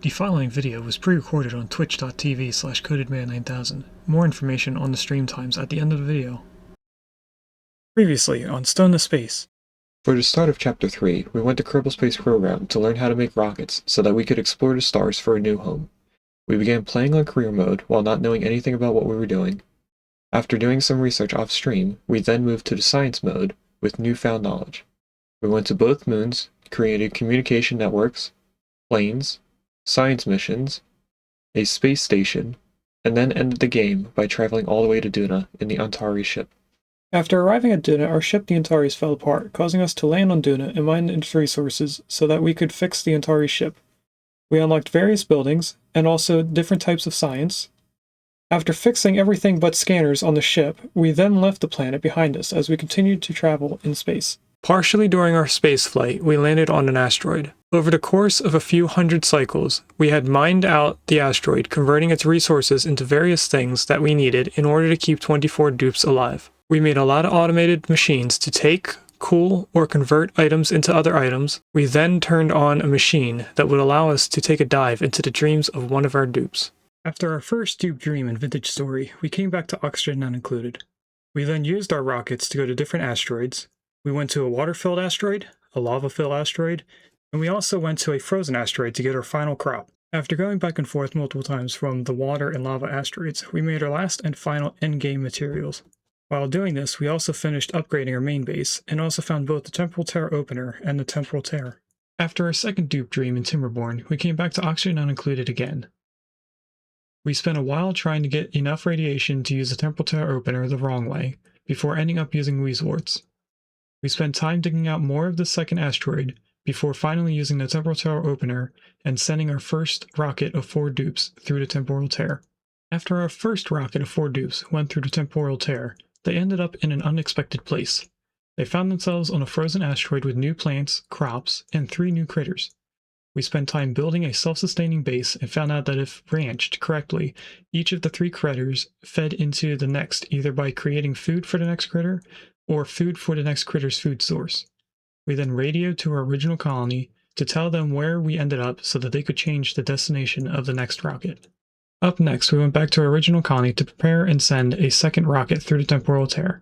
The following video was pre-recorded on twitch.tv/codedman9000. More information on the stream times at the end of the video. Previously on Stone to Space. For the start of Chapter 3, we went to Kerbal Space Program to learn how to make rockets so that we could explore the stars for a new home. We began playing on career mode while not knowing anything about what we were doing. After doing some research off-stream, we then moved to the science mode with newfound knowledge. We went to both moons, created communication networks, planes, science missions, a space station, and then ended the game by traveling all the way to Duna in the Antari ship. After arriving at Duna, our ship the Antares fell apart, causing us to land on Duna and mine its resources so that we could fix the Antari ship. We unlocked various buildings, and also different types of science. After fixing everything but scanners on the ship, we then left the planet behind us as we continued to travel in space. Partially during our space flight, we landed on an asteroid. Over the course of a few hundred cycles, we had mined out the asteroid, converting its resources into various things that we needed in order to keep 24 dupes alive. We made a lot of automated machines to take, cool, or convert items into other items. We then turned on a machine that would allow us to take a dive into the dreams of one of our dupes. After our first dupe dream in Vintage Story, we came back to Oxygen Not Included. We then used our rockets to go to different asteroids. We went to a water-filled asteroid, a lava-filled asteroid, and we also went to a frozen asteroid to get our final crop. After going back and forth multiple times from the water and lava asteroids, we made our last and final endgame materials. While doing this, we also finished upgrading our main base, and also found both the Temporal Tear Opener and the Temporal Tear. After our second dupe dream in Timberborn, we came back to Oxygen Not Included again. We spent a while trying to get enough radiation to use the Temporal Tear Opener the wrong way, before ending up using Weaselworts. We spent time digging out more of the second asteroid, before finally using the Temporal Tear Opener and sending our first rocket of 4 dupes through the Temporal Tear. After our first rocket of 4 dupes went through the Temporal Tear, they ended up in an unexpected place. They found themselves on a frozen asteroid with new plants, crops, and 3 new critters. We spent time building a self-sustaining base and found out that if ranched correctly, each of the 3 critters fed into the next either by creating food for the next critter or food for the next critter's food source. We then radioed to our original colony to tell them where we ended up so that they could change the destination of the next rocket. Up next, we went back to our original colony to prepare and send a second rocket through the Temporal Tear.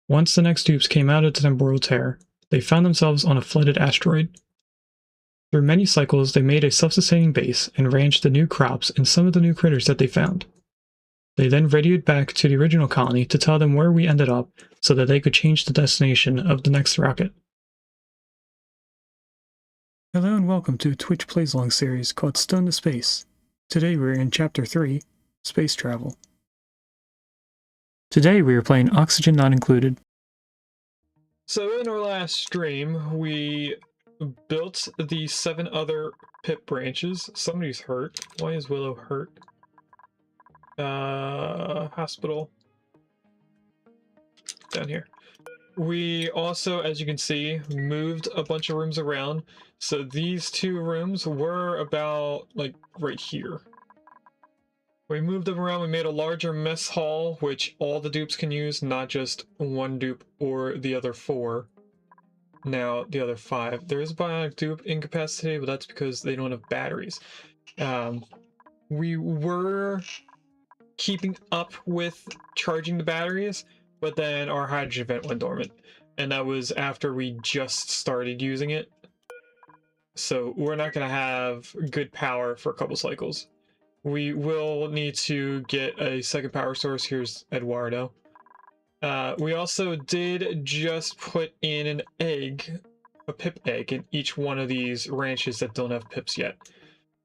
Once the next dupes came out of the Temporal Tear, they found themselves on a flooded asteroid. Through many cycles, they made a self-sustaining base and ranched the new crops and some of the new critters that they found. They then radioed back to the original colony to tell them where we ended up so that they could change the destination of the next rocket. Hello and welcome to a Twitch Plays Along series called Stone to Space. Today we're in Chapter 3, Space Travel. Today we are playing Oxygen Not Included. So in our last stream, we built the 7 other pip branches. Somebody's hurt. Why is Willow hurt? Hospital. Down here. We also, as you can see, moved a bunch of rooms around. So these 2 rooms were about, like, right here. We moved them around, we made a larger mess hall, which all the dupes can use, not just one dupe or the other 4. Now, the other 5. There is a Bionic dupe incapacitated, but that's because they don't have batteries. We were keeping up with charging the batteries, but then our hydrogen vent went dormant, and that was after we just started using it. So we're not going to have good power for a couple cycles. We will need to get a second power source. Here's Eduardo. We also did just put in an egg, a pip egg, in each one of these ranches that don't have pips yet.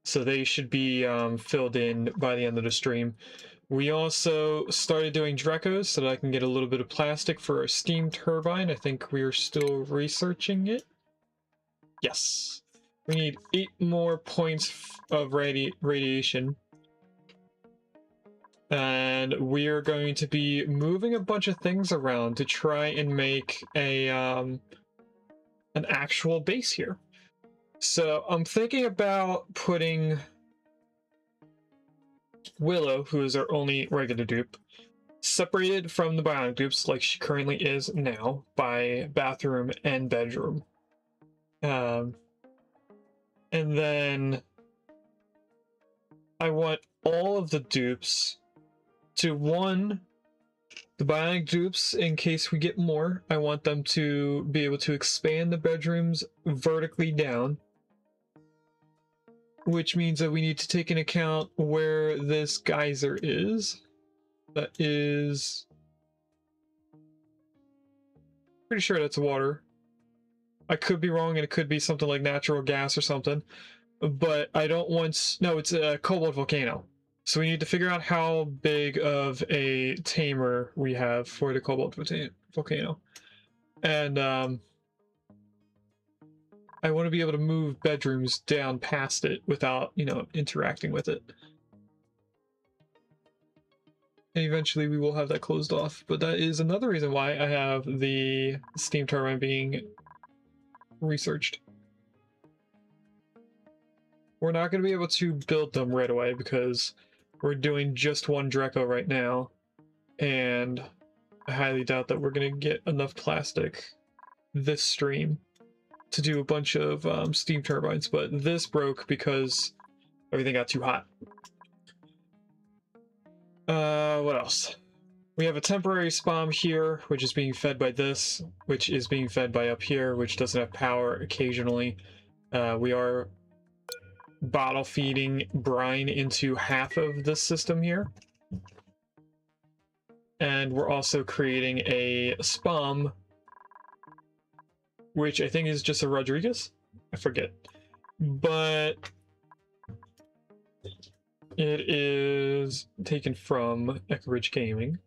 So they should be filled in by the end of the stream. We also started doing Drecos so that I can get a little bit of plastic for a steam turbine. I think we are still researching it. Yes. We need 8 more points of radiation. And we are going to be moving a bunch of things around to try and make a an actual base here. So I'm thinking about putting Willow, who is our only regular dupe, separated from the Bionic dupes like she currently is now by bathroom and bedroom. And then I want all of the dupes to the bionic dupes, in case we get more, I want them to be able to expand the bedrooms vertically down, which means that we need to take into account where this geyser is. That is pretty sure that's water. I could be wrong, and it could be something like natural gas or something, but I don't want... No, it's a cobalt volcano. So we need to figure out how big of a tamer we have for the cobalt volcano. And I want to be able to move bedrooms down past it without, you know, interacting with it. And eventually we will have that closed off. But that is another reason why I have the steam turbine being researched. We're not going to be able to build them right away because we're doing just one Draco right now, and I highly doubt that we're going to get enough plastic this stream to do a bunch of steam turbines, but this broke because everything got too hot. What else? We have a temporary SPOM here, which is being fed by this, which is being fed by up here, which doesn't have power occasionally. We are bottle feeding brine into half of this system here. And we're also creating a SPOM, which I think is just a Rodriguez. I forget. But it is taken from Echo Ridge Gaming.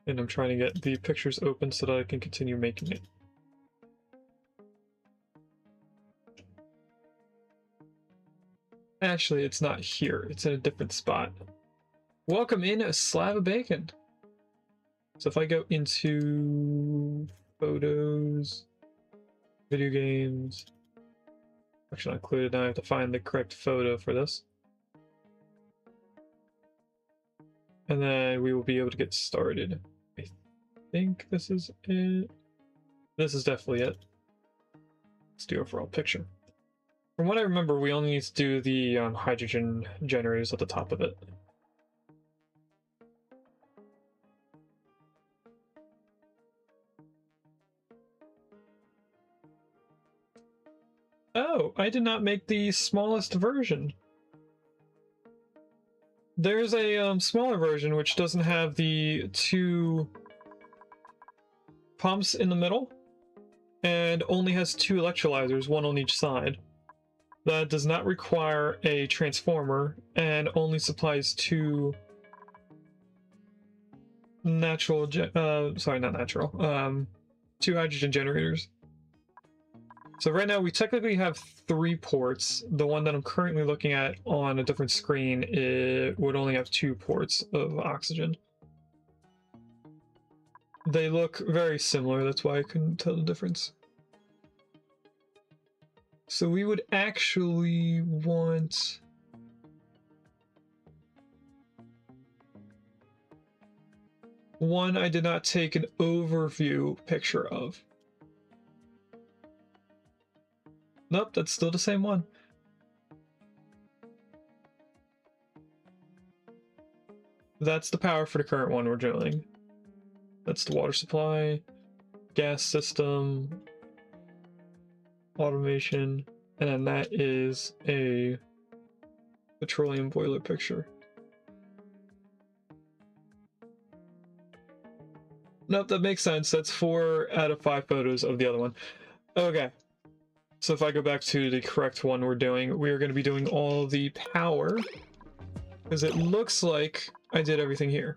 And I'm trying to get the pictures open so that I can continue making it. Actually, it's not here. It's in a different spot. Welcome in, a slab of bacon. So if I go into photos, video games, actually not included, now I have to find the correct photo for this. And then we will be able to get started. I think this is it. This is definitely it. Let's do overall picture. From what I remember, we only need to do the hydrogen generators at the top of it. Oh, I did not make the smallest version. There's a smaller version which doesn't have the two pumps in the middle and only has two electrolyzers, one on each side. That does not require a transformer and only supplies two natural, sorry, not natural, two hydrogen generators. So right now we technically have 3 ports. The one that I'm currently looking at on a different screen, it would only have 2 ports of oxygen. They look very similar, that's why I couldn't tell the difference. So we would actually want... one I did not take an overview picture of. Nope, that's still the same one. That's the power for the current one we're doing. That's the water supply, gas system, automation, and then that is a petroleum boiler picture. Nope, that makes sense. That's 4 out of 5 photos of the other one. Okay. So if I go back to the correct one we're doing, we are going to be doing all the power, because it looks like I did everything here.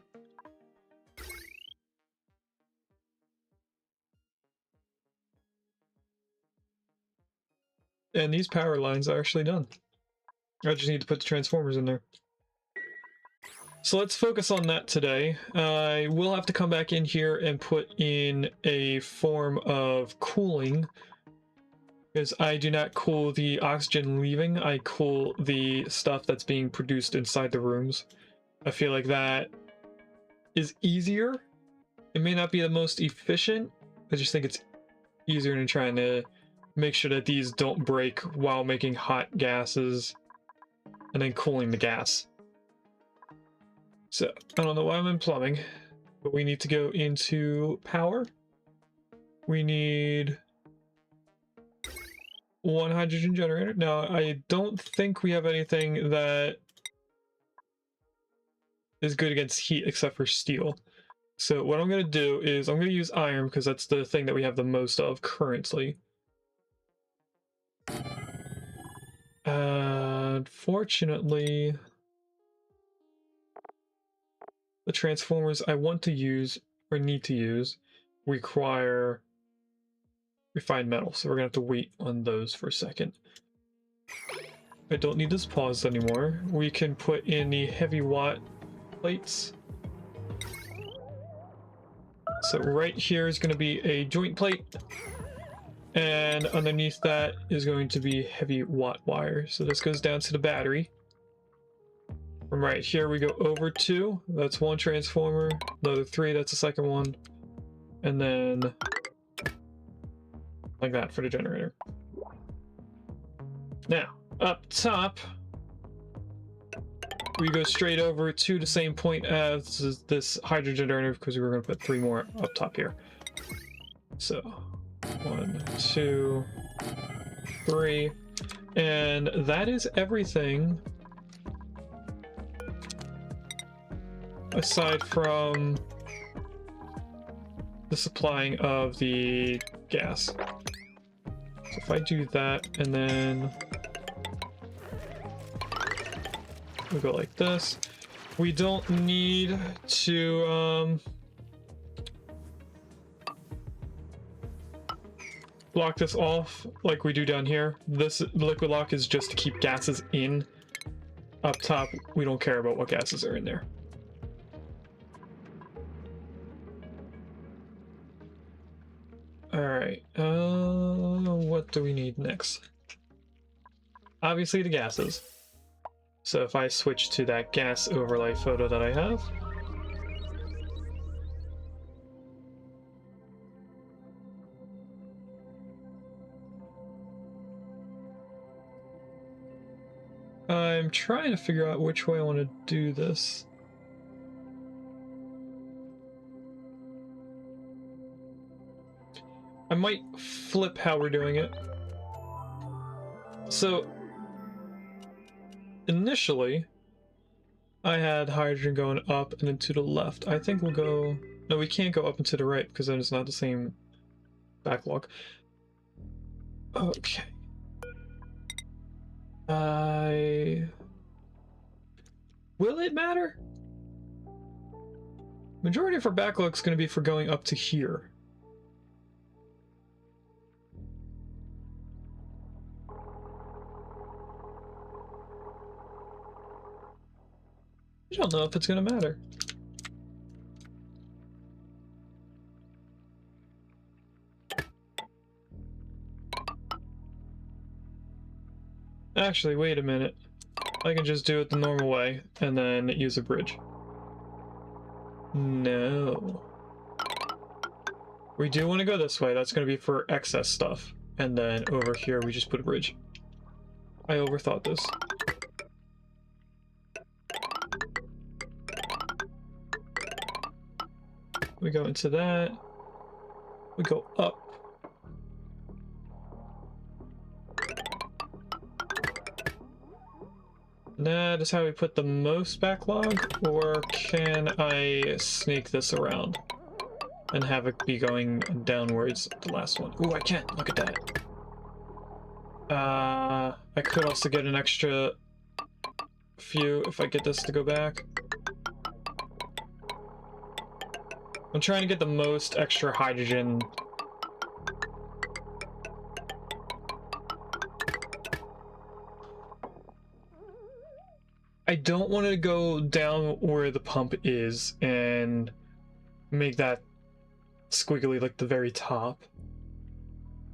And these power lines are actually done. I just need to put the transformers in there. So let's focus on that today. I will have to come back in here and put in a form of cooling, because I do not cool the oxygen leaving, I cool the stuff that's being produced inside the rooms. I feel like that is easier. It may not be the most efficient, I just think it's easier than trying to make sure that these don't break while making hot gases and then cooling the gas. So, I don't know why I'm in plumbing, but we need to go into power. We need one hydrogen generator. Now, I don't think we have anything that is good against heat except for steel. So what I'm going to do is I'm going to use iron because that's the thing that we have the most of currently. Unfortunately, the transformers I want to use or need to use require refined metal, so we're going to have to wait on those for a second. I don't need this paused anymore. We can put in the heavy watt plates. So right here is going to be a joint plate, and underneath that is going to be heavy watt wire. So this goes down to the battery. From right here we go over 2, that's one transformer, another 3, that's the second one, and then like that for the generator. Now, up top, we go straight over to the same point as this hydrogen generator because we were going to put 3 more up top here. So, 1, 2, 3, and that is everything aside from the supplying of the gas. So if I do that and then we go like this, we don't need to block this off like we do down here. This liquid lock is just to keep gases in. Up top, we don't care about what gases are in there. Alright, what do we need next? Obviously the gases. So if I switch to that gas overlay photo that I have, I'm trying to figure out which way I want to do this. I might flip how we're doing it. So, initially, I had hydrogen going up and then to the left. I think we'll go... No, we can't go up and to the right because then it's not the same backlog. Okay. Will it matter? Majority of our backlog is going to be for going up to here. I don't know if it's going to matter. Actually, wait a minute. I can just do it the normal way and then use a bridge. No. We do want to go this way. That's going to be for excess stuff. And then over here, we just put a bridge. I overthought this. We go into that. We go up. That is how we put the most backlog, or can I snake this around and have it be going downwards, the last one? Ooh, I can! Look at that! I could also get an extra few if I get this to go back. I'm trying to get the most extra hydrogen. I don't want to go down where the pump is and make that squiggly like the very top,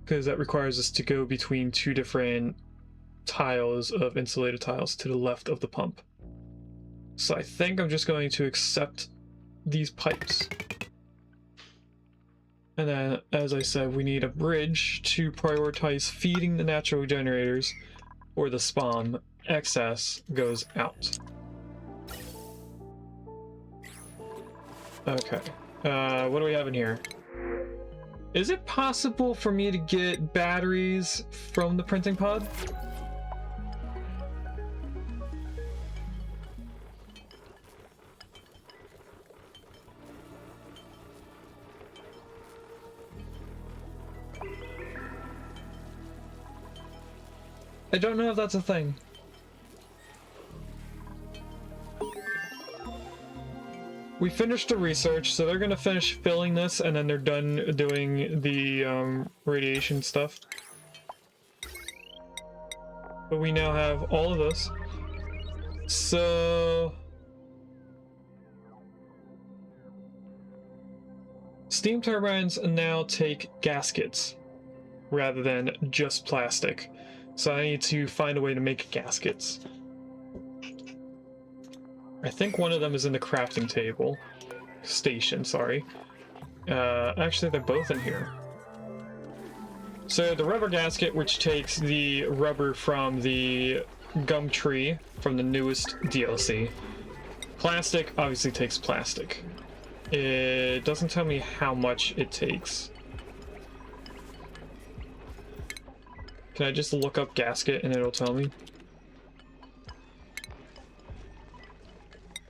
because that requires us to go between 2 different tiles of insulated tiles to the left of the pump. So I think I'm just going to accept these pipes. And then, as I said, we need a bridge to prioritize feeding the natural generators, or the SPOM. Excess goes out. Okay. What do we have in here? Is it possible for me to get batteries from the printing pod? I don't know if that's a thing. We finished the research, so they're gonna finish filling this, and then they're done doing the radiation stuff. But we now have all of this. So... steam turbines now take gaskets rather than just plastic. So I need to find a way to make gaskets. I think one of them is in the crafting table. Station, sorry. Actually, they're both in here. So the rubber gasket, which takes the rubber from the gum tree from the newest DLC. Plastic obviously takes plastic. It doesn't tell me how much it takes. Can I just look up gasket and it'll tell me?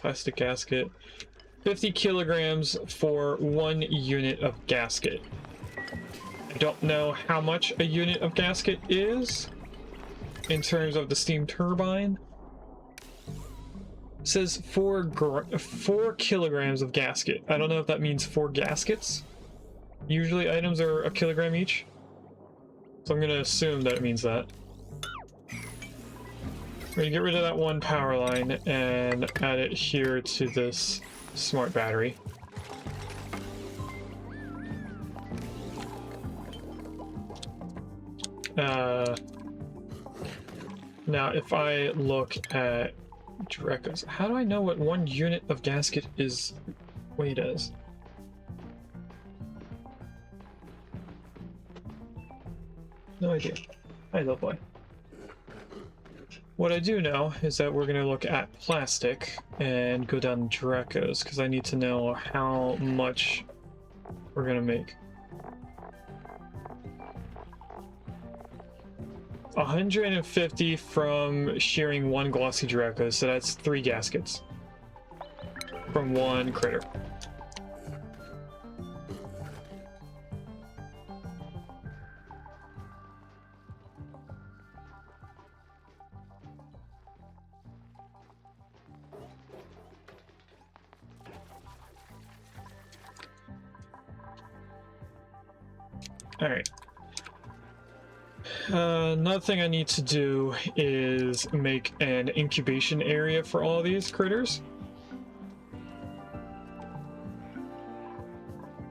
Plastic gasket. 50 kilograms for 1 unit of gasket. I don't know how much a unit of gasket is in terms of the steam turbine. It says 4 kilograms of gasket. I don't know if that means 4 gaskets. Usually items are a kilogram each. So I'm going to assume that it means that. We're going to get rid of that one power line and add it here to this smart battery. Now, if I look at Dreco's, how do I know what 1 unit of gasket is weighed as? No idea. I love boy. What I do know is that we're going to look at plastic and go down Dreco's because I need to know how much we're going to make. 150 from shearing 1 glossy Draco, so that's 3 gaskets from 1 critter. All right. Another thing I need to do is make an incubation area for all of these critters.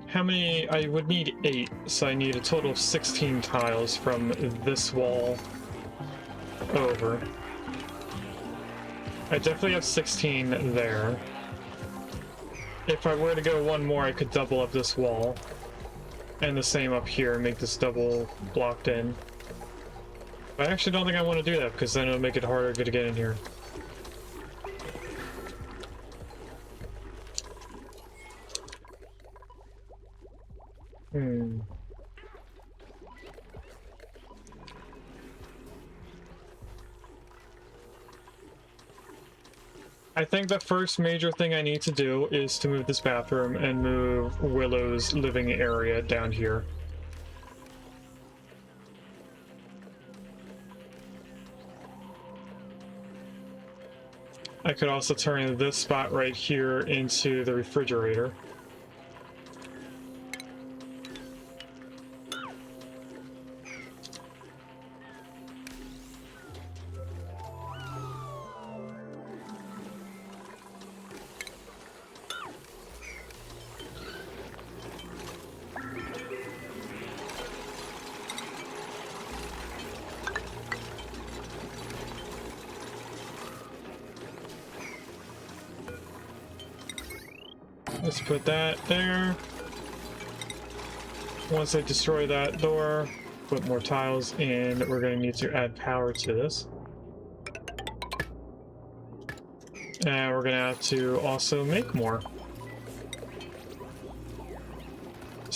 How many? I would need 8, so I need a total of 16 tiles from this wall over. I definitely have 16 there. If I were to go 1 more, I could double up this wall. And the same up here, make this double blocked in. I actually don't think I want to do that, because then it'll make it harder to get in here. I think the first major thing I need to do is to move this bathroom and move Willow's living area down here. I could also turn this spot right here into the refrigerator. Let's put that there. Once I destroy that door, put more tiles in. We're going to need to add power to this. And we're going to have to also make more.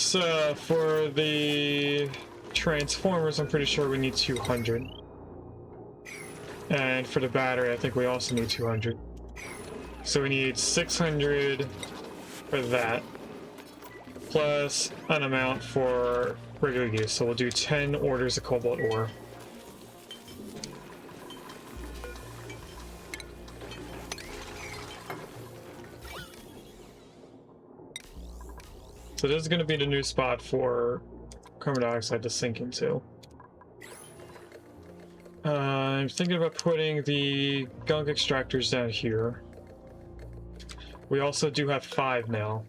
So for the transformers, I'm pretty sure we need 200. And for the battery, I think we also need 200. So we need 600 for that, plus an amount for regular use. So we'll do 10 orders of cobalt ore. So this is going to be the new spot for carbon dioxide to sink into. I'm thinking about putting the gunk extractors down here. We also do have 5 now.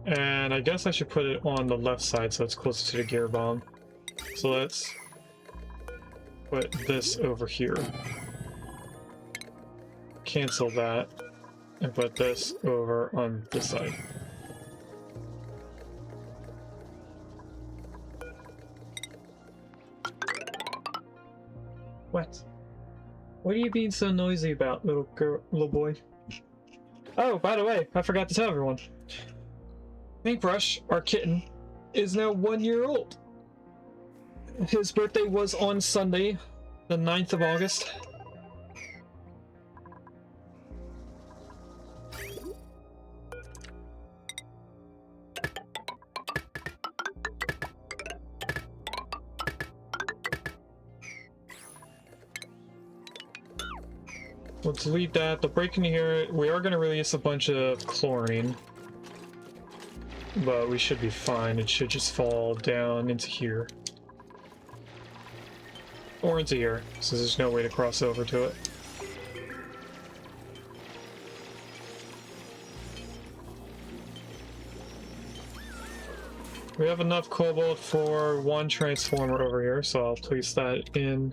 And I guess I should put it on the left side so it's closer to the gear bomb. So let's put this over here. Cancel that and put this over on this side. What? What are you being so noisy about, little boy? Oh, by the way, I forgot to tell everyone. Paintbrush, our kitten, is now 1 year old. His birthday was on Sunday, the 9th of August. We'll delete that. The break in here, we are going to release a bunch of chlorine. But we should be fine. It should just fall down into here. Or into here, so there's no way to cross over to it. We have enough cobalt for 1 transformer over here, so I'll place that in.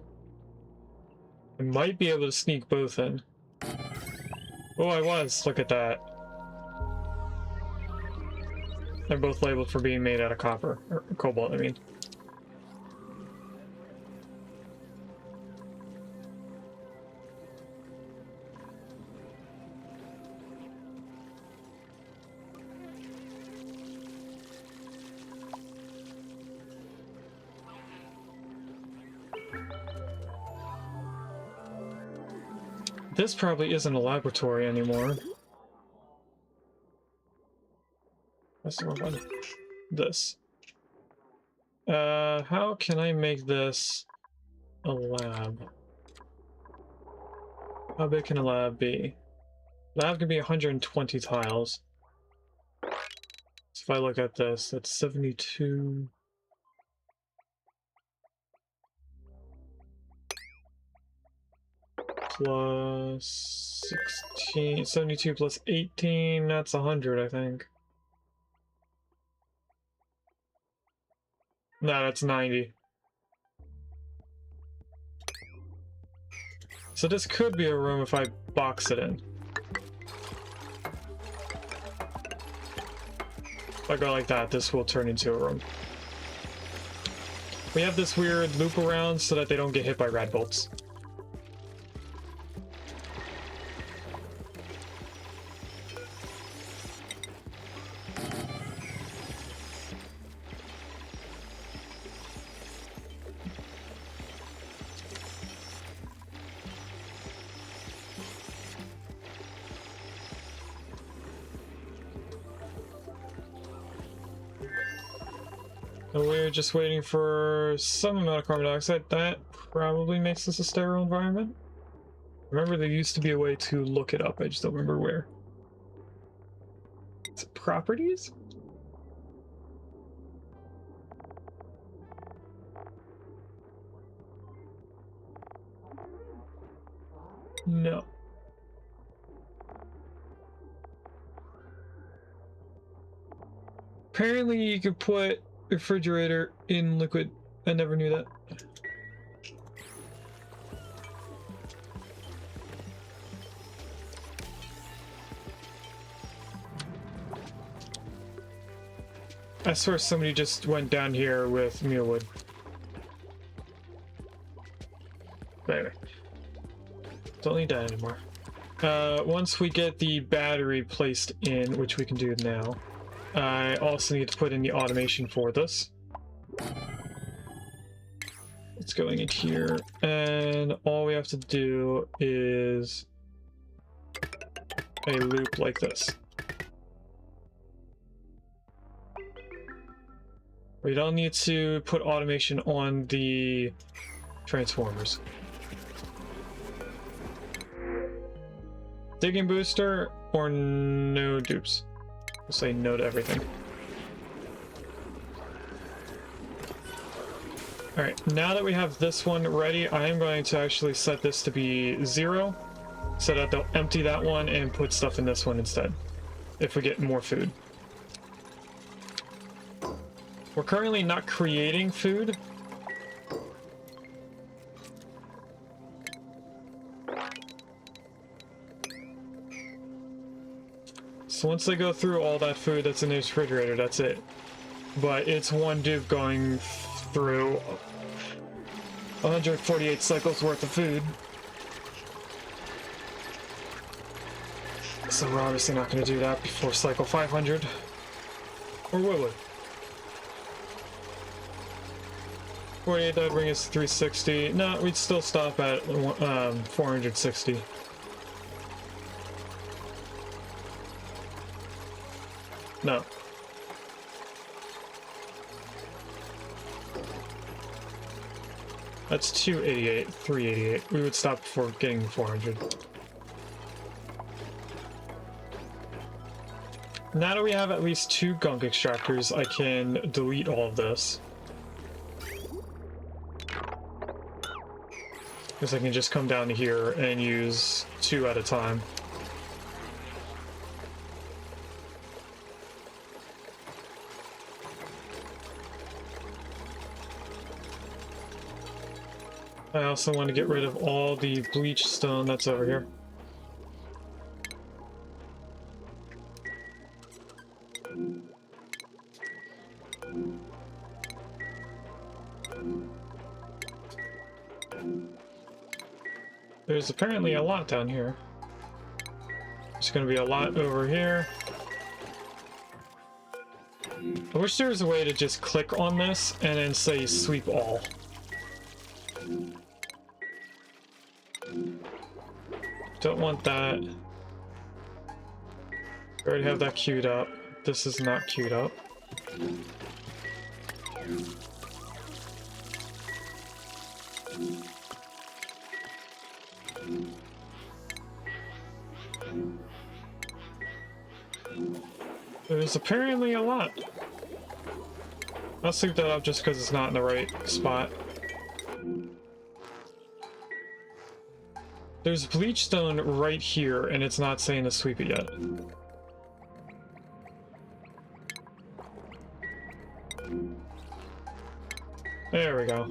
I might be able to sneak both in. Oh, I was. Look at that. They're both labeled for being made out of copper. Or cobalt, I mean. This probably isn't a laboratory anymore. That's the wrong one. This. How can I make this a lab? How big can a lab be? Lab can be 120 tiles. So if I look at this, that's 72. Plus 16, 72 plus 18, that's 100, I think. No, that's 90. So this could be a room if I box it in. If I go like that, this will turn into a room. We have this weird loop around so that they don't get hit by rad bolts. And we're just waiting for some amount of carbon dioxide. That probably makes this a sterile environment. Remember, there used to be a way to look it up. I just don't remember where. Is it properties? No. Apparently you could put refrigerator in liquid. I never knew that. I swear somebody just went down here with mealwood. But anyway. Don't need that anymore. Once we get the battery placed in, which we can do now, I also need to put in the automation for this. It's going in here, and all we have to do is a loop like this. We don't need to put automation on the transformers. Digging booster or no dupes? We'll say no to everything. Alright, now that we have this one ready, I am going to actually set this to be 0, so that they'll empty that one and put stuff in this one instead, if we get more food. We're currently not creating food. So once they go through all that food that's in the refrigerator, that's it. But it's one dupe going through 148 cycles worth of food. So we're obviously not going to do that before cycle 500. Or will we? 48, that would bring us to 360. No, we'd still stop at 460. No. That's 288, 388. We would stop before getting 400. Now that we have at least 2 gunk extractors, I can delete all of this. Because I can just come down to here and use 2 at a time. I also want to get rid of all the bleach stone that's over here. There's apparently a lot down here. There's going to be a lot over here. I wish there was a way to just click on this and then say sweep all. Don't want that. I already have that queued up. This is not queued up. There's apparently a lot. I'll sweep that up just because it's not in the right spot. There's bleach stone right here, and it's not saying to sweep it yet. There we go.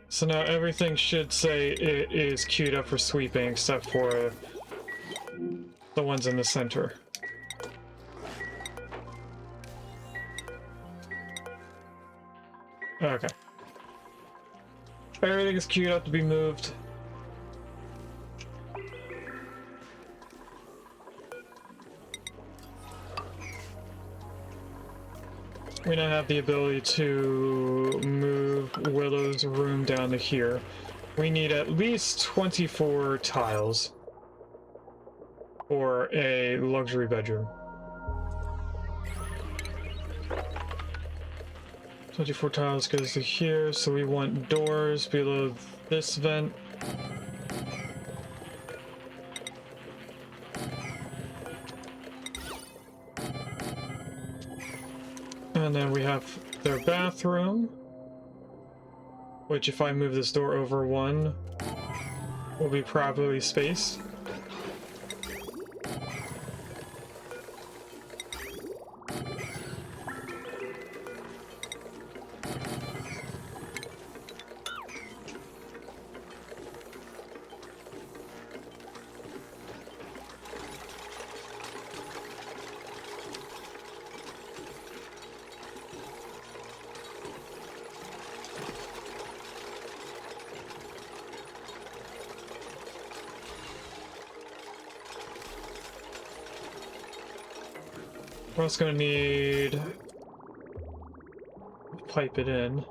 So now everything should say it is queued up for sweeping, except for the ones in the center. Okay. Everything is queued up to be moved. We now have the ability to move Willow's room down to here. We need at least 24 tiles for a luxury bedroom. 24 tiles goes to here, so we want doors below this vent. And then we have their bathroom, which if I move this door over 1, will be properly spaced. We're also going to need to pipe it in.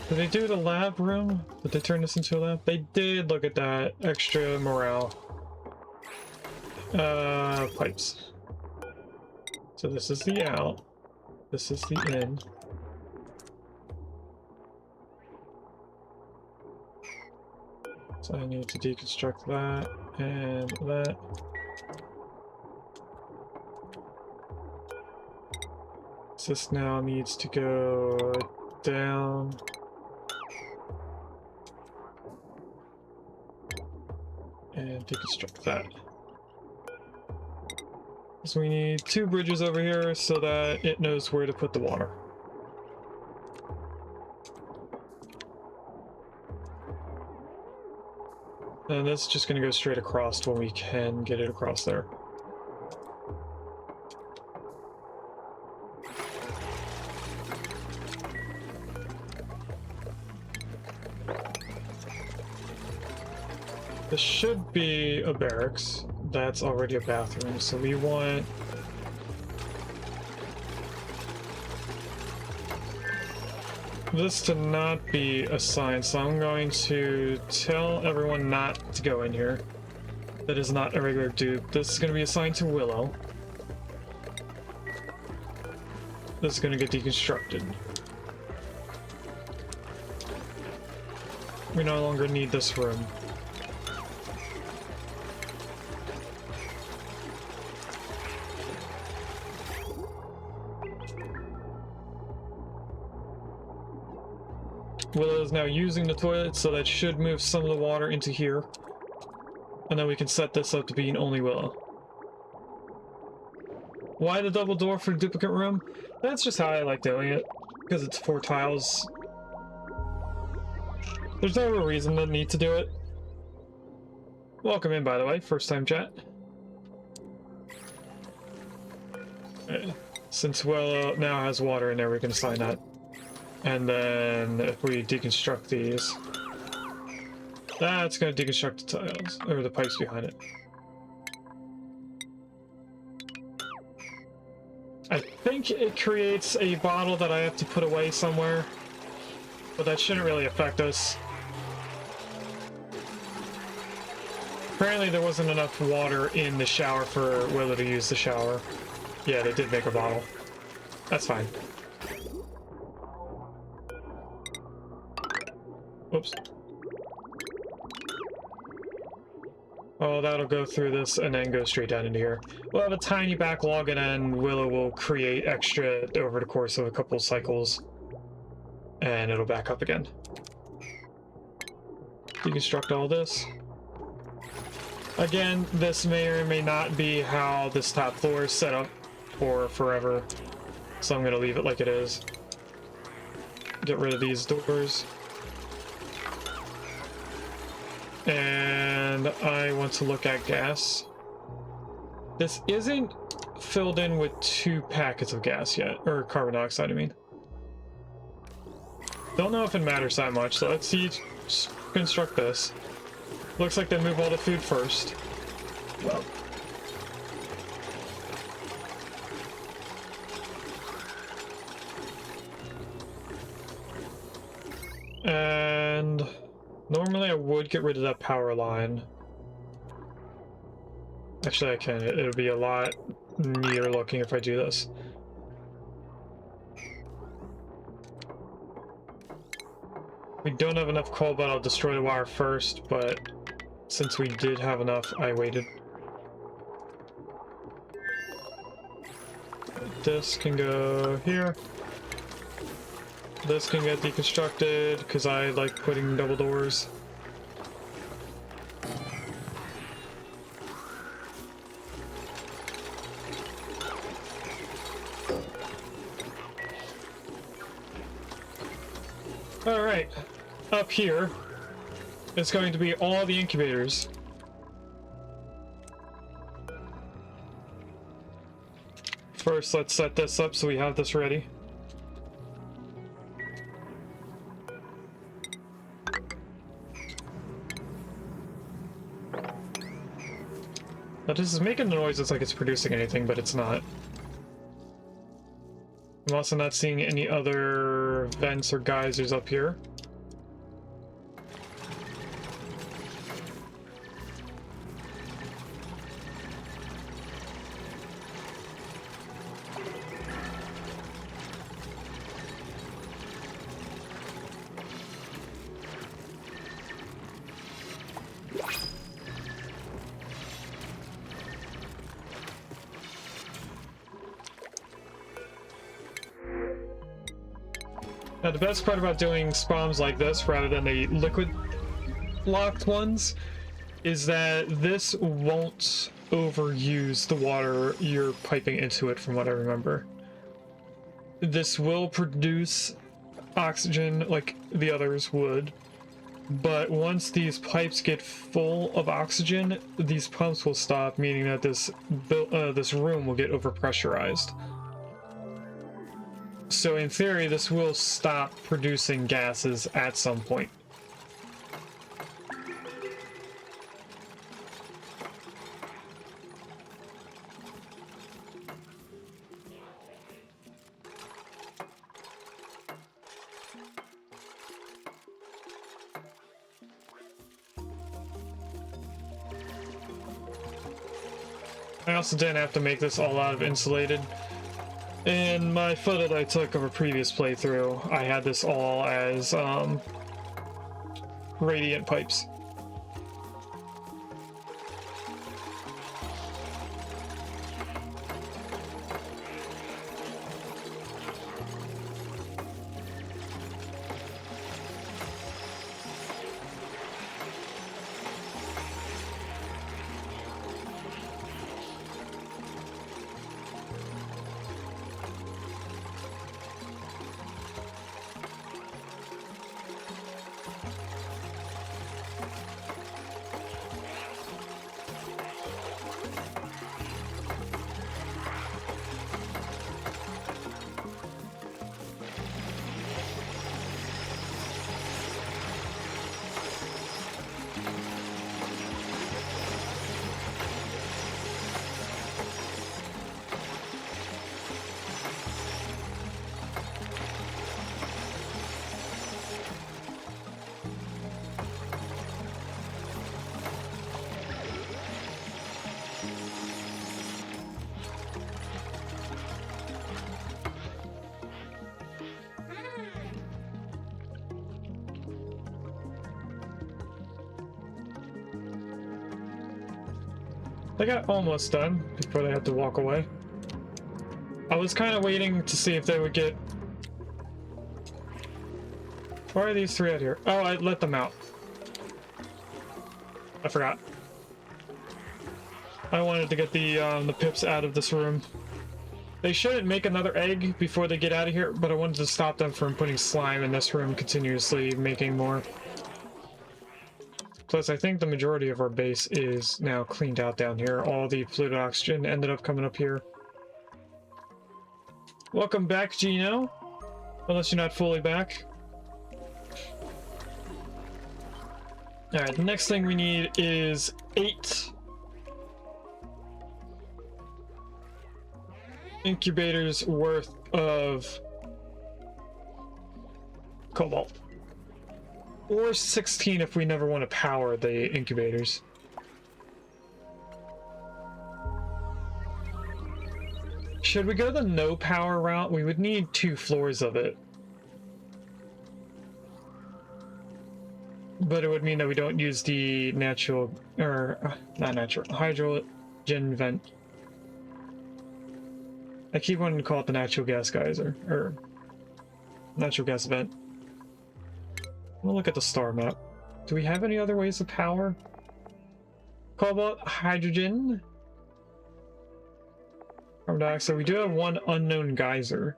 Did they do the lab room? Did they turn this into a lab? They did. Look at that. Extra morale. Pipes. So this is the out. This is the in. So I need to deconstruct that and that. So this now needs to go down. And deconstruct that. So we need 2 bridges over here so that it knows where to put the water. And that's just going to go straight across when we can get it across there. This should be a barracks. That's already a bathroom, so we want... this to not be a sign, so I'm going to tell everyone not to go in here. That is not a regular dupe. This is going to be assigned to Willow. This is going to get deconstructed. We no longer need this room. Willow is now using the toilet, so that should move some of the water into here. And then we can set this up to being only Willow. Why the double door for the duplicate room? That's just how I like doing it. Because it's 4 tiles. There's no real reason to need to do it. Welcome in, by the way. First time chat. Since Willow now has water in there, we can assign that. And then if we deconstruct these, that's going to deconstruct the tiles, or the pipes behind it. I think it creates a bottle that I have to put away somewhere, but that shouldn't really affect us. Apparently there wasn't enough water in the shower for Willow to use the shower. Yeah, they did make a bottle. That's fine. Oops. Oh, that'll go through this and then go straight down into here. We'll have a tiny backlog, and then Willow will create extra over the course of a couple cycles. And it'll back up again. Deconstruct all this. Again, this may or may not be how this top floor is set up for forever. So I'm going to leave it like it is. Get rid of these doors. And I want to look at gas. This isn't filled in with 2 packets of gas yet, or carbon dioxide, I mean. Don't know if it matters that much, so let's see, construct this. Looks like they move all the food first. And normally I would get rid of that power line. Actually I can. It'll be a lot neater looking if I do this. We don't have enough coal, but I'll destroy the wire first, but since we did have enough, I waited. This can go here. This can get deconstructed, because I like putting double doors. Alright, up here, it's going to be all the incubators. First, let's set this up so we have this ready. Now this is making the noise, it's like it's producing anything, but it's not. I'm also not seeing any other vents or geysers up here. Now the best part about doing SPOMs like this rather than the liquid locked ones is that this won't overuse the water you're piping into it, from what I remember. This will produce oxygen like the others would, but once these pipes get full of oxygen, these pumps will stop, meaning that this room will get overpressurized. So in theory, this will stop producing gases at some point. I also didn't have to make this all out of insulated. In my photo that I took of a previous playthrough, I had this all as radiant pipes. They got almost done before they had to walk away. I was kind of waiting to see if they would get... Why are these three out here? Oh, I let them out. I forgot. I wanted to get the pips out of this room. They shouldn't make another egg before they get out of here, but I wanted to stop them from putting slime in this room, continuously making more. Plus, I think the majority of our base is now cleaned out down here. All the polluted oxygen ended up coming up here. Welcome back, Gino. Unless you're not fully back. Alright, the next thing we need is 8 incubators worth of cobalt. Or 16 if we never want to power the incubators. Should we go the no power route? We would need 2 floors of it. But it would mean that we don't use the natural, or not natural, hydrogen vent. I keep wanting to call it the natural gas geyser, or natural gas vent. We'll look at the star map. Do we have any other ways of power? Cobalt, hydrogen, carbon dioxide. We do have one unknown geyser.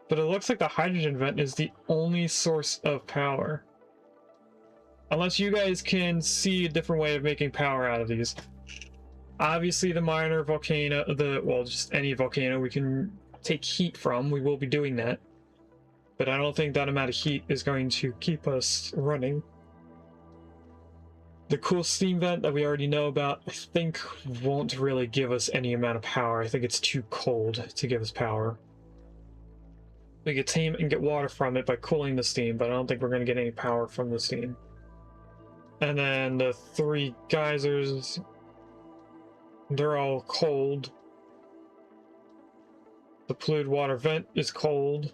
But it looks like the hydrogen vent is the only source of power. Unless you guys can see a different way of making power out of these. Obviously, the minor volcano, well, just any volcano we can take heat from, we will be doing that. But I don't think that amount of heat is going to keep us running. The cool steam vent that we already know about, I think, won't really give us any amount of power. I think it's too cold to give us power. We could tame and get water from it by cooling the steam, but I don't think we're going to get any power from the steam. And then the 3 geysers, they're all cold. The polluted water vent is cold.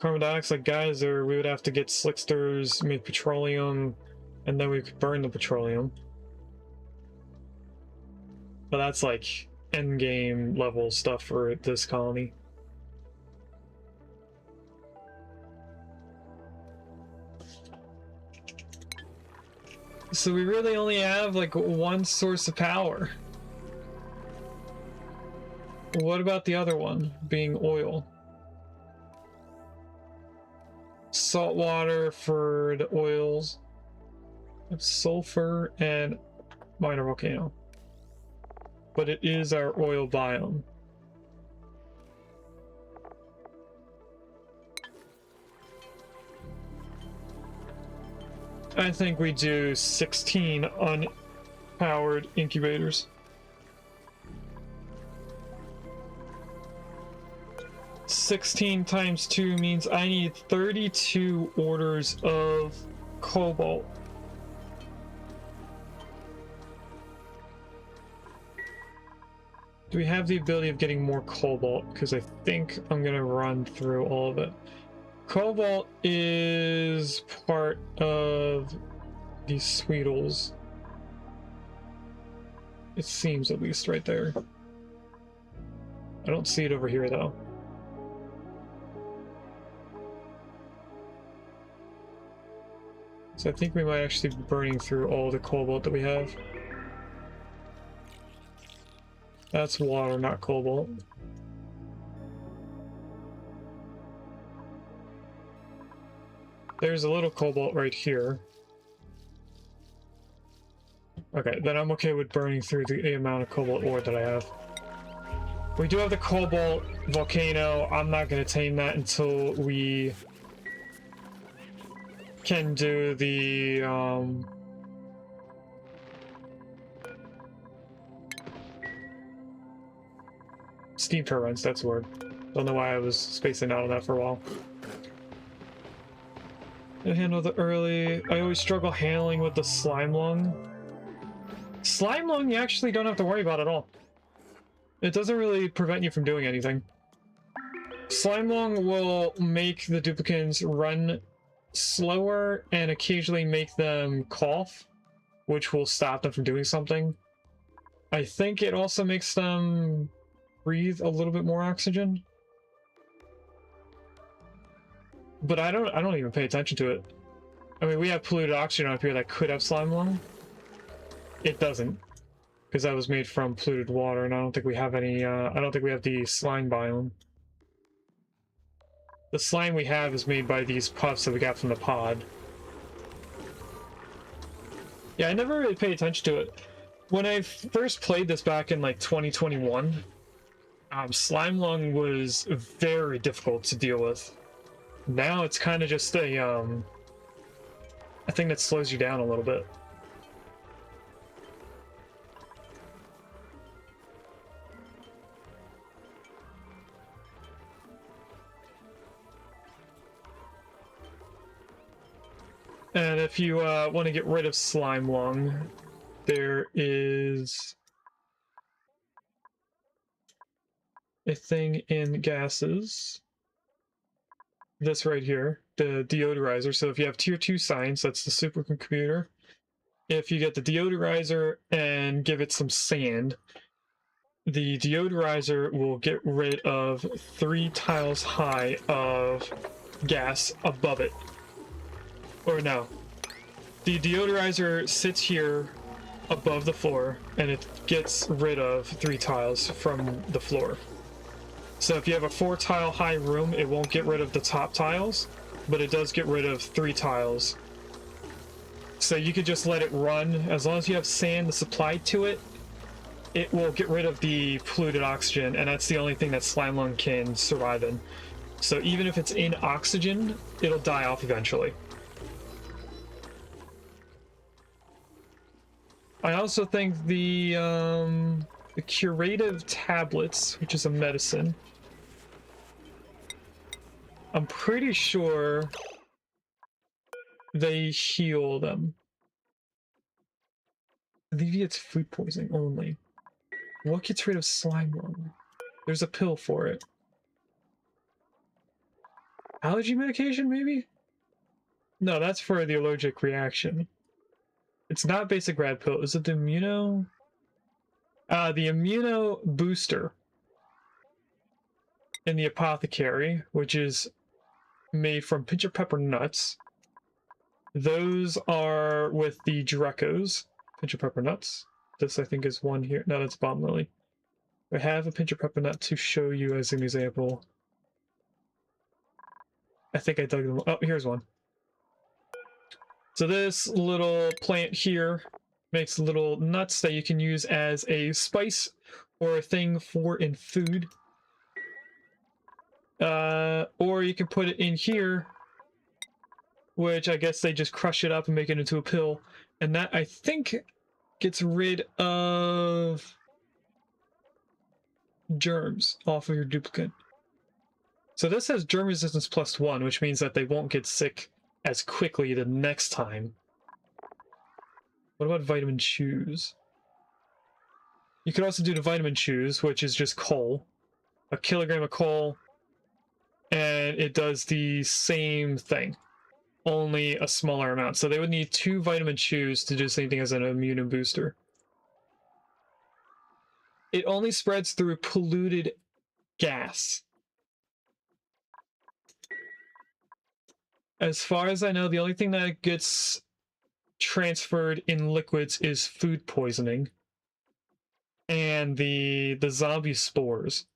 Carbon dioxide geyser, we would have to get slicksters, make petroleum, and then we could burn the petroleum. But that's like endgame level stuff for this colony. So we really only have like one source of power. What about the other one, being oil? Salt water for the oils, sulfur, and minor volcano. But it is our oil biome. I think we do 16 unpowered incubators. 16 times 2 means I need 32 orders of cobalt. Do we have the ability of getting more cobalt? Because I think I'm going to run through all of it. Cobalt is part of these sweetles. It seems, at least, right there. I don't see it over here, though. So I think we might actually be burning through all the cobalt that we have. That's water, not cobalt. There's a little cobalt right here. Okay, then I'm okay with burning through the amount of cobalt ore that I have. We do have the cobalt volcano. I'm not going to tame that until we can do the steam turbines. That's the word. Don't know why I was spacing out on that for a while. I handle the early. I always struggle handling with the slime lung. Slime lung you actually don't have to worry about at all. It doesn't really prevent you from doing anything. Slime lung will make the duplicants run slower and occasionally make them cough, which will stop them from doing something. I think it also makes them breathe a little bit more oxygen. But I don't even pay attention to it. I mean, we have polluted oxygen up here that could have slime lung. It doesn't, because that was made from polluted water, and I don't think we have any, I don't think we have the slime biome. The slime we have is made by these puffs that we got from the pod. Yeah, I never really paid attention to it. When I first played this back in, like, 2021, slime lung was very difficult to deal with. Now it's kind of just a thing that slows you down a little bit. And if you want to get rid of slime lung, there is a thing in gases. This right here, the deodorizer. So if you have tier 2 science, that's the supercomputer. If you get the deodorizer and give it some sand, the deodorizer will get rid of 3 tiles high of gas above it. Or no. The deodorizer sits here above the floor, and it gets rid of 3 tiles from the floor. So if you have a 4 tile high room, it won't get rid of the top tiles, but it does get rid of 3 tiles So you could just let it run. As long as you have sand supplied to it, it will get rid of the polluted oxygen, and that's the only thing that slime lung can survive in. So even if it's in oxygen, it'll die off eventually. I also think the curative tablets, which is a medicine, I'm pretty sure they heal them. Alleviates food poisoning only. What gets rid of slime lung? There's a pill for it. Allergy medication, maybe? No, that's for the allergic reaction. It's not basic rad pill. Is it the immuno? The immuno booster in the apothecary, which is made from pinch of pepper nuts. Those are with the Drecos. Pinch of pepper nuts. This, I think, is one here. No, that's bomb lily. I have a pinch of pepper nut to show you as an example. I think I dug them. Oh, here's one. So this little plant here makes little nuts that you can use as a spice or a thing for in food. Or you can put it in here, which I guess they just crush it up and make it into a pill. And that, I think, gets rid of germs off of your duplicate. So this has germ resistance +1, which means that they won't get sick as quickly the next time. What about vitamin chews? You could also do the vitamin chews, which is just coal. A kilogram of coal, and it does the same thing, only a smaller amount. So they would need 2 vitamin chews to do the same thing as an immune booster. It only spreads through polluted gas. As far as I know, the only thing that gets transferred in liquids is food poisoning and the zombie spores,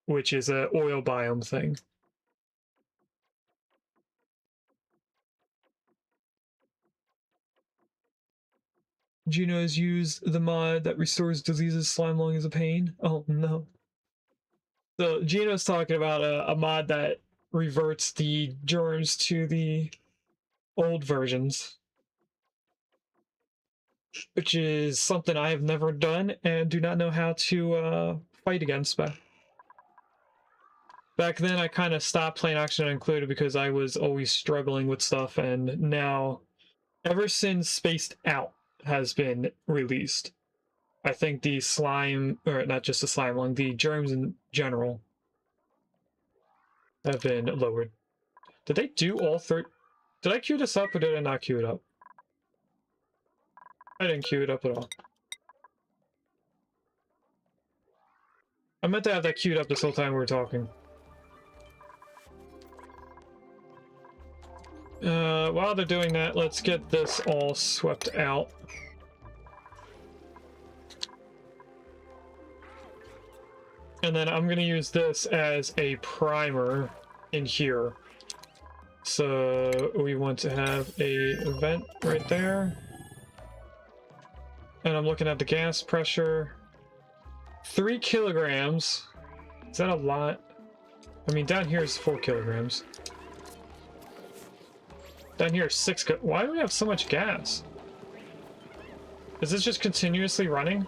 which is a oil biome thing. Gino has used the mod that restores diseases. Slime lung is a pain. Oh no. So Gino's talking about a mod that reverts the germs to the old versions, which is something I have never done and do not know how to fight against. Back then I kind of stopped playing Oxygen Included because I was always struggling with stuff, and now, ever since Spaced Out has been released, I think the slime, or not just the slime lung, the germs in general have been lowered. Did they do all 3? Did I queue this up or did I not queue it up? I didn't queue it up at all. I meant to have that queued up this whole time we were talking. While they're doing that, let's get this all swept out. And then I'm gonna use this as a primer in here. So we want to have a vent right there. And I'm looking at the gas pressure. 3 kilograms. Is that a lot? I mean, down here is 4 kilograms. Down here is 6. Why do we have so much gas? Is this just continuously running?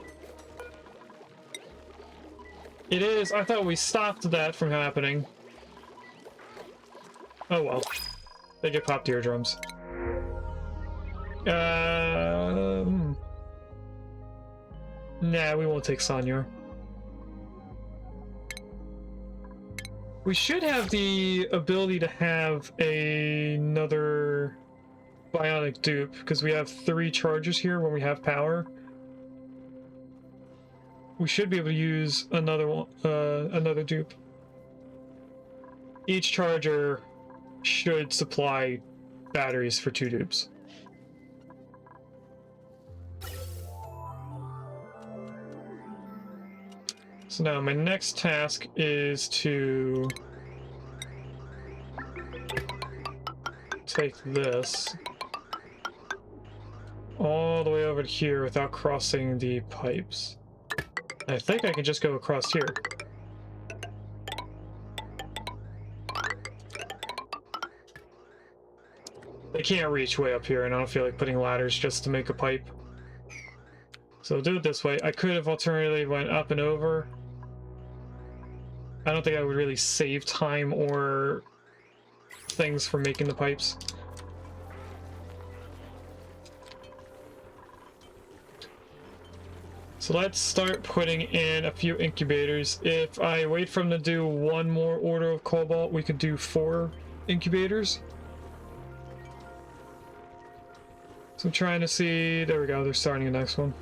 It is. I thought we stopped that from happening. Oh well. They get popped eardrums. Nah, we won't take Sanyar. We should have the ability to have another Bionic dupe, because we have 3 chargers here when we have power. We should be able to use another one, another dupe. Each charger should supply batteries for 2 dupes. So now my next task is to take this over to here without crossing the pipes. I think I can just go across here. They can't reach way up here, and I don't feel like putting ladders just to make a pipe. So I'll do it this way. I could have alternatively went up and over. I don't think I would really save time or things for making the pipes. So let's start putting in a few incubators. If I wait for them to do one more order of cobalt, we could do 4 incubators. So I'm trying to see, there we go, they're starting the next one.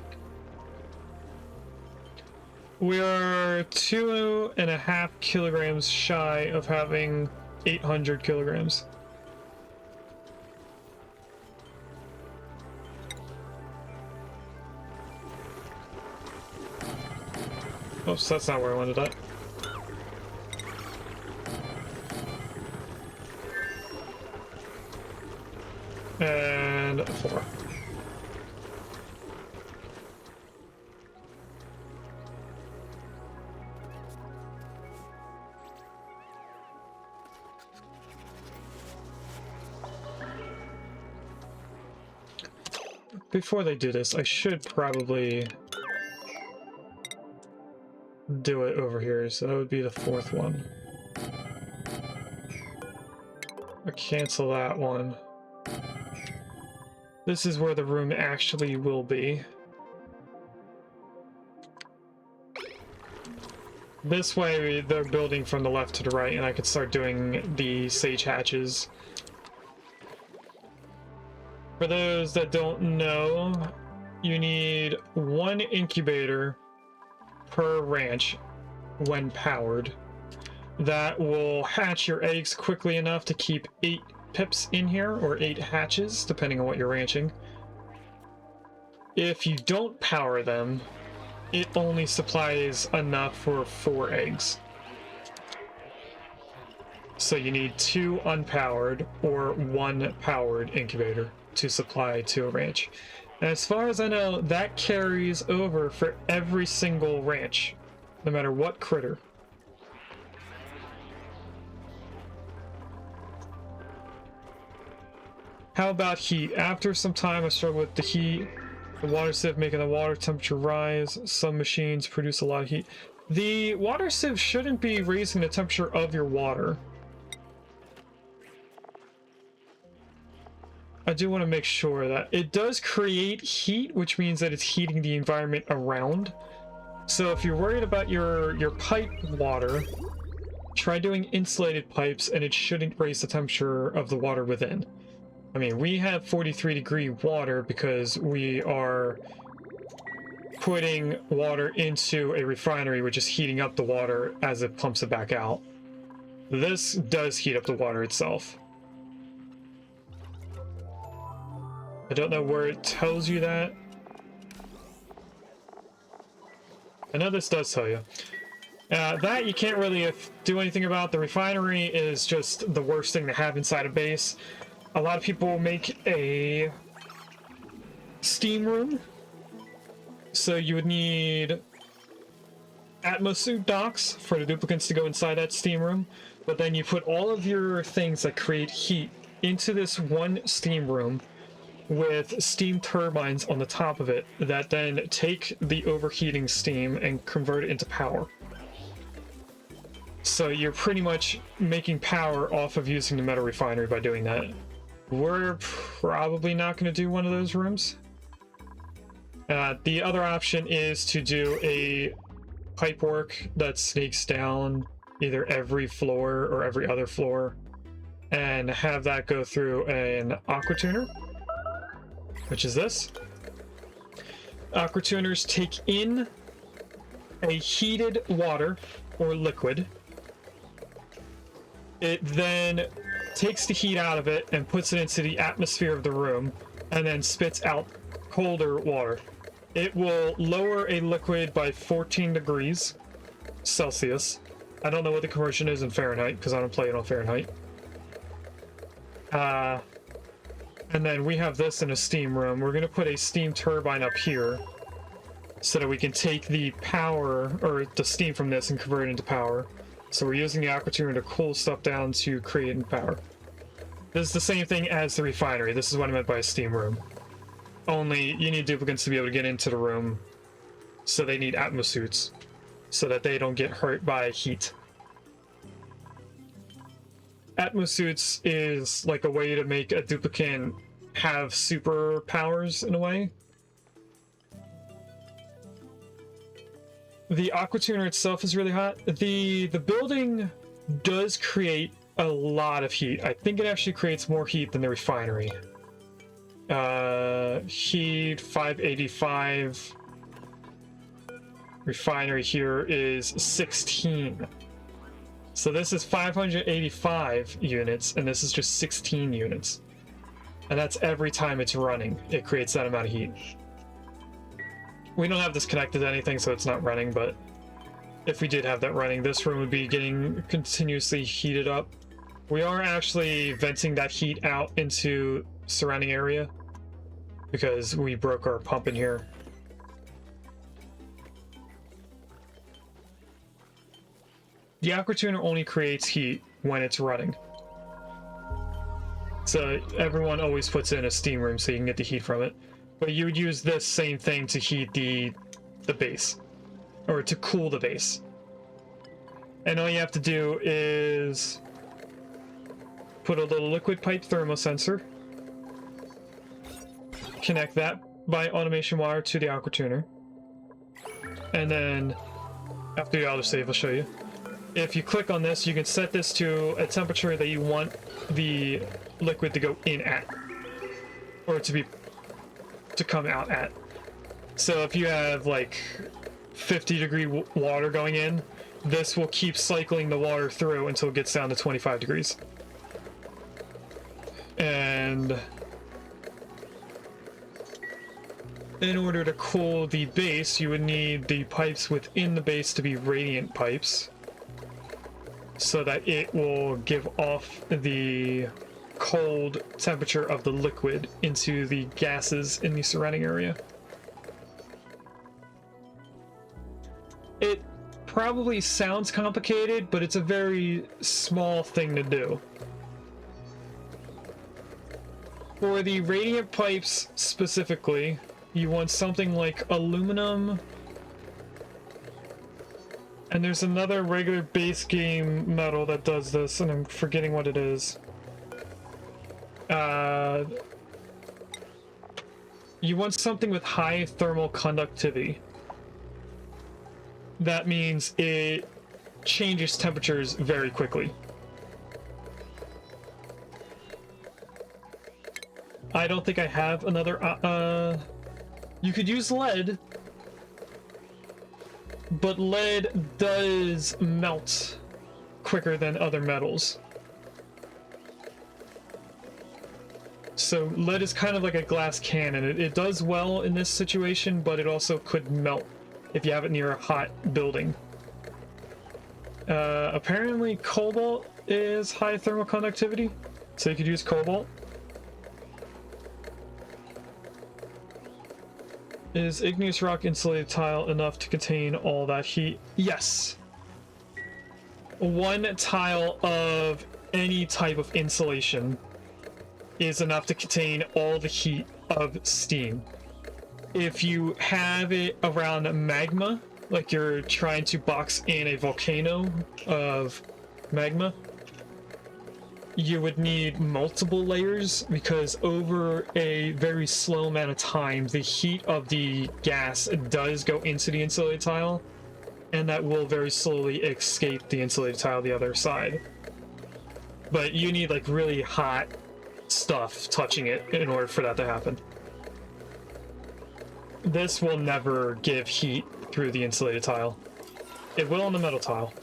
We are 2.5 kilograms shy of having 800 kilograms. Oops, that's not where I wanted that. And 4. Before they do this, I should probably do it over here, so that would be the 4th one. Or cancel that one. This is where the room actually will be. This way they're building from the left to the right, and I can start doing the sage hatches. For those that don't know, you need 1 incubator per ranch when powered. That will hatch your eggs quickly enough to keep 8 pips in here, or 8 hatches, depending on what you're ranching. If you don't power them, it only supplies enough for 4 eggs. So you need 2 unpowered or 1 powered incubator to supply to a ranch. And as far as I know, that carries over for every single ranch, no matter what critter. How about heat? After some time I struggle with the heat. The water sieve making the water temperature rise. Some machines produce a lot of heat. The water sieve shouldn't be raising the temperature of your water. I do want to make sure that it does create heat, which means that it's heating the environment around. So if you're worried about your pipe water, try doing insulated pipes and it shouldn't raise the temperature of the water within. I mean, we have 43-degree water because we are putting water into a refinery, which is heating up the water as it pumps it back out. This does heat up the water itself. I don't know where it tells you that. I know this does tell you. That you can't really do anything about. The refinery is just the worst thing to have inside a base. A lot of people make a steam room. So you would need atmosuit docks for the duplicants to go inside that steam room. But then you put all of your things that create heat into this one steam room with steam turbines on the top of it that then take the overheating steam and convert it into power. So you're pretty much making power off of using the metal refinery by doing that. We're probably not going to do one of those rooms. The other option is to do a pipework that sneaks down either every floor or every other floor and have that go through an aqua tuner, which is this. Aqua tuners take in a heated water or liquid. It then takes the heat out of it and puts it into the atmosphere of the room and then spits out colder water. It will lower a liquid by 14 degrees Celsius. I don't know what the conversion is in Fahrenheit because I don't play it on Fahrenheit. And then we have this in a steam room. We're going to put a steam turbine up here so that we can take the power, or the steam from this, and convert it into power. So we're using the aqua tuner to cool stuff down to create power. This is the same thing as the refinery. This is what I meant by a steam room. Only you need duplicants to be able to get into the room, so they need atmo suits, so that they don't get hurt by heat. Atmo suits is like a way to make a duplicant have superpowers in a way. The aqua tuner itself is really hot. The building does create a lot of heat. I think it actually creates more heat than the refinery. Heat 585. Refinery here is 16. So this is 585 units, and this is just 16 units. And that's every time it's running. It creates that amount of heat. We don't have this connected to anything, so it's not running, but if we did have that running, this room would be getting continuously heated up. We are actually venting that heat out into surrounding area because we broke our pump in here. The aqua tuner only creates heat when it's running. So everyone always puts it in a steam room so you can get the heat from it. But you would use this same thing to heat the base, or to cool the base. And all you have to do is put a little liquid pipe thermosensor, connect that by automation wire to the aqua tuner, and then after the autosave, I'll show you. If you click on this, you can set this to a temperature that you want the liquid to go in at, or to come out at. So if you have like 50-degree water going in, this will keep cycling the water through until it gets down to 25 degrees. And in order to cool the base, you would need the pipes within the base to be radiant pipes, so that it will give off the cold temperature of the liquid into the gases in the surrounding area. It probably sounds complicated, but it's a very small thing to do. For the radiant pipes specifically, you want something like aluminum, and there's another regular base game metal that does this, and I'm forgetting what it is. You want something with high thermal conductivity. That means it changes temperatures very quickly. I don't think I have another, you could use lead, but lead does melt quicker than other metals. So lead is kind of like a glass cannon. It does well in this situation, but it also could melt if you have it near a hot building. Apparently cobalt is high thermal conductivity, so you could use cobalt. Is igneous rock insulated tile enough to contain all that heat? Yes. One tile of any type of insulation is enough to contain all the heat of steam. If you have it around magma, like you're trying to box in a volcano of magma, you would need multiple layers, because over a very slow amount of time, the heat of the gas does go into the insulated tile, and that will very slowly escape the insulated tile the other side. But you need like really hot stuff touching it in order for that to happen. This will never give heat through the insulated tile. It will on the metal tile.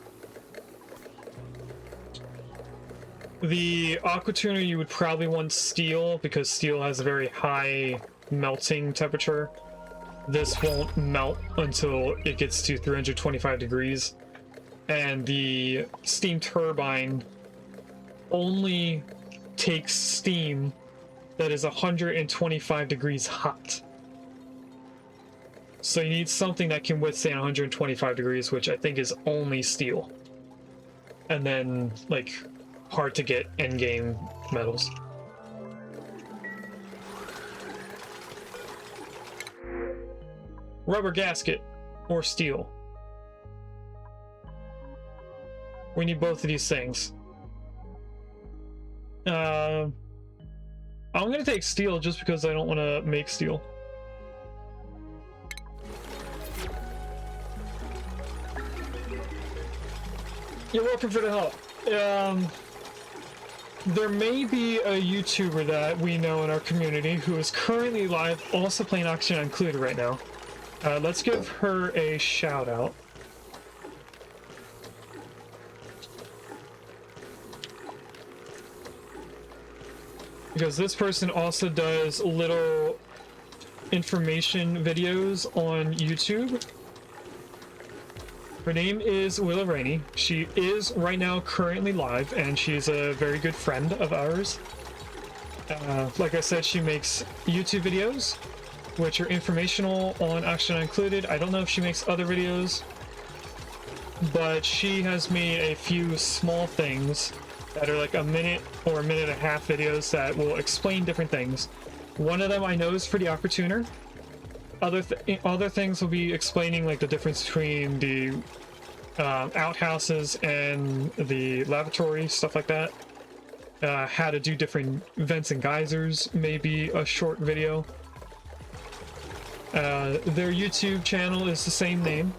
The aqua tuner, you would probably want steel, because steel has a very high melting temperature. This won't melt until it gets to 325 degrees. And the steam turbine only takes steam that is 125 degrees hot. So you need something that can withstand 125 degrees, which I think is only steel. And then, like, hard to get endgame metals. Rubber gasket or steel. We need both of these things. I'm gonna take steel just because I don't want to make steel. You're welcome for the help. There may be a YouTuber that we know in our community who is currently live, also playing Oxygen Included right now. Let's give her a shout out. Because this person also does little information videos on YouTube. Her name is Willow Rainey. She is right now currently live, and she's a very good friend of ours. Like I said, she makes YouTube videos, which are informational on Oxygen Included. I don't know if she makes other videos, but she has made a few small things that are like a minute or a minute and a half videos that will explain different things. One of them I know is for the Opportuner. Other things will be explaining like the difference between the outhouses and the lavatory, stuff like that. How to do different vents and geysers, maybe a short video. Their YouTube channel is the same name.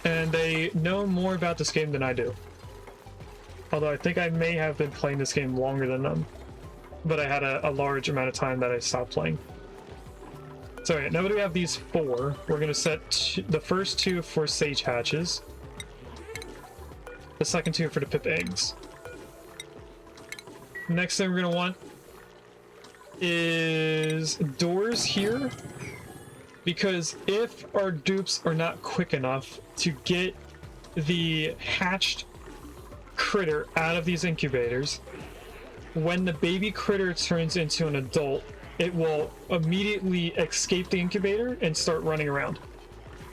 And they know more about this game than I do. Although I think I may have been playing this game longer than them. But I had a large amount of time that I stopped playing. So yeah, now that we have these four, we're going to set the first two for sage hatches. The second two for the pip eggs. Next thing we're going to want is doors here. Because if our dupes are not quick enough to get the hatched critter out of these incubators, when the baby critter turns into an adult, it will immediately escape the incubator and start running around.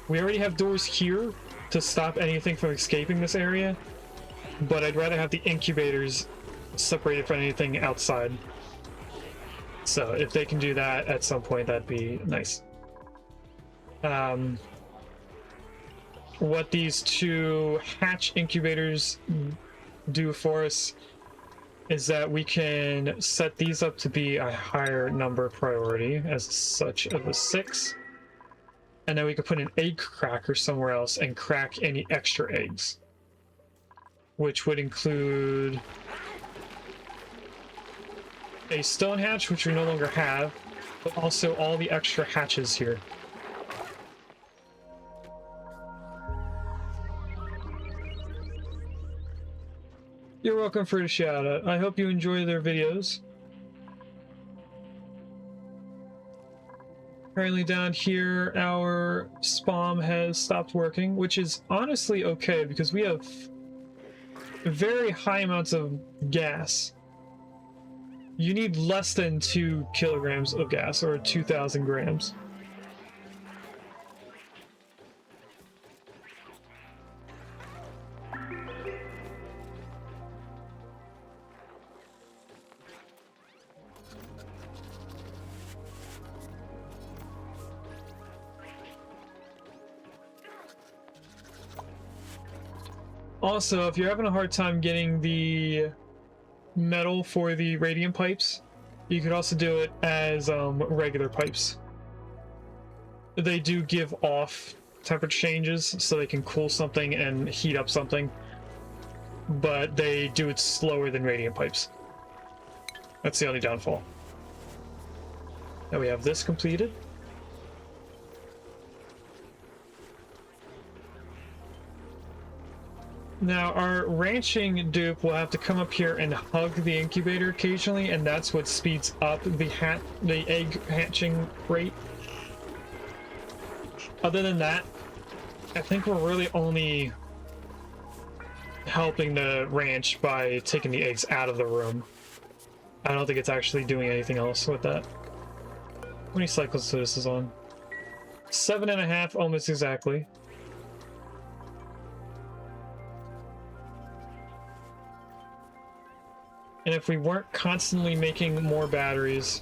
We already have doors here to stop anything from escaping this area, but I'd rather have the incubators separated from anything outside. So if they can do that at some point, that'd be nice. What these two hatch incubators do for us is that we can set these up to be a higher number priority, as such of a 6, and then we can put an egg cracker somewhere else and crack any extra eggs, which would include a stone hatch, which we no longer have, but also all the extra hatches here. You're welcome for the shout out. I hope you enjoy their videos. Currently down here, our SPOM has stopped working, which is honestly okay because we have very high amounts of gas. You need less than 2 kilograms of gas, or 2,000 grams. Also, if you're having a hard time getting the metal for the radiant pipes, you could also do it as regular pipes. They do give off temperature changes, so they can cool something and heat up something, but they do it slower than radiant pipes. That's the only downfall. Now we have this completed. Now, our ranching dupe will have to come up here and hug the incubator occasionally, and that's what speeds up the egg hatching rate. Other than that, I think we're really only helping the ranch by taking the eggs out of the room. I don't think it's actually doing anything else with that. How many cycles this is on? 7.5, almost exactly. And if we weren't constantly making more batteries,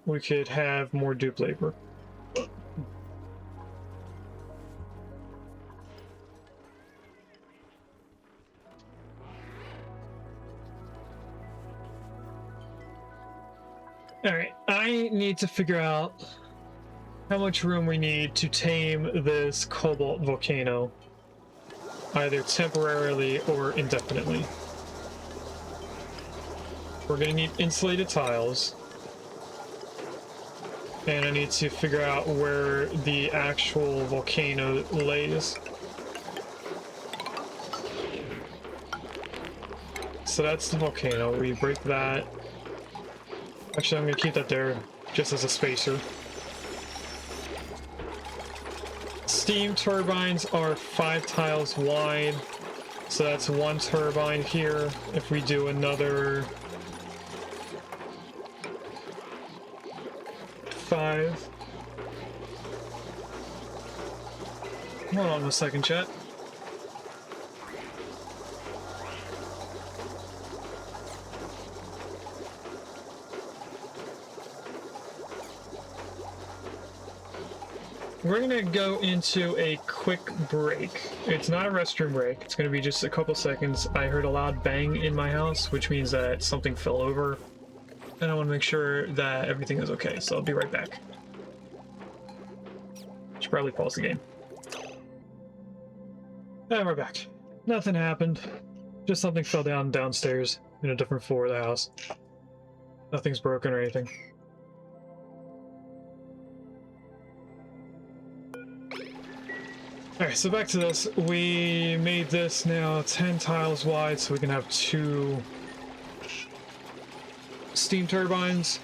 we could have more dupe labor. Alright, I need to figure out how much room we need to tame this cobalt volcano, either temporarily or indefinitely. We're going to need insulated tiles, and I need to figure out where the actual volcano lays. So that's the volcano. We break that. Actually, I'm going to keep that there just as a spacer. Steam turbines are 5 tiles wide, so that's 1 turbine here. If we do another 5. Hold on a second, chat. We're gonna go into a quick break. It's not a restroom break. It's gonna be just a couple seconds. I heard a loud bang in my house, which means that something fell over. And I want to make sure that everything is okay, so I'll be right back. Should probably pause the game. And we're back. Nothing happened. Just something fell down downstairs in a different floor of the house. Nothing's broken or anything. Alright, so back to this. We made this now 10 tiles wide so we can have 2 steam turbines.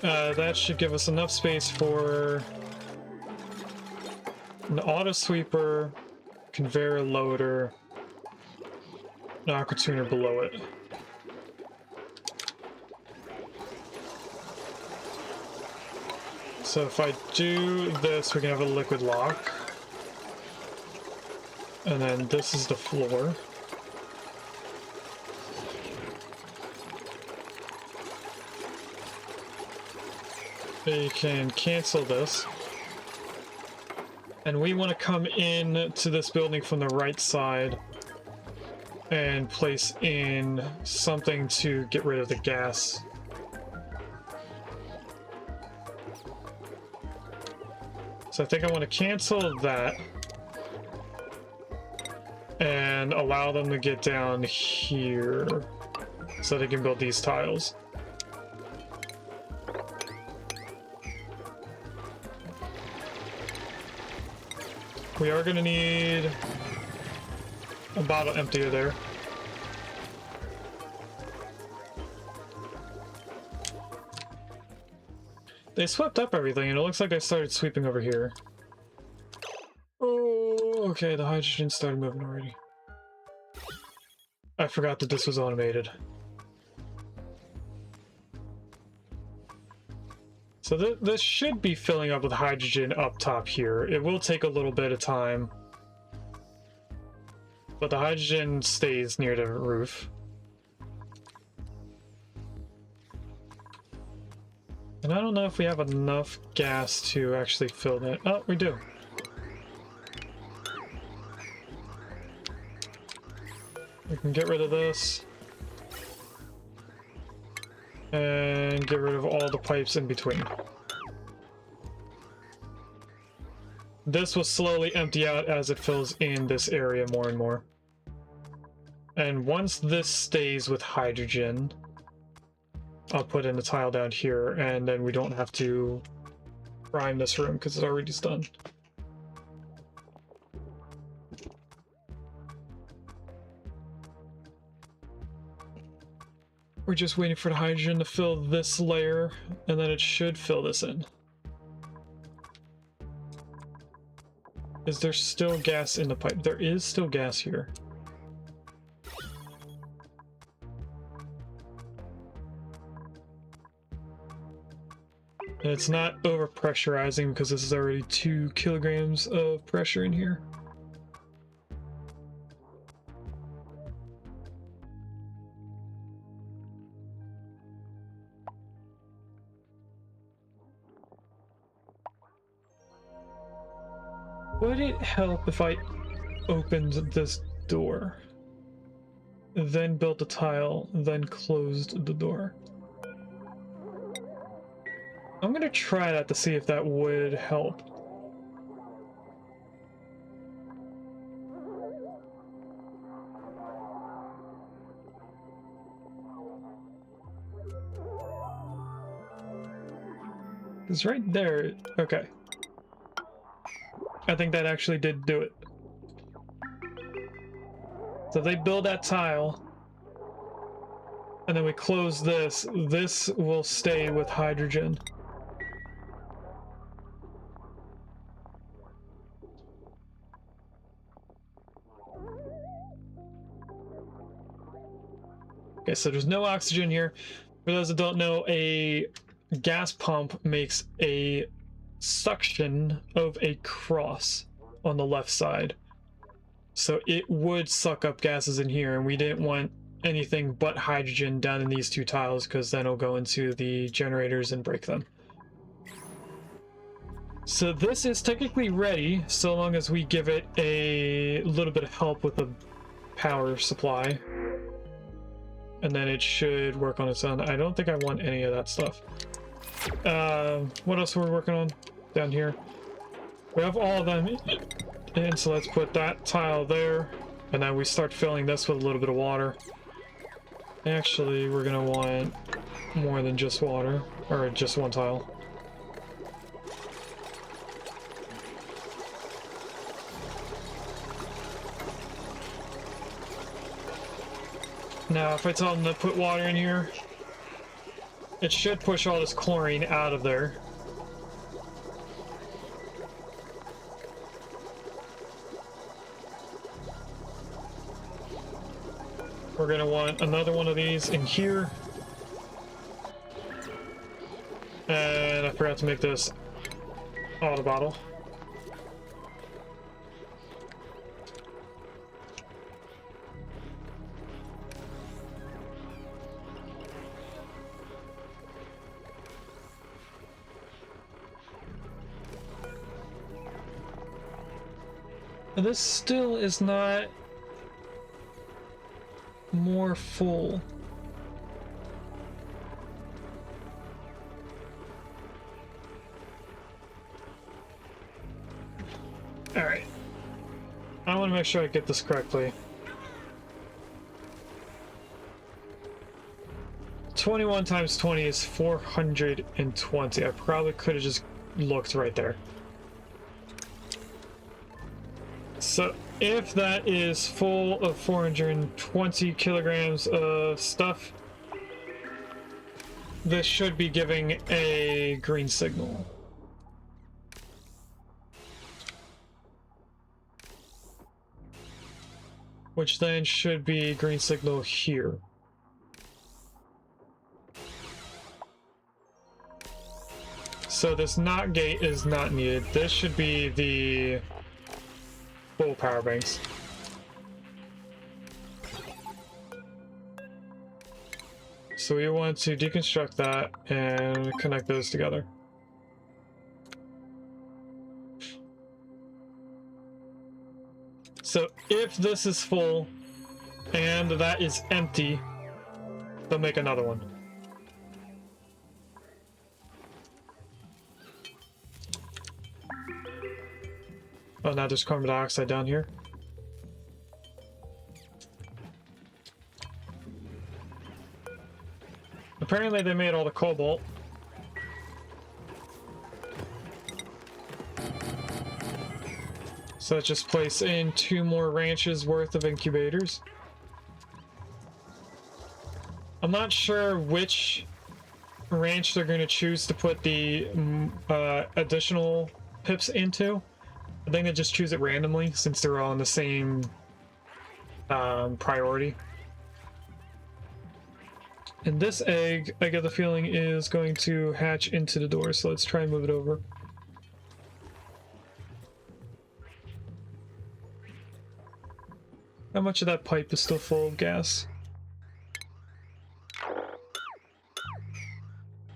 That should give us enough space for an auto sweeper, conveyor loader, an aqua tuner below it. So if I do this, we can have a liquid lock. And then this is the floor. You can cancel this. And we want to come in to this building from the right side and place in something to get rid of the gas. So I think I want to cancel that and allow them to get down here so they can build these tiles. We are going to need a bottle emptier there. They swept up everything, and it looks like they started sweeping over here. Oh, okay, the hydrogen started moving already. I forgot that this was automated. So this should be filling up with hydrogen up top here. It will take a little bit of time, but the hydrogen stays near the roof. And I don't know if we have enough gas to actually fill that. Oh, we do. We can get rid of this. And get rid of all the pipes in between. This will slowly empty out as it fills in this area more and more. And once this stays with hydrogen, I'll put in a tile down here, and then we don't have to prime this room because it's already done. We're just waiting for the hydrogen to fill this layer, and then it should fill this in. Is there still gas in the pipe? There is still gas here. And it's not over pressurizing because this is already 2 kilograms of pressure in here. Would it help if I opened this door, then built a tile, then closed the door? I'm gonna try that to see if that would help. It's right there. Okay. I think that actually did do it. So they build that tile, and then we close this. This will stay with hydrogen. Okay, so there's no oxygen here. For those that don't know, a gas pump makes a suction of a cross on the left side. So it would suck up gases in here, and we didn't want anything but hydrogen down in these 2 tiles because then it'll go into the generators and break them. So this is technically ready so long as we give it a little bit of help with the power supply. And then it should work on its own. I don't think I want any of that stuff. What else are we working on down here? We have all of them in, so let's put that tile there. And then we start filling this with a little bit of water. Actually, we're gonna want more than just water, or just 1 tile. Now, if I tell them to put water in here, it should push all this chlorine out of there. We're gonna want another one of these in here. And I forgot to make this auto bottle. This still is not more full. All right. I want to make sure I get this correctly. 21 times 20 is 420. I probably could have just looked right there. So if that is full of 420 kilograms of stuff, this should be giving a green signal. Which then should be green signal here. So this NOT gate is not needed. This should be the full power banks. So we want to deconstruct that and connect those together. So if this is full and that is empty, they'll make another one. Oh, now there's carbon dioxide down here. Apparently they made all the cobalt. So let's just place in 2 more ranches worth of incubators. I'm not sure which ranch they're going to choose to put the additional pips into. I think they just choose it randomly since they're all in the same priority. And this egg, I get the feeling, is going to hatch into the door, so let's try and move it over. How much of that pipe is still full of gas?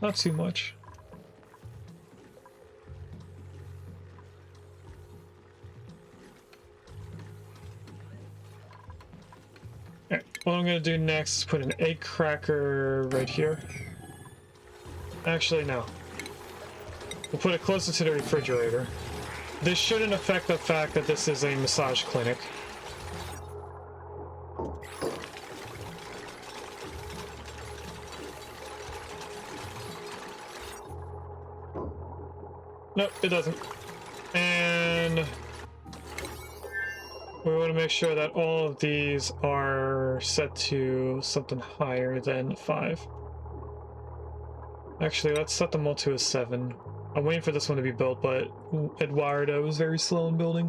Not too much. Alright, what I'm gonna do next is put an egg cracker right here. Actually, no. We'll put it closer to the refrigerator. This shouldn't affect the fact that this is a massage clinic. Nope, it doesn't. And we want to make sure that all of these are set to something higher than 5. Actually, let's set them all to a 7. I'm waiting for this one to be built, but Eduardo is very slow in building.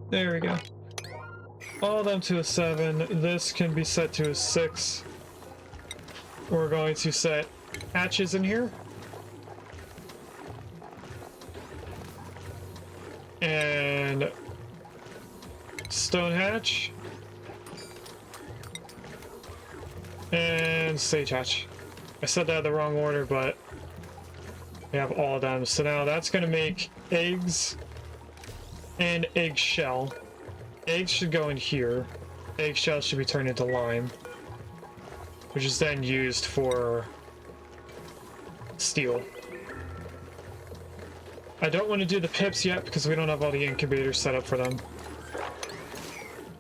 There we go. All of them to a 7. This can be set to a 6. We're going to set hatches in here. And stone hatch. And sage hatch. I said that in the wrong order, but we have all of them. So now that's going to make eggs and eggshell. Eggs should go in here. Eggshell should be turned into lime, which is then used for steel. I don't want to do the pips yet because we don't have all the incubators set up for them.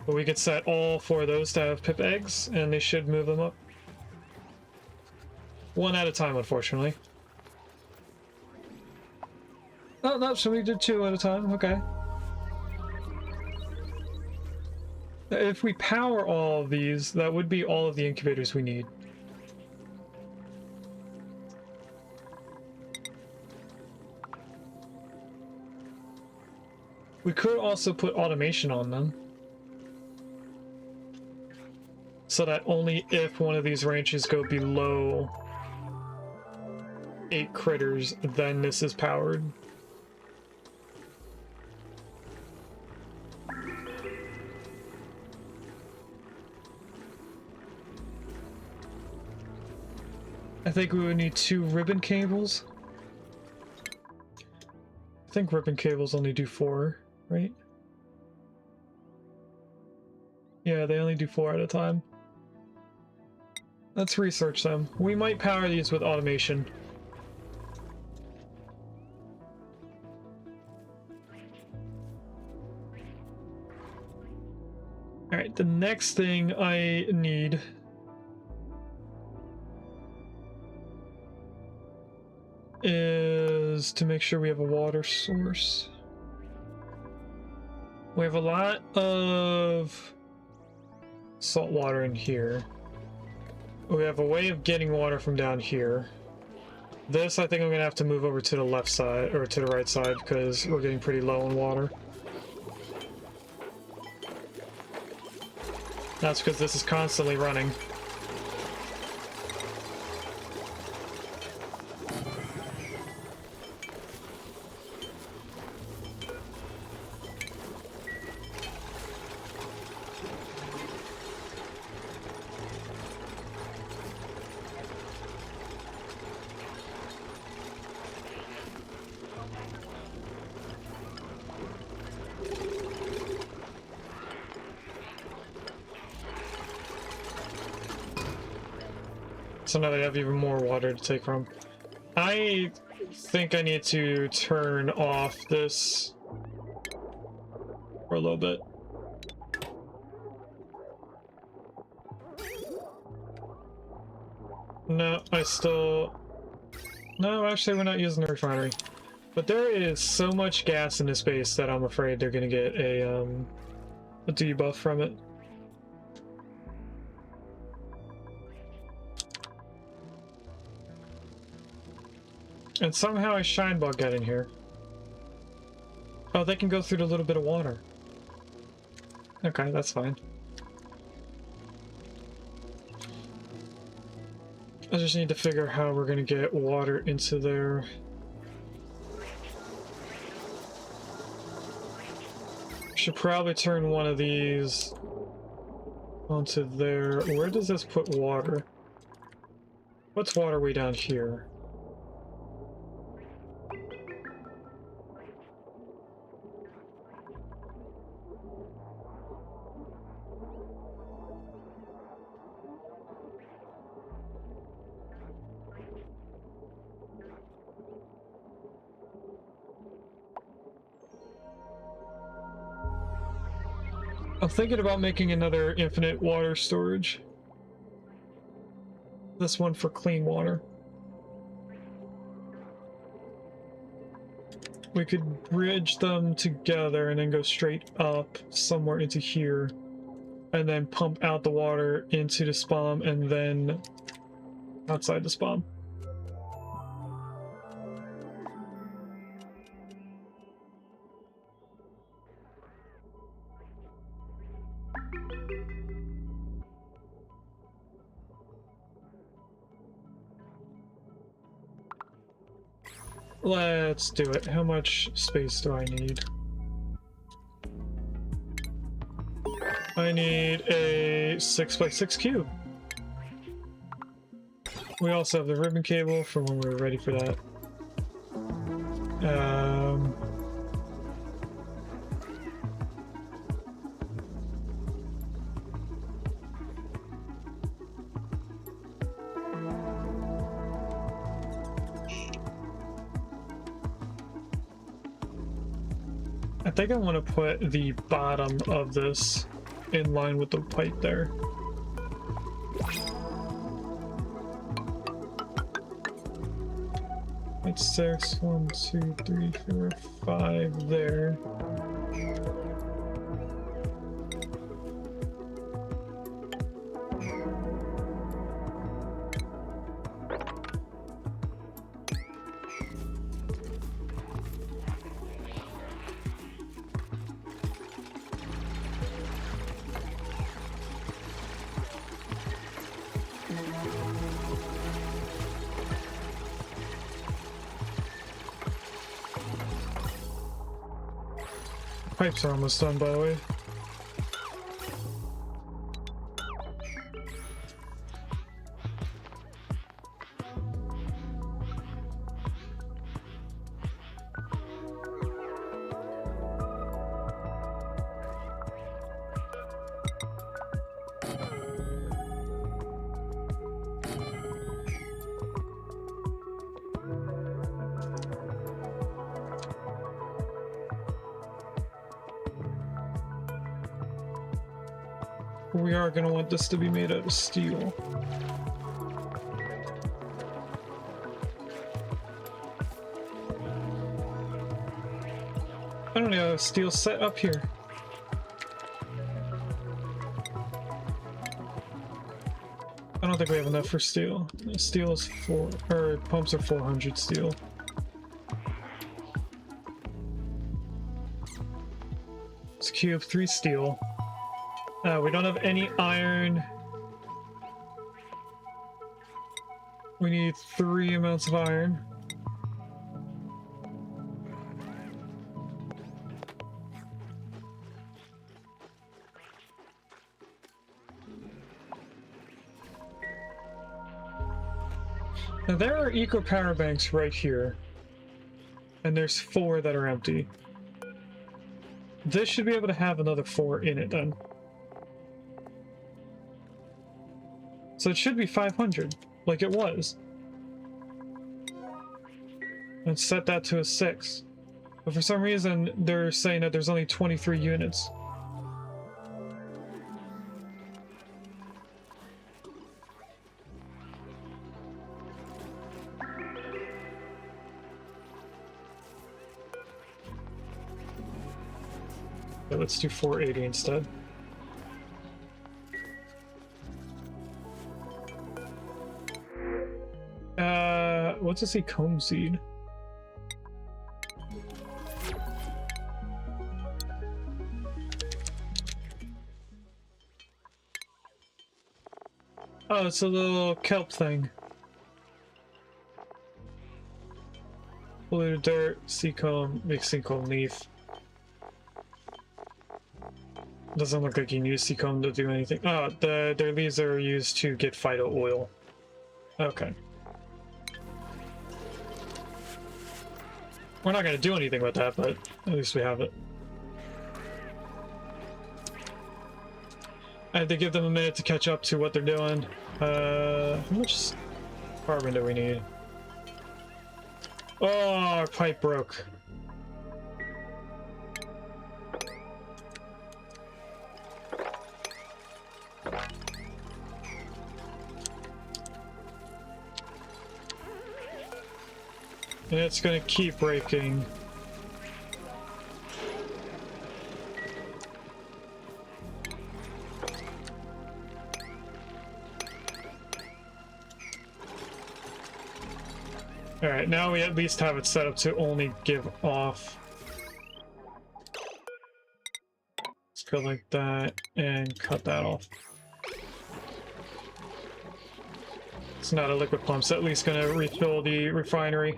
But we could set all 4 of those to have pip eggs, and they should move them up. One at a time, unfortunately. Oh, no, so we did 2 at a time, okay. If we power all of these, that would be all of the incubators we need. We could also put automation on them, so that only if one of these ranches go below 8 critters, then this is powered. I think we would need 2 ribbon cables. I think ribbon cables only do 4, right? Yeah, they only do 4 at a time. Let's research them. We might power these with automation. Alright, the next thing I need is to make sure we have a water source. We have a lot of salt water in here. We have a way of getting water from down here. This, I think I'm gonna have to move over to the left side, or to the right side, because we're getting pretty low on water. That's because this is constantly running. So now they have even more water to take from. I think I need to turn off this for a little bit. No, No, actually we're not using the refinery. But there is so much gas in this base that I'm afraid they're gonna get a debuff from it. And somehow a shine bug got in here. Oh, they can go through a little bit of water. Okay, that's fine. I just need to figure out how we're gonna get water into there. Should probably turn one of these onto there. Where does this put water? What's water way down here? I'm thinking about making another infinite water storage. This one for clean water. We could bridge them together and then go straight up somewhere into here. And then pump out the water into the SPOM and then outside the SPOM. Let's do it. How much space do I need? I need a 6x6 cube. We also have the ribbon cable for when we're ready for that. I think I want to put the bottom of this in line with the pipe there. It's 6, 1, 2, 3, 4, 5 there. Pipes are almost done, by the way. We are going to want this to be made out of steel. I don't know, steel set up here. I don't think we have enough for steel. Steel is 4, or pumps are 400 steel. It's cube, 3 steel. We don't have any iron. We need 3 amounts of iron. Now there are eco power banks right here. And there's 4 that are empty. This should be able to have another 4 in it then. So it should be 500, like it was. And set that to a 6. But for some reason, they're saying that there's only 23 units. Okay, let's do 480 instead. What's this, a comb seed? Oh, it's a little kelp thing. Polluted dirt, seacomb, makes seacomb leaf. Doesn't look like you can use seacomb to do anything. Oh, their leaves are used to get phyto oil. Okay. We're not going to do anything with that, but at least we have it. I have to give them a minute to catch up to what they're doing. How much carbon do we need? Oh, our pipe broke. And it's gonna keep breaking. Alright, now we at least have it set up to only give off. Let's go like that and cut that off. It's not a liquid pump, so at least gonna refill the refinery.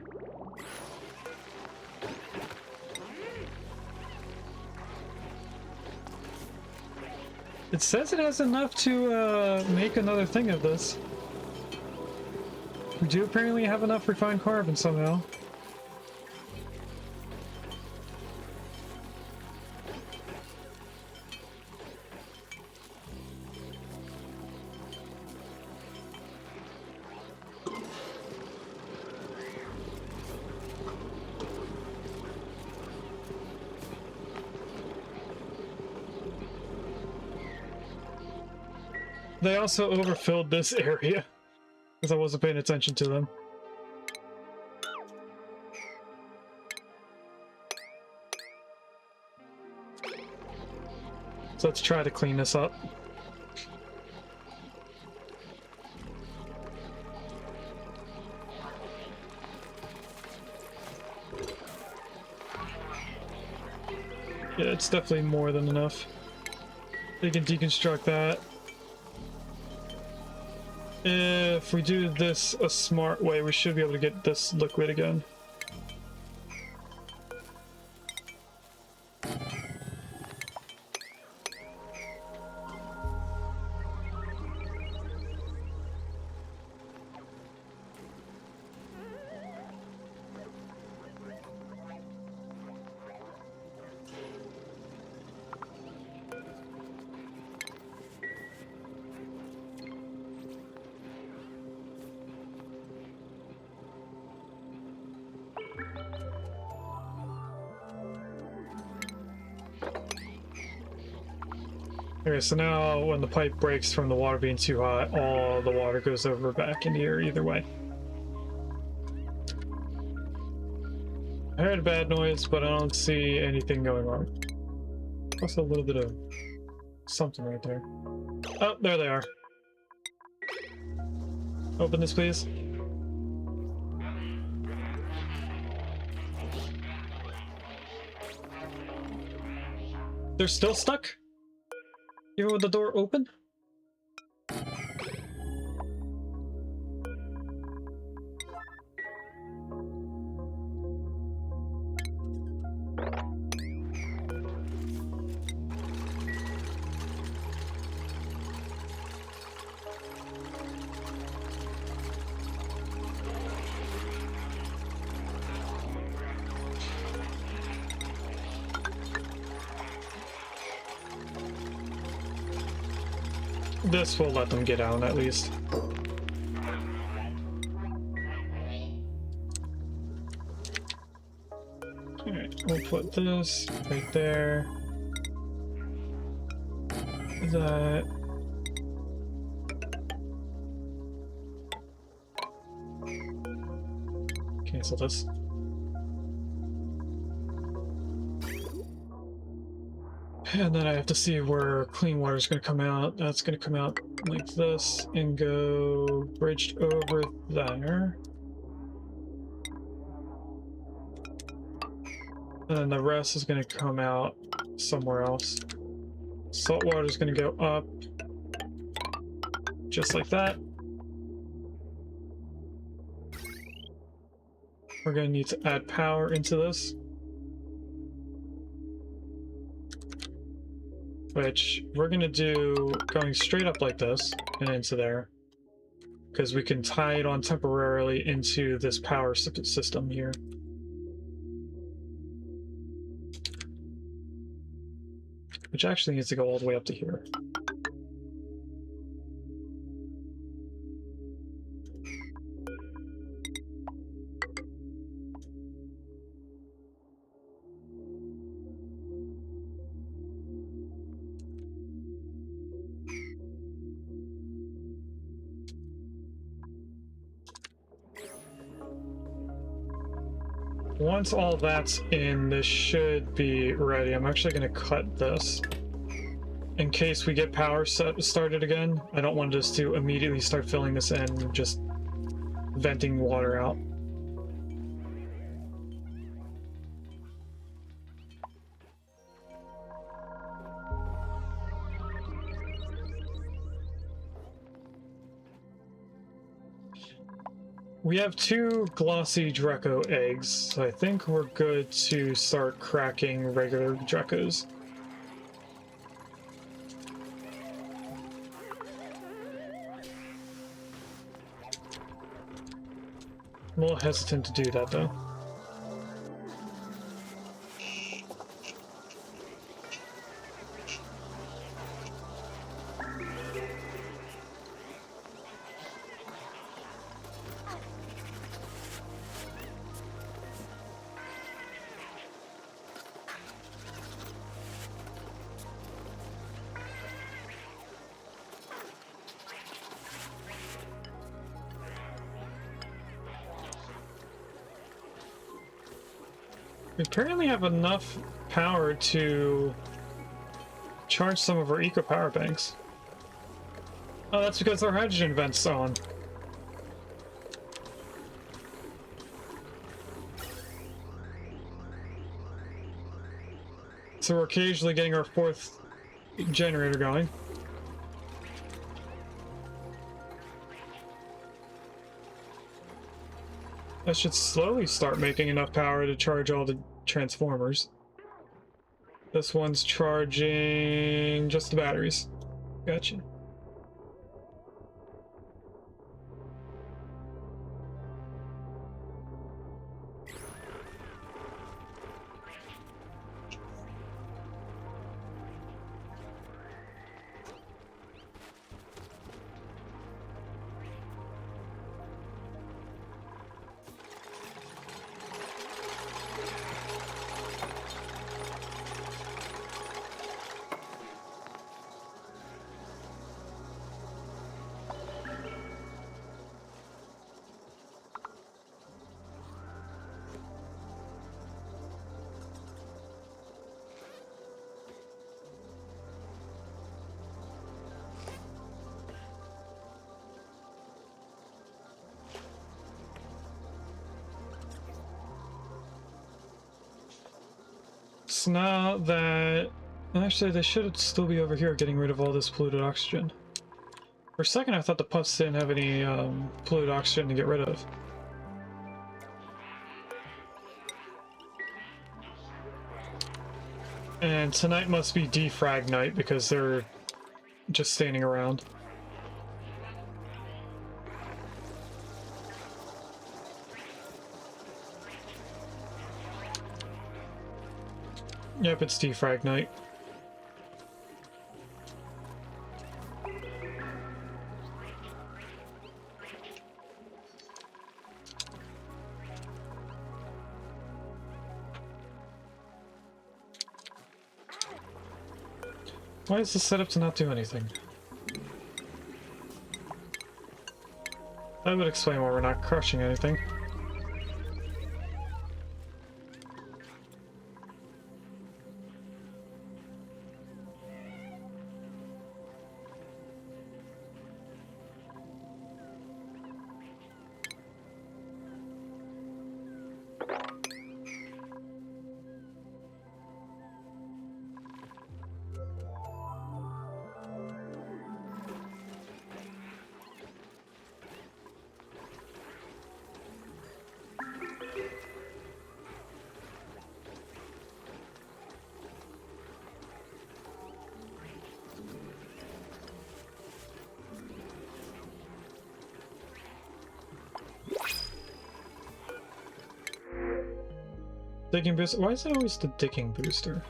It says it has enough to make another thing of this. We do apparently have enough refined carbon somehow. They also overfilled this area because I wasn't paying attention to them. So let's try to clean this up. Yeah, it's definitely more than enough. They can deconstruct that. If we do this a smart way, we should be able to get this liquid again. Okay, so now when the pipe breaks from the water being too hot, all the water goes over back in here either way. I heard a bad noise, but I don't see anything going wrong. Also a little bit of something right there. Oh, there they are. Open this, please. They're still stuck? Even with the door open? This will let them get out at least. Alright, we'll put this right there. That. Cancel this. And then I have to see where clean water is going to come out. That's going to come out like this and go bridged over there. And then the rest is going to come out somewhere else. Salt water is going to go up, Just like that. We're going to need to add power into this. Which we're going to do going straight up like this and into there. Because we can tie it on temporarily into this power system here. Which actually needs to go all the way up to here. Once all that's in, this should be ready. I'm actually going to cut this. In case we get power started again, I don't want us to immediately start filling this in and just venting water out. We have 2 glossy Draco eggs, so I think we're good to start cracking regular Dracos. I'm a little hesitant to do that, though. We apparently have enough power to charge some of our eco power banks. Oh, that's because our hydrogen vent's on. So we're occasionally getting our 4th generator going. That should slowly start making enough power to charge all the transformers. This one's charging just the batteries. Gotcha. So now that... Actually, they should still be over here getting rid of all this polluted oxygen. For a second, I thought the puffs didn't have any polluted oxygen to get rid of. And tonight must be defrag night because they're just standing around. Yep, it's defrag night. Why is this set up to not do anything? That would explain why we're not crushing anything. Digging booster. Why is it always the digging booster?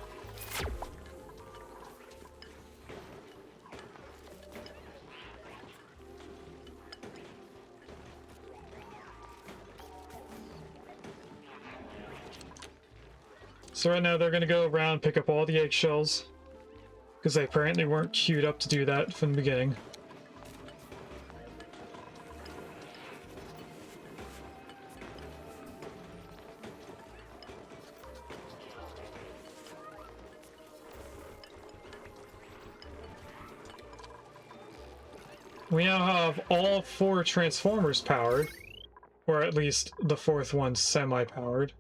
So right now they're going to go around, pick up all the eggshells, because they apparently weren't queued up to do that from the beginning. We now have all 4 transformers powered, or at least the 4th one semi-powered.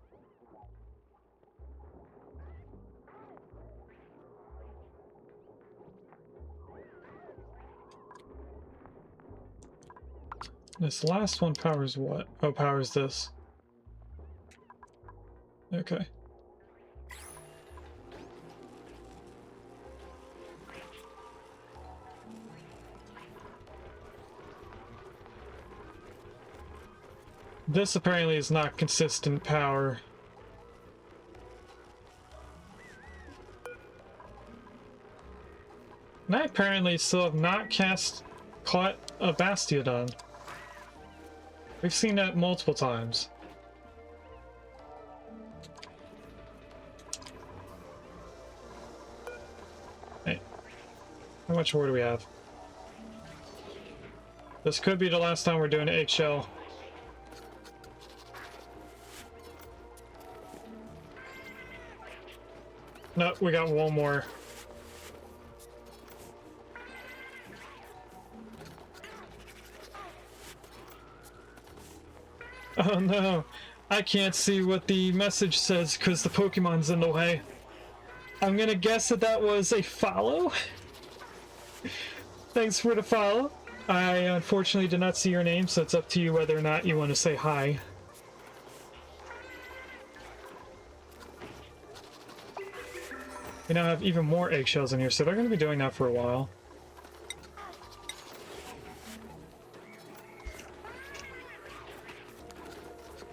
This last one powers what? Oh, powers this. Okay. This apparently is not consistent power. And I apparently still have not caught a Bastiodon. We've seen that multiple times. Hey, how much more do we have? This could be the last time we're doing an eggshell. No, we got one more. Oh no, I can't see what the message says because the Pokemon's in the way. I'm gonna guess that that was a follow. Thanks for the follow. I unfortunately did not see your name, so it's up to you whether or not you want to say hi. We now have even more eggshells in here, so they're going to be doing that for a while.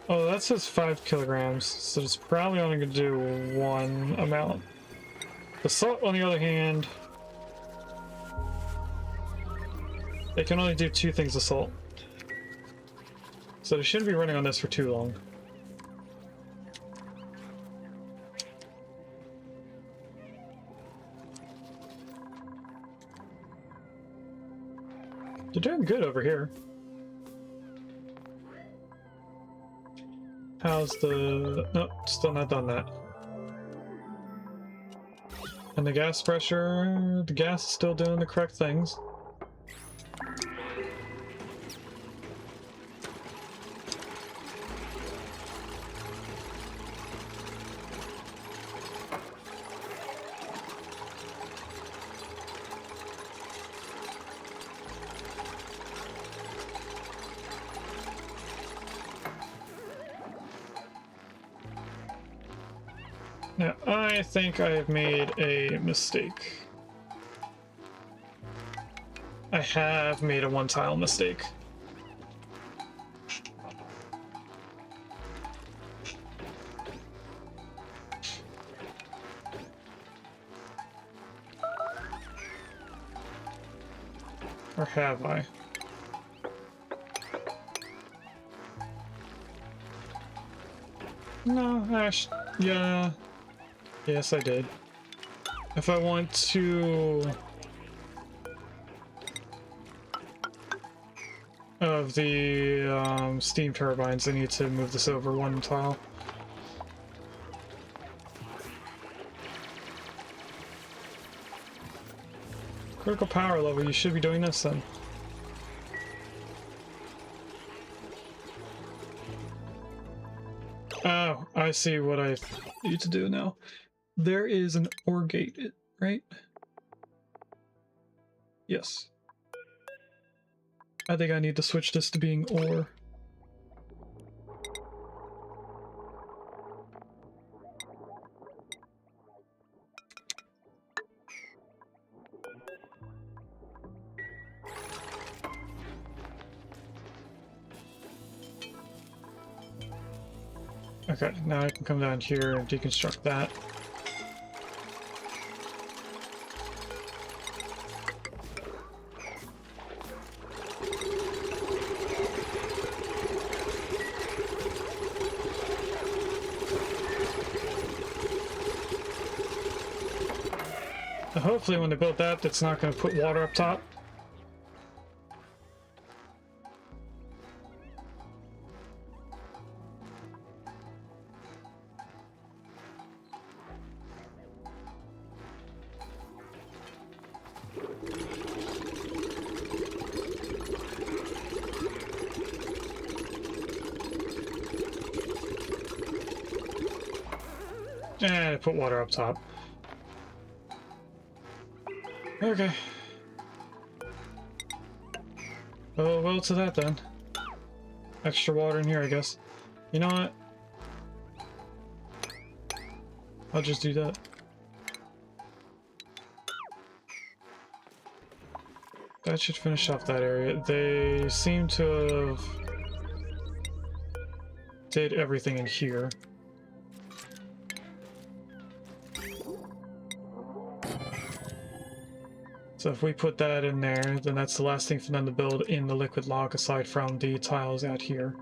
Oh, that says 5 kilograms, so it's probably only going to do 1 amount. The salt, on the other hand, they can only do 2 things of salt. So they shouldn't be running on this for too long. You're doing good over here. How's the... Nope, still not done that. And the gas pressure... The gas is still doing the correct things. Now, I think I have made a mistake. I have made a one-tile mistake. Or have I? No, yeah. Yes, I did. If I want to... Of the steam turbines, I need to move this over 1 tile. Critical power level, you should be doing this then. Oh, I see what I need to do now. There is an OR gate, right? Yes. I think I need to switch this to being OR. Okay, now I can come down here and deconstruct that. Hopefully when they build that, that's not going to put water up top. And put water up top. Okay. Oh, well to that then. Extra water in here, I guess. You know what? I'll just do that. That should finish off that area. They seem to have did everything in here. So if we put that in there, then that's the last thing for them to build in the liquid lock aside from the tiles out here.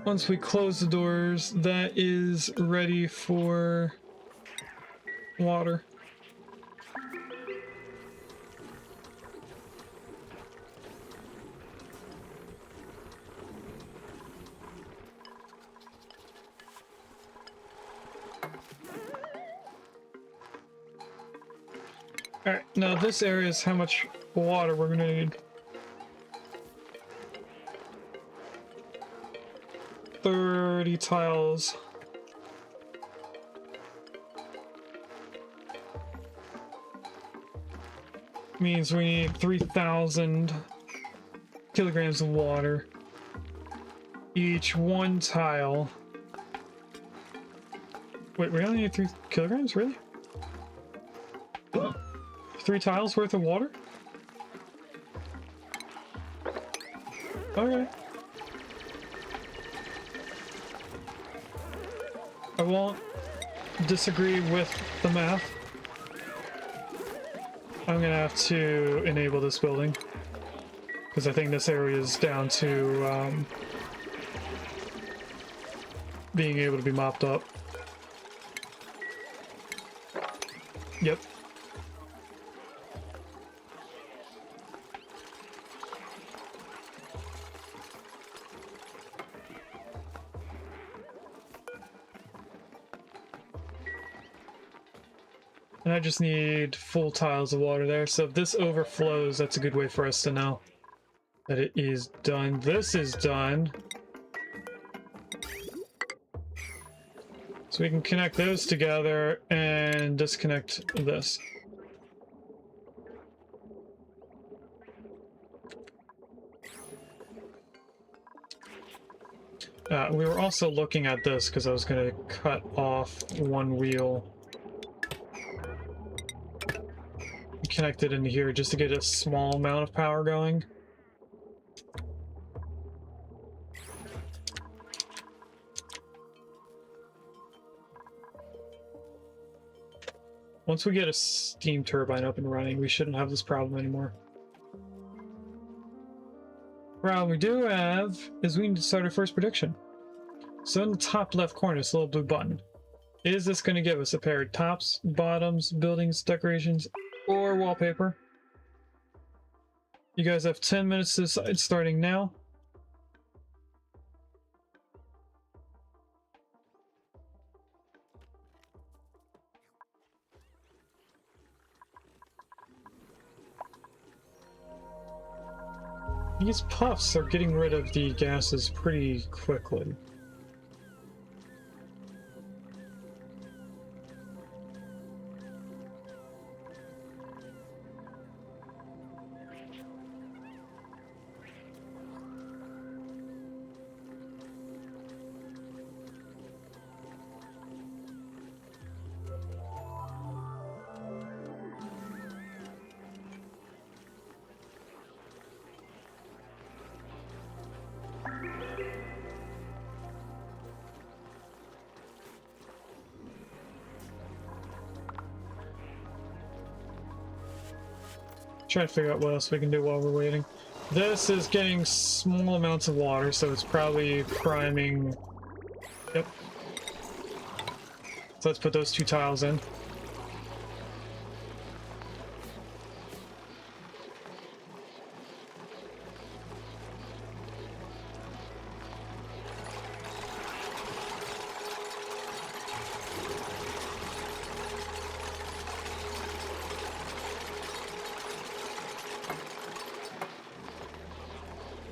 Once we close the doors, that is ready for water. Alright, now this area is how much water we're gonna need. 30 tiles. Means we need 3,000 kilograms of water. Each one tile. Wait, we only need 3 kilograms? Really? 3 tiles worth of water? Okay. I won't disagree with the math. I'm gonna have to enable this building because I think this area is down to being able to be mopped up. Yep. And I just need full tiles of water there. So if this overflows, that's a good way for us to know that it is done. This is done. So we can connect those together and disconnect this. We were also looking at this because I was going to cut off one wheel. Connect it into here just to get a small amount of power going. Once we get a steam turbine up and running, we shouldn't have this problem anymore. Problem we do have is we need to start our first prediction. So in the top left corner, this little blue button. Is this going to give us a pair of tops, bottoms, buildings, decorations, or wallpaper? You guys have 10 minutes to decide, starting now. These puffs are getting rid of the gases pretty quickly. Try to figure out what else we can do while we're waiting. This is getting small amounts of water, so it's probably priming. Yep. So let's put those 2 tiles in.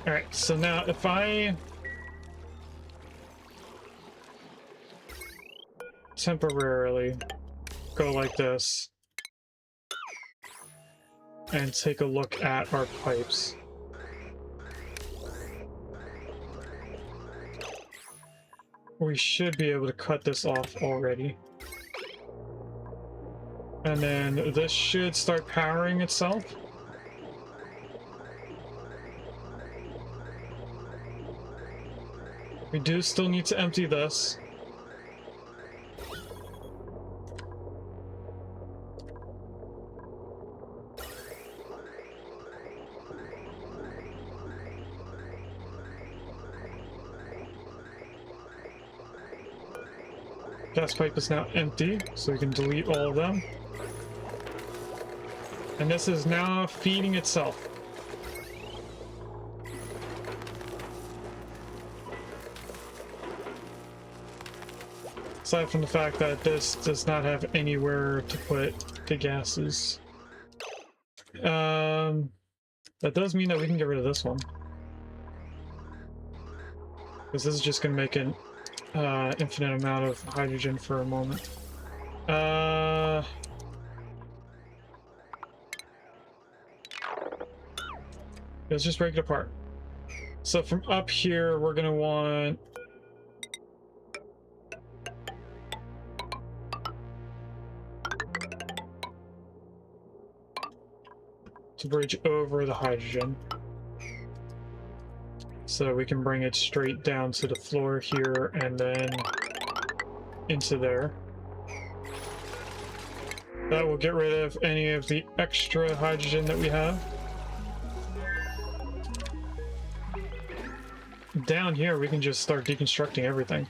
Alright, so now if I temporarily go like this and take a look at our pipes. We should be able to cut this off already. And then this should start powering itself. We do still need to empty this. Gas pipe is now empty, so we can delete all of them. And this is now feeding itself. Aside from the fact that this does not have anywhere to put the gases. That does mean that we can get rid of this one. Because this is just going to make an infinite amount of hydrogen for a moment. Let's just break it apart. So from up here, we're going to want... to bridge over the hydrogen. So we can bring it straight down to the floor here and then into there. That will get rid of any of the extra hydrogen that we have. Down here, we can just start deconstructing everything.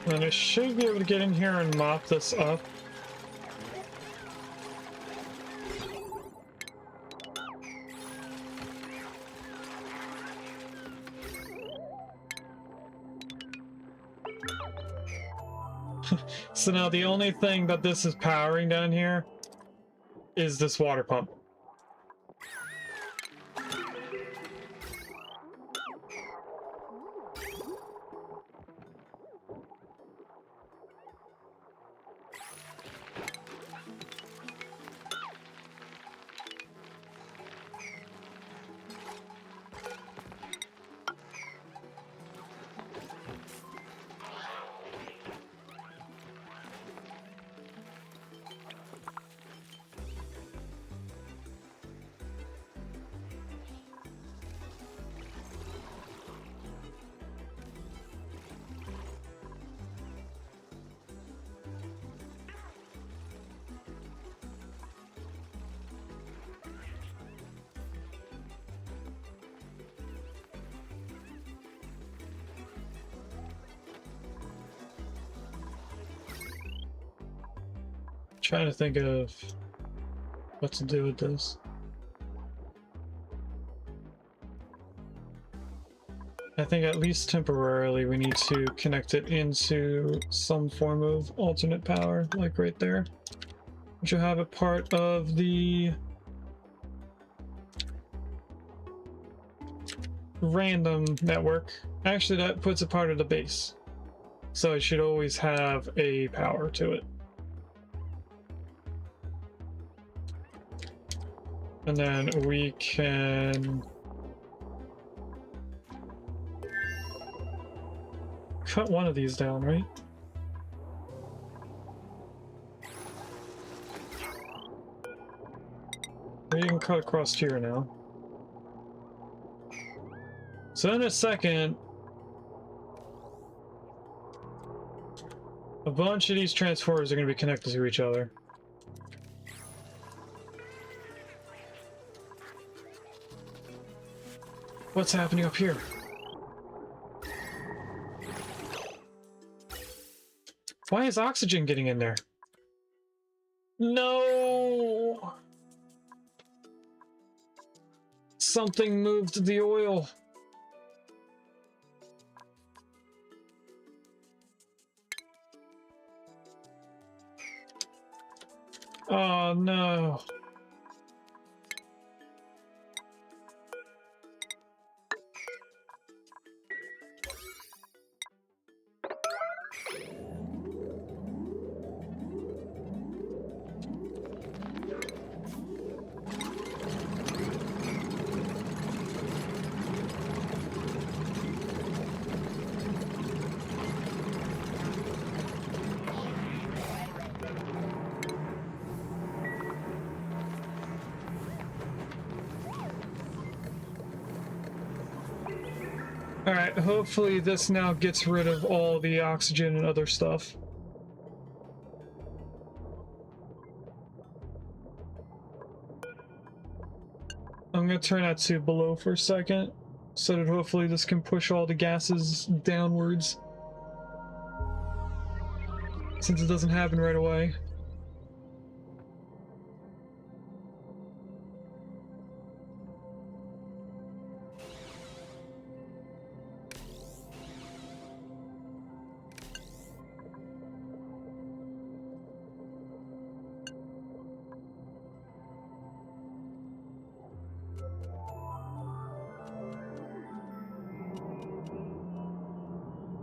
And I should be able to get in here and mop this up. So now the only thing that this is powering down here is this water pump. Trying to think of what to do with this. I think at least temporarily we need to connect it into some form of alternate power, like right there. Which will have a part of the random network. Actually, that puts a part of the base. So it should always have a power to it. And then we can cut one of these down, right? We can cut across here now. So in a second, a bunch of these transformers are going to be connected to each other. What's happening up here? Why is oxygen getting in there? No! Something moved the oil. Oh no. Alright, hopefully this now gets rid of all the oxygen and other stuff. I'm gonna turn that to below for a second, so that hopefully this can push all the gases downwards. Since it doesn't happen right away.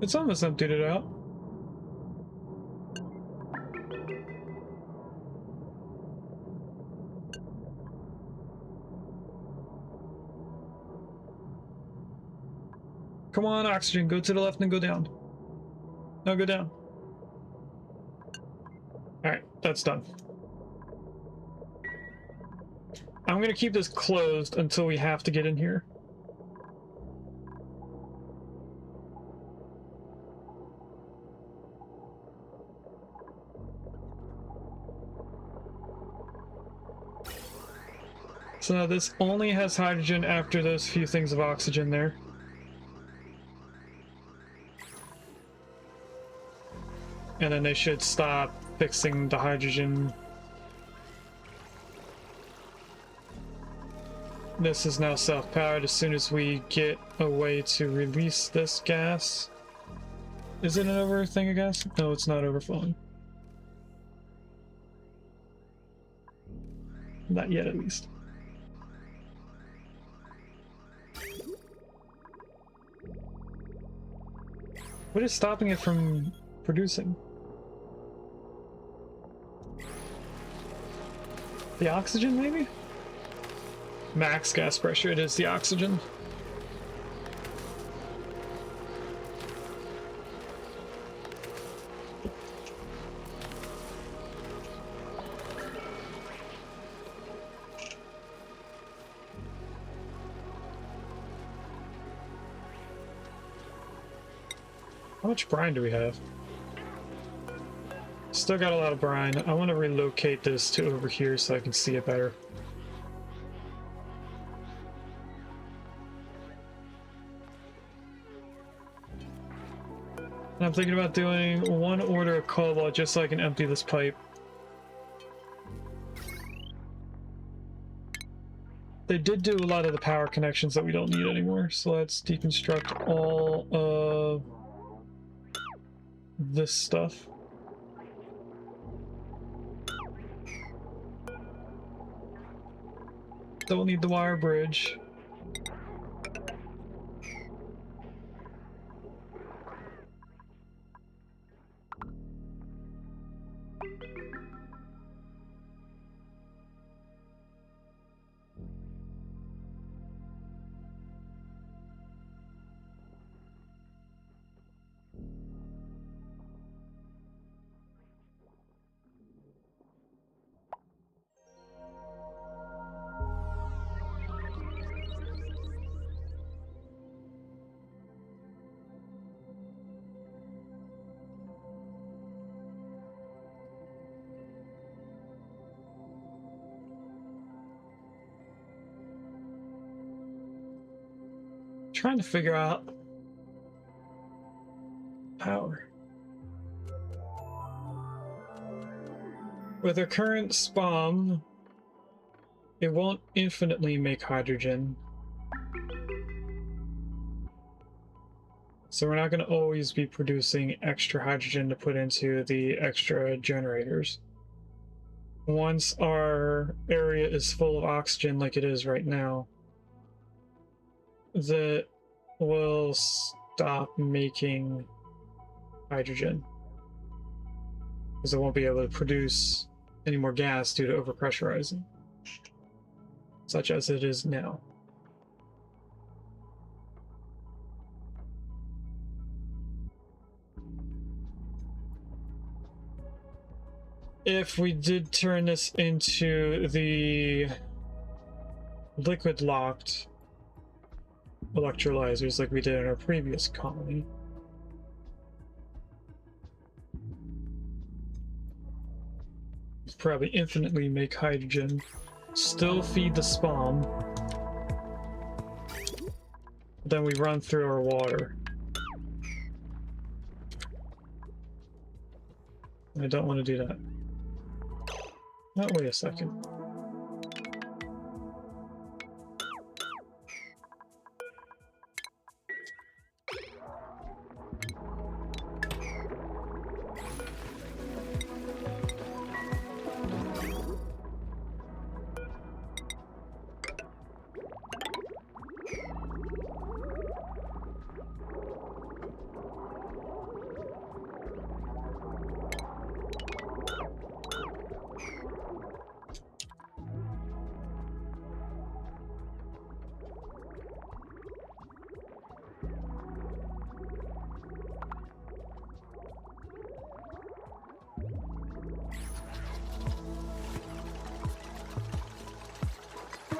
It's almost emptied it out. Come on, oxygen, go to the left and go down. No, go down. Alright, that's done. I'm gonna keep this closed until we have to get in here. So now this only has hydrogen after those few things of oxygen there. And then they should stop fixing the hydrogen. This is now self-powered as soon as we get a way to release this gas. Is it an over thing of gas? No, it's not overflowing. Not yet, at least. What is stopping it from producing? The oxygen, maybe? Max gas pressure, it is the oxygen. How much brine do we have? Still got a lot of brine. I want to relocate this to over here so I can see it better. And I'm thinking about doing one order of cobalt just so I can empty this pipe. They did do a lot of the power connections that we don't need anymore, so let's deconstruct all of this stuff. Don't need the wire bridge. Trying to figure out power. With our current SPOM, it won't infinitely make hydrogen. So we're not going to always be producing extra hydrogen to put into the extra generators. Once our area is full of oxygen like it is right now, that will stop making hydrogen, because it won't be able to produce any more gas due to overpressurizing, such as it is now. If we did turn this into the liquid-locked electrolyzers like we did in our previous colony, it's probably infinitely make hydrogen, still feed the SPOM, then we run through our water. I don't want to do that. Oh, wait a second.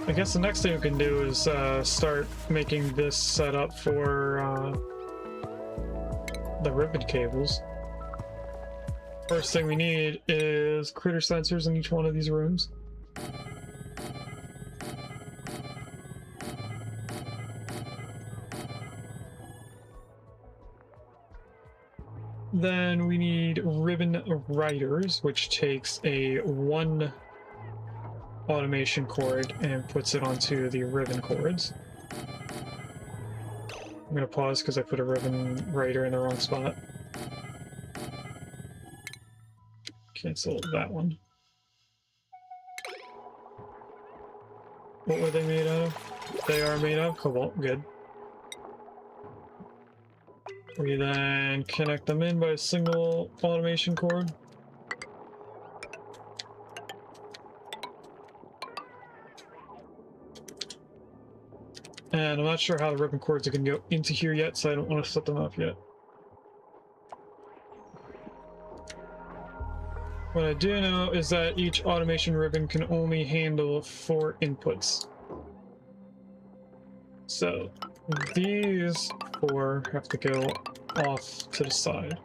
I guess the next thing we can do is start making this setup for the ribbon cables. First thing we need is critter sensors in each one of these rooms. Then we need ribbon riders, which takes a one automation cord and puts it onto the ribbon cords. I'm gonna pause because I put a ribbon rider in the wrong spot. Cancel that one. What were they made out of? They are made of cobalt. Good. We then connect them in by a single automation cord. And I'm not sure how the ribbon cords are going to go into here yet, so I don't want to set them up yet. What I do know is that each automation ribbon can only handle 4 inputs. So these 4 have to go off to the side.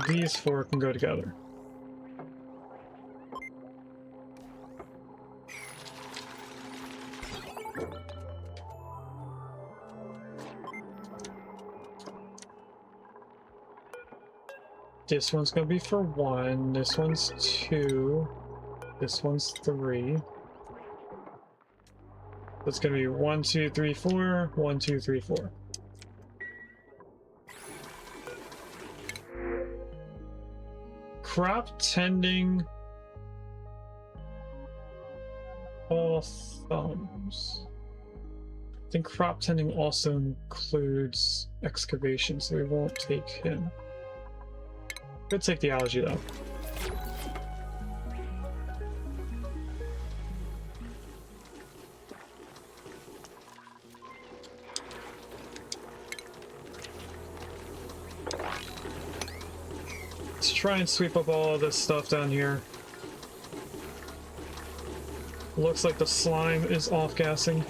These 4 can go together. This one's gonna be for 1, this one's 2, this one's 3. That's gonna be 1, 2, 3, 4, 1, 2, 3, 4. Crop tending all thumbs. I think crop tending also includes excavation, so we won't take him. Could take the algae though. Let's try and sweep up all of this stuff down here. Looks like the slime is off-gassing.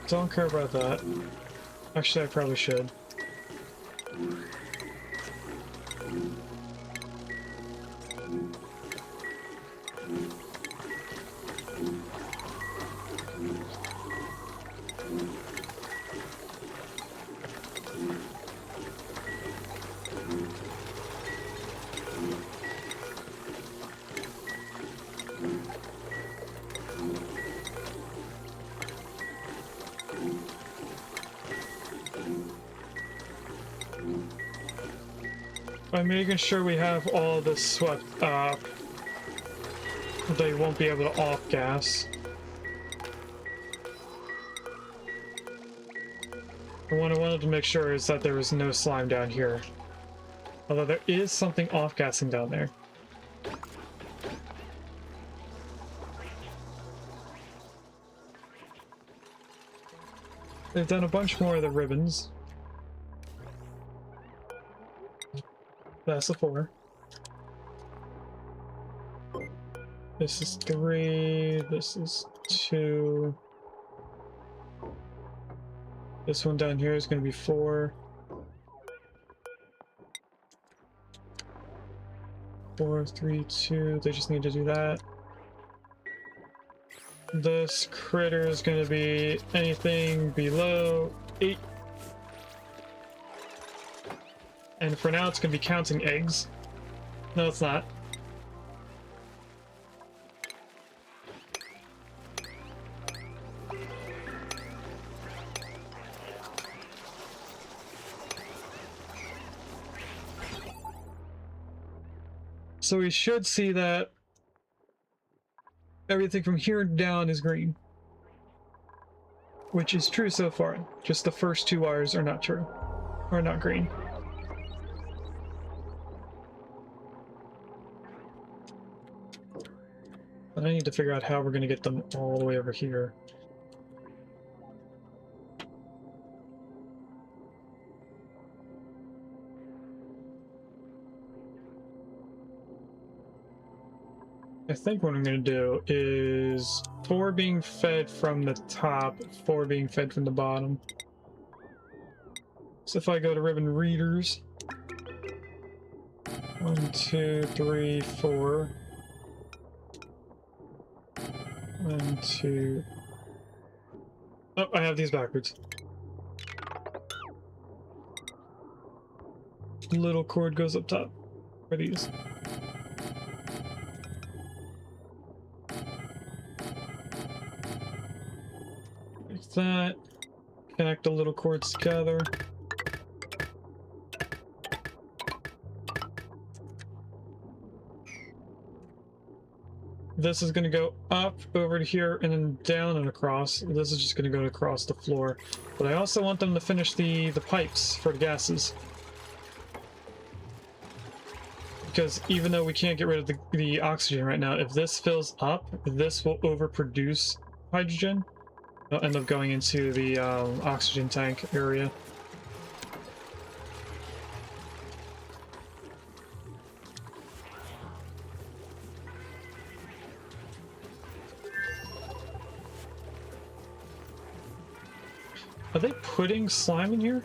Don't care about that. Actually, I probably should. By making sure we have all this swept up, they won't be able to off-gas. What I wanted to make sure is that there was no slime down here. Although there is something off-gassing down there. They've done a bunch more of the ribbons. That's a 4. This is 3. This is 2. This one down here is going to be 4. 4, 3, 2. They just need to do that. This critter is going to be anything below 8. And for now, it's going to be counting eggs. No, it's not. So we should see that everything from here down is green. Which is true so far. Just the first 2 wires are not true. Or not green. But I need to figure out how we're going to get them all the way over here. I think what I'm going to do is 4 being fed from the top, 4 being fed from the bottom. So if I go to ribbon readers, 1, 2, 3, 4. 1, 2. Oh, I have these backwards. Little cord goes up top for these. Like that. Connect the little cords together. This is going to go up over to here and then down and across. This is just going to go across the floor. But I also want them to finish the pipes for the gases. Because even though we can't get rid of the oxygen right now, if this fills up, this will overproduce hydrogen. It'll end up going into the oxygen tank area. Are they putting slime in here?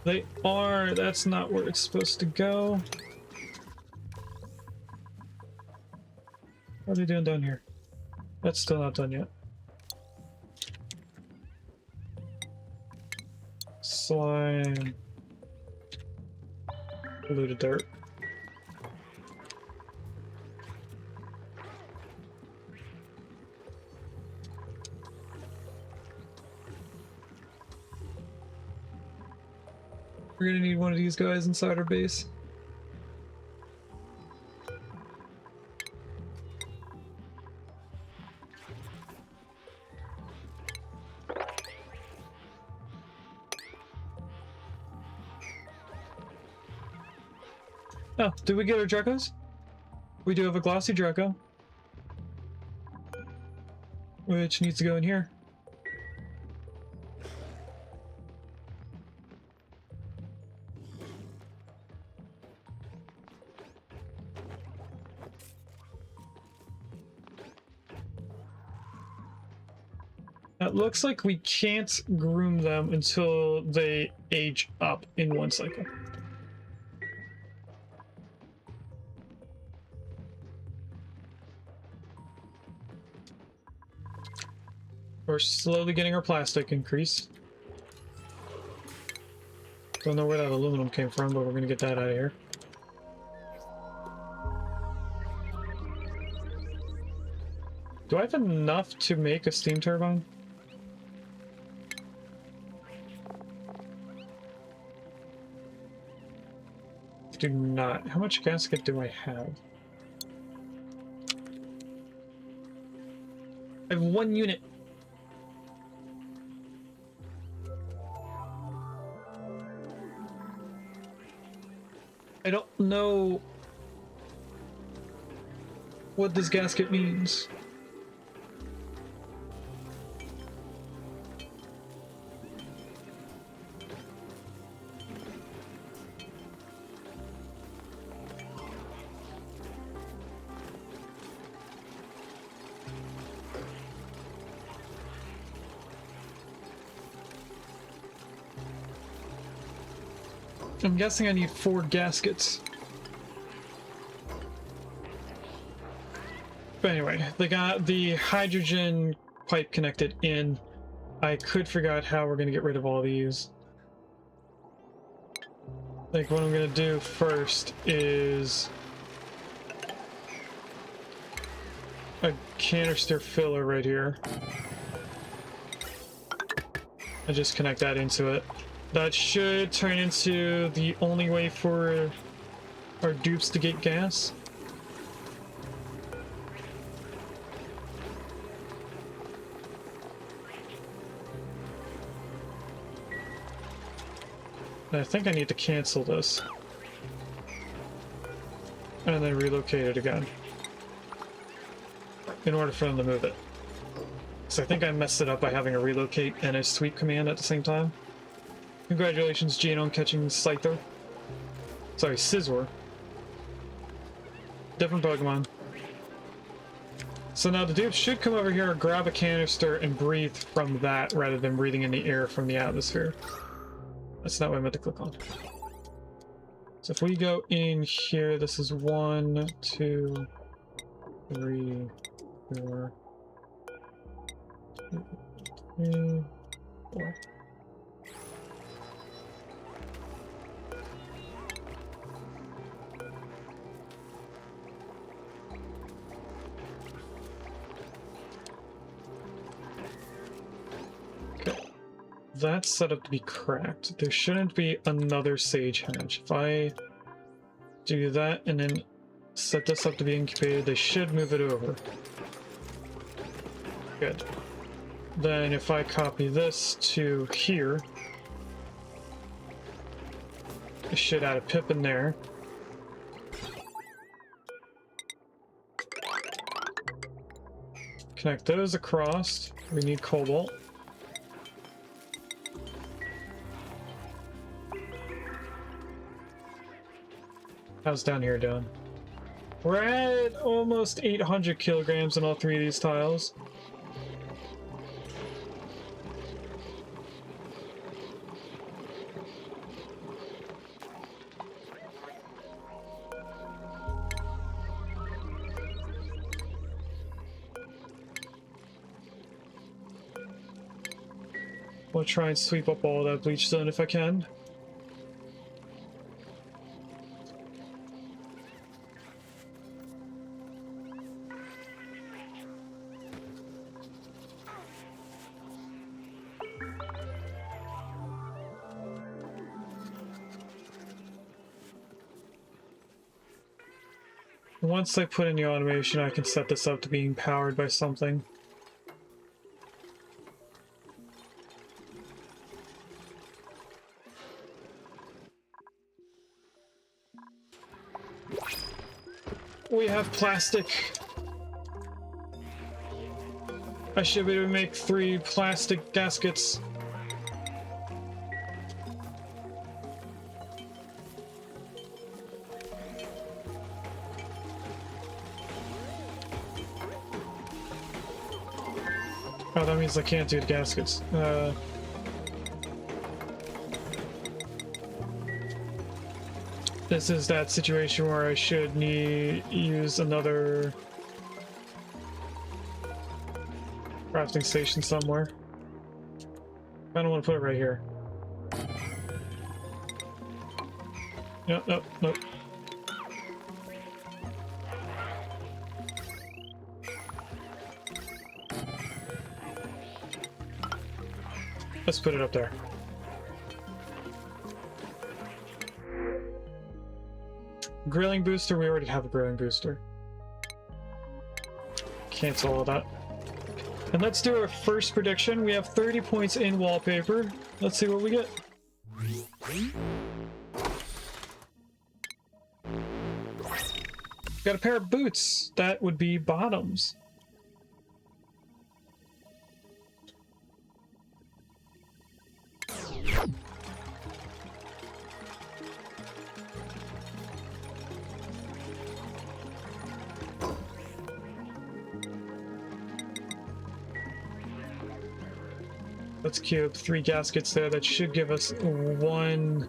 They are. That's not where it's supposed to go. What are they doing down here? That's still not done yet. Slime. Polluted dirt. We're gonna need one of these guys inside our base. Oh, did we get our Drekos? We do have a glossy Dreko, which needs to go in here. It looks like we can't groom them until they age up in one cycle. We're slowly getting our plastic increase. Don't know where that aluminum came from, but we're gonna get that out of here. Do I have enough to make a steam turbine? Do not. How much gasket do I have? I have 1 unit. I don't know what this gasket means. I'm guessing I need 4 gaskets. But anyway, they got the hydrogen pipe connected in. I could figure out how we're going to get rid of all these. Like, what I'm going to do first is a canister filler right here. I just connect that into it. That should turn into the only way for our dupes to get gas. And I think I need to cancel this. And then relocate it again. In order for them to move it. So I think I messed it up by having a relocate and a sweep command at the same time. Congratulations, Gene, on catching Scyther. Sorry, Scizor. Different Pokemon. So now the dupes should come over here, grab a canister, and breathe from that rather than breathing in the air from the atmosphere. That's not what I meant to click on. So if we go in here, this is 1, 2, 3, 4, 3, 4. That's set up to be cracked. There shouldn't be another Sage Hatch. If I do that and then set this up to be incubated, they should move it over. Good. Then if I copy this to here, I should add a pip in there. Connect those across. We need cobalt. How's down here doing? We're at almost 800 kilograms in all 3 of these tiles. We'll try and sweep up all that bleach zone if I can. Once I put in the automation, I can set this up to being powered by something. We have plastic. I should be able to make 3 plastic gaskets. Oh, that means I can't do the gaskets. This is that situation where I should use another crafting station somewhere. I don't want to put it right here. Nope, nope, nope. Let's put it up there. Grilling booster, we already have a grilling booster. Cancel all that. And let's do our first prediction. We have 30 points in wallpaper. Let's see what we get. Got a pair of boots. That would be bottoms. Let's cube 3 gaskets there. That should give us 1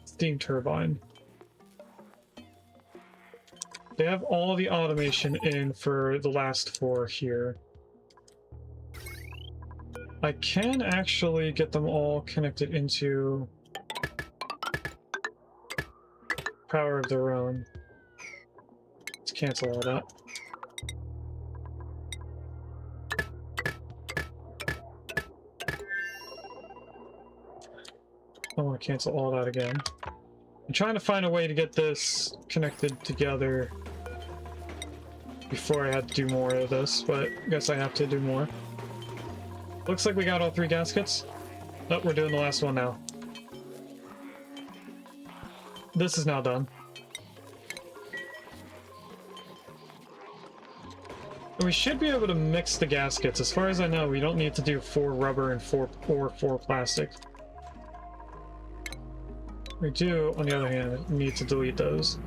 steam turbine. They have all the automation in for the last 4 here. I can actually get them all connected into power of their own. Let's cancel all that. I want to cancel all that again. I'm trying to find a way to get this connected together before I had to do more of this, but I guess I have to do more. Looks like we got all 3 gaskets. Oh, we're doing the last one now. This is now done. And we should be able to mix the gaskets. As far as I know, we don't need to do 4 rubber and 4 plastic. We do, on the other hand, need to delete those.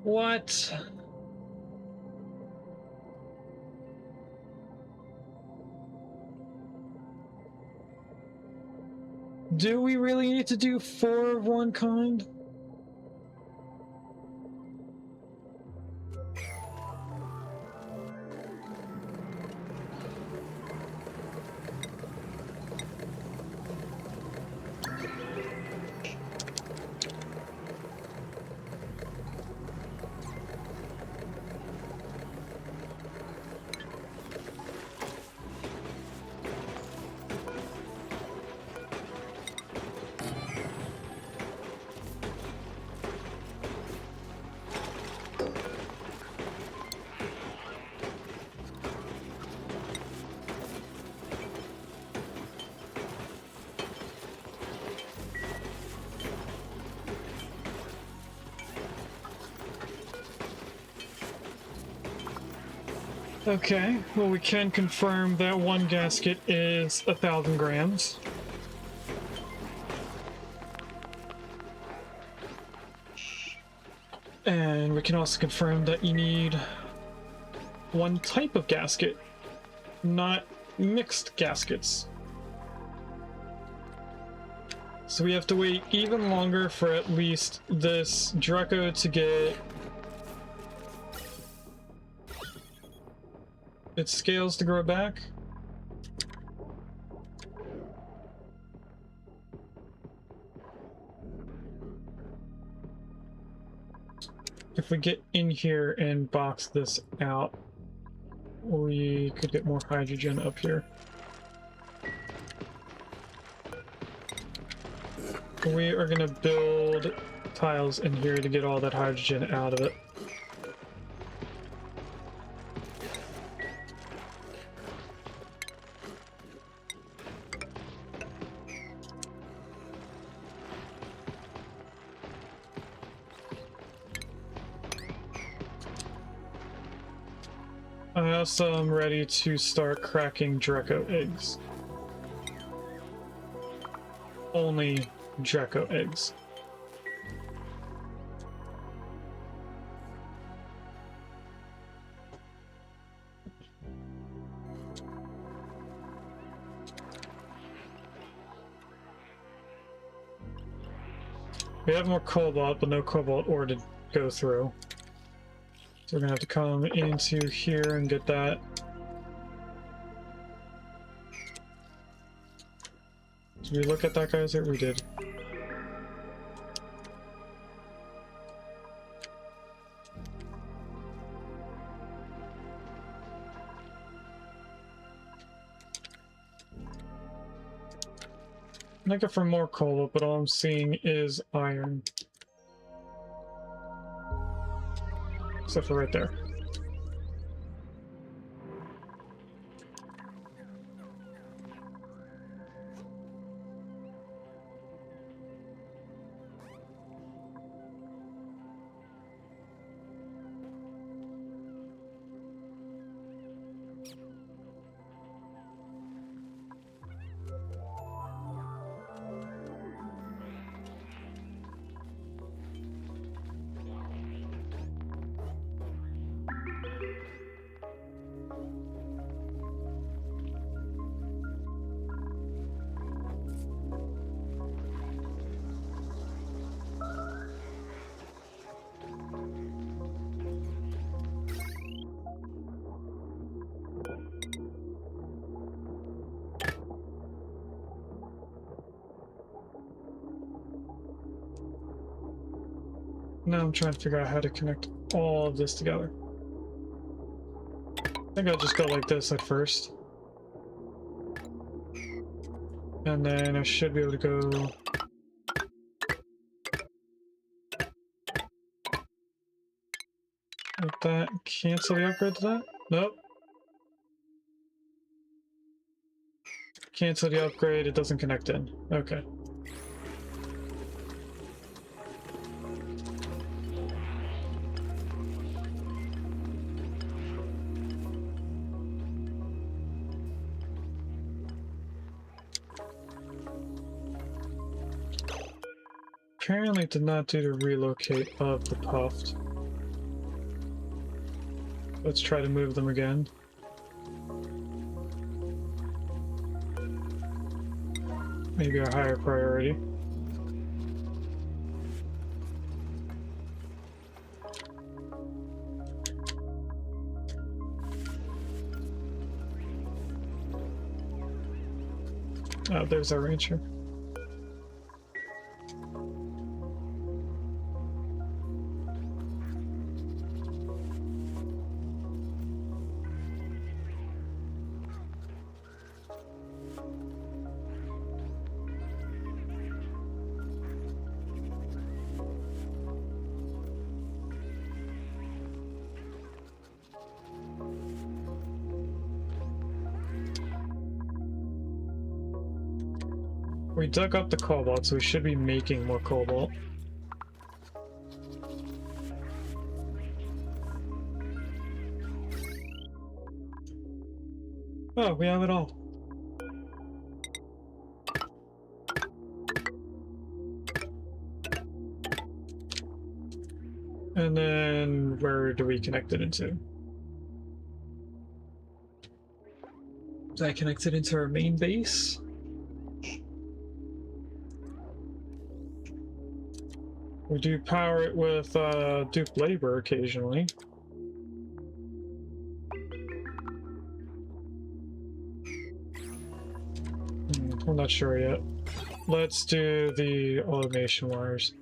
What? Do we really need to do 4 of one kind? Okay, well, we can confirm that 1 gasket is 1,000 grams. And we can also confirm that you need 1 type of gasket, not mixed gaskets. So we have to wait even longer for at least this Draco to get its scales to grow back. If we get in here and box this out, we could get more hydrogen up here. We are going to build tiles in here to get all that hydrogen out of it. I also am ready to start cracking Draco eggs. Only Draco eggs. We have more cobalt, but no cobalt ore to go through. So we're gonna have to come into here and get that. Did we look at that, guys? Or we did. I'm looking for more cobalt, but all I'm seeing is iron. Except for right there. Now I'm trying to figure out how to connect all of this together. I think I'll just go like this at first. And then I should be able to go... like that. Cancel the upgrade to that? Nope. Cancel the upgrade, it doesn't connect in. Okay. Apparently it did not do the relocate of the puffed. Let's try to move them again. Maybe a higher priority. Oh, there's our rancher. We dug up the cobalt, so we should be making more cobalt. Oh, we have it all. And then where do we connect it into? Is that connected into our main base? We do power it with Duke Labor occasionally. I'm not sure yet. Let's do the automation wires.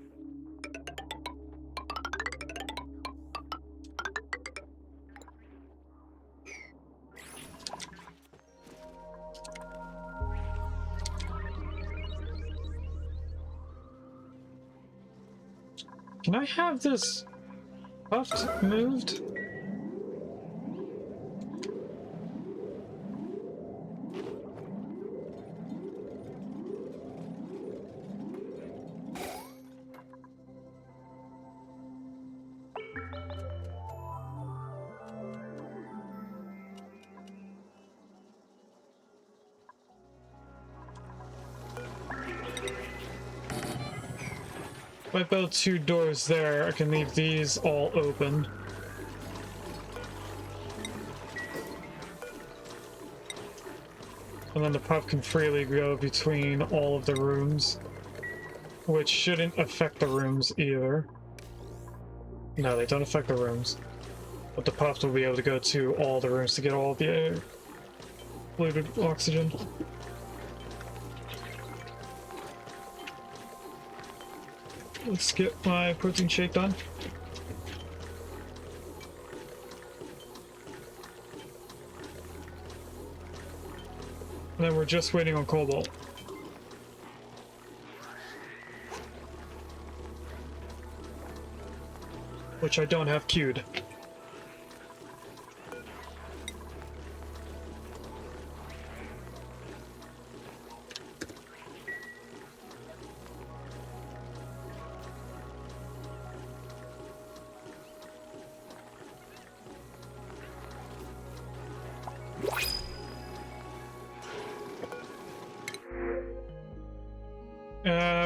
Can I have this puffed moved? I build 2 doors there, I can leave these all open. And then the pup can freely go between all of the rooms, which shouldn't affect the rooms either. No, they don't affect the rooms. But the pups will be able to go to all the rooms to get all the air. Polluted oxygen. Let's get my protein shake done. And then we're just waiting on cobalt. Which I don't have queued.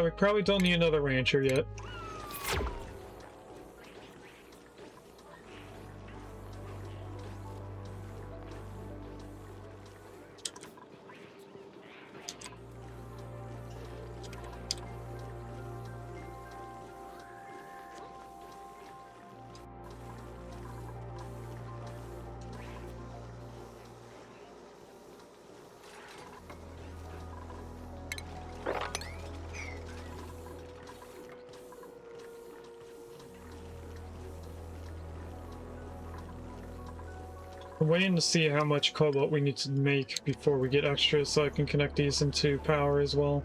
We probably don't need another rancher yet. I'm waiting to see how much cobalt we need to make before we get extra so I can connect these into power as well.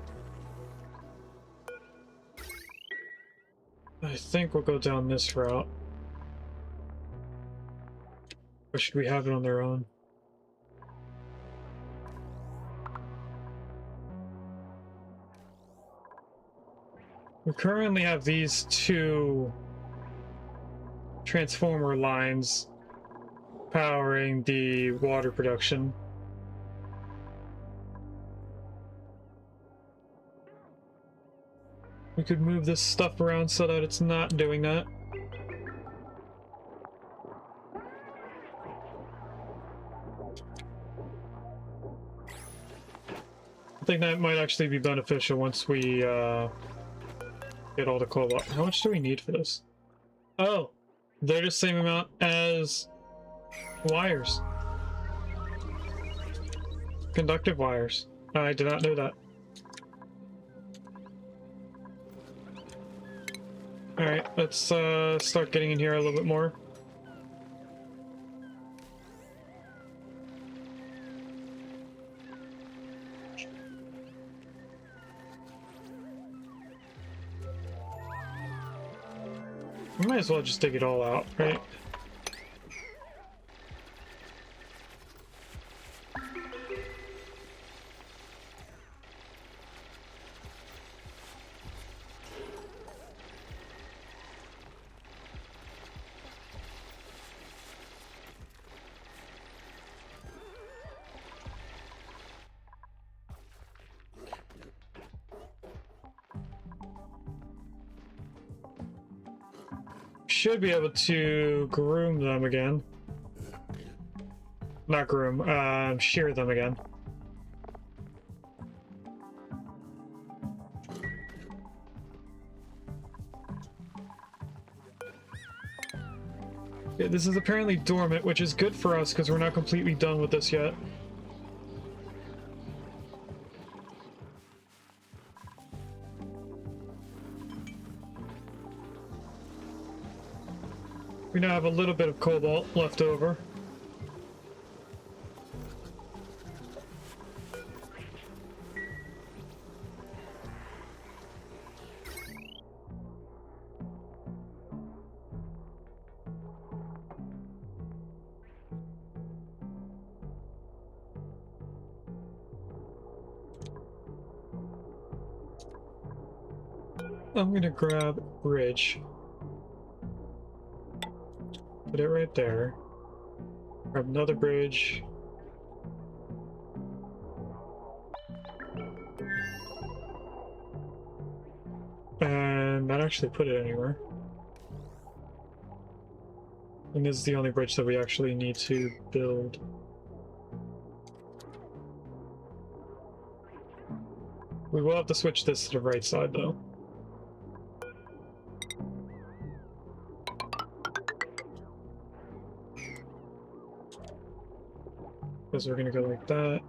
I think we'll go down this route. Or should we have it on their own? We currently have these 2 transformer lines powering the water production. We could move this stuff around so that it's not doing that. I think that might actually be beneficial once we get all the cobalt. How much do we need for this? Oh, they're the same amount as wires. Conductive wires. I did not know that. Alright, let's start getting in here a little bit more. We might as well just dig it all out, right? Should be able to groom them again. Not groom, shear them again. Yeah, this is apparently dormant, which is good for us because we're not completely done with this yet. We now have a little bit of cobalt left over. I'm gonna grab bridge. Put it right there. Grab another bridge. And that actually put it anywhere. And this is the only bridge that we actually need to build. We will have to switch this to the right side, though. Because we're gonna go like that.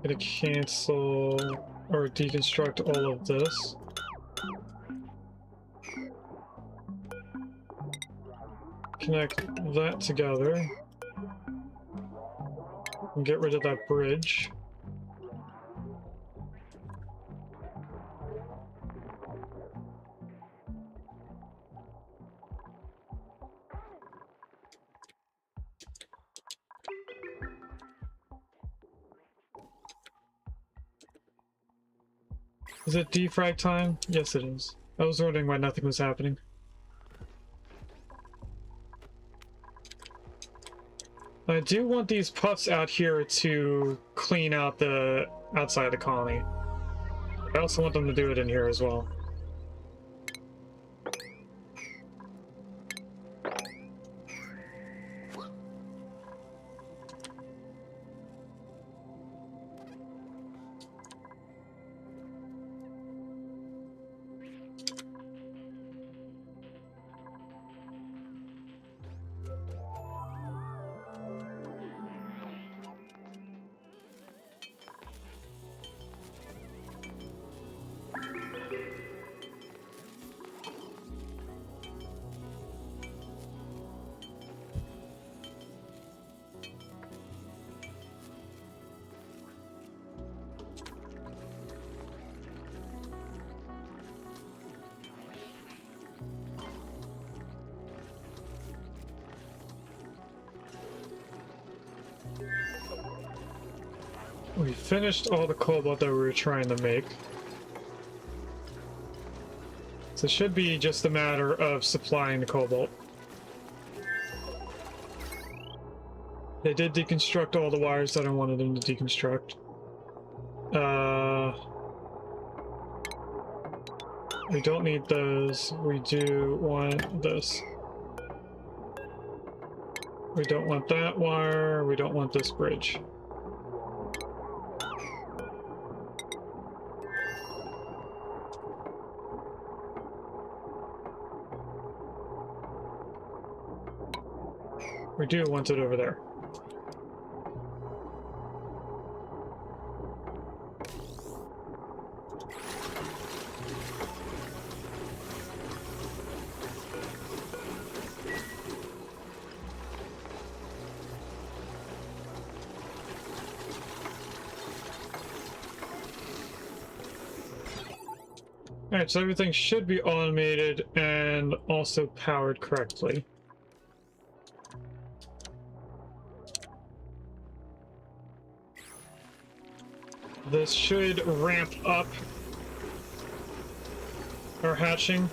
Gonna cancel or deconstruct all of this. Connect that together. And get rid of that bridge. Is it defrag time? Yes, it is. I was wondering why nothing was happening. I do want these puffs out here to clean out the outside of the colony. I also want them to do it in here as well. We finished all the cobalt that we were trying to make. So it should be just a matter of supplying the cobalt. They did deconstruct all the wires that I wanted them to deconstruct. We don't need those. We do want this. We don't want that wire. We don't want this bridge. We do want it over there. Alright, so everything should be automated and also powered correctly. This should ramp up our hatching.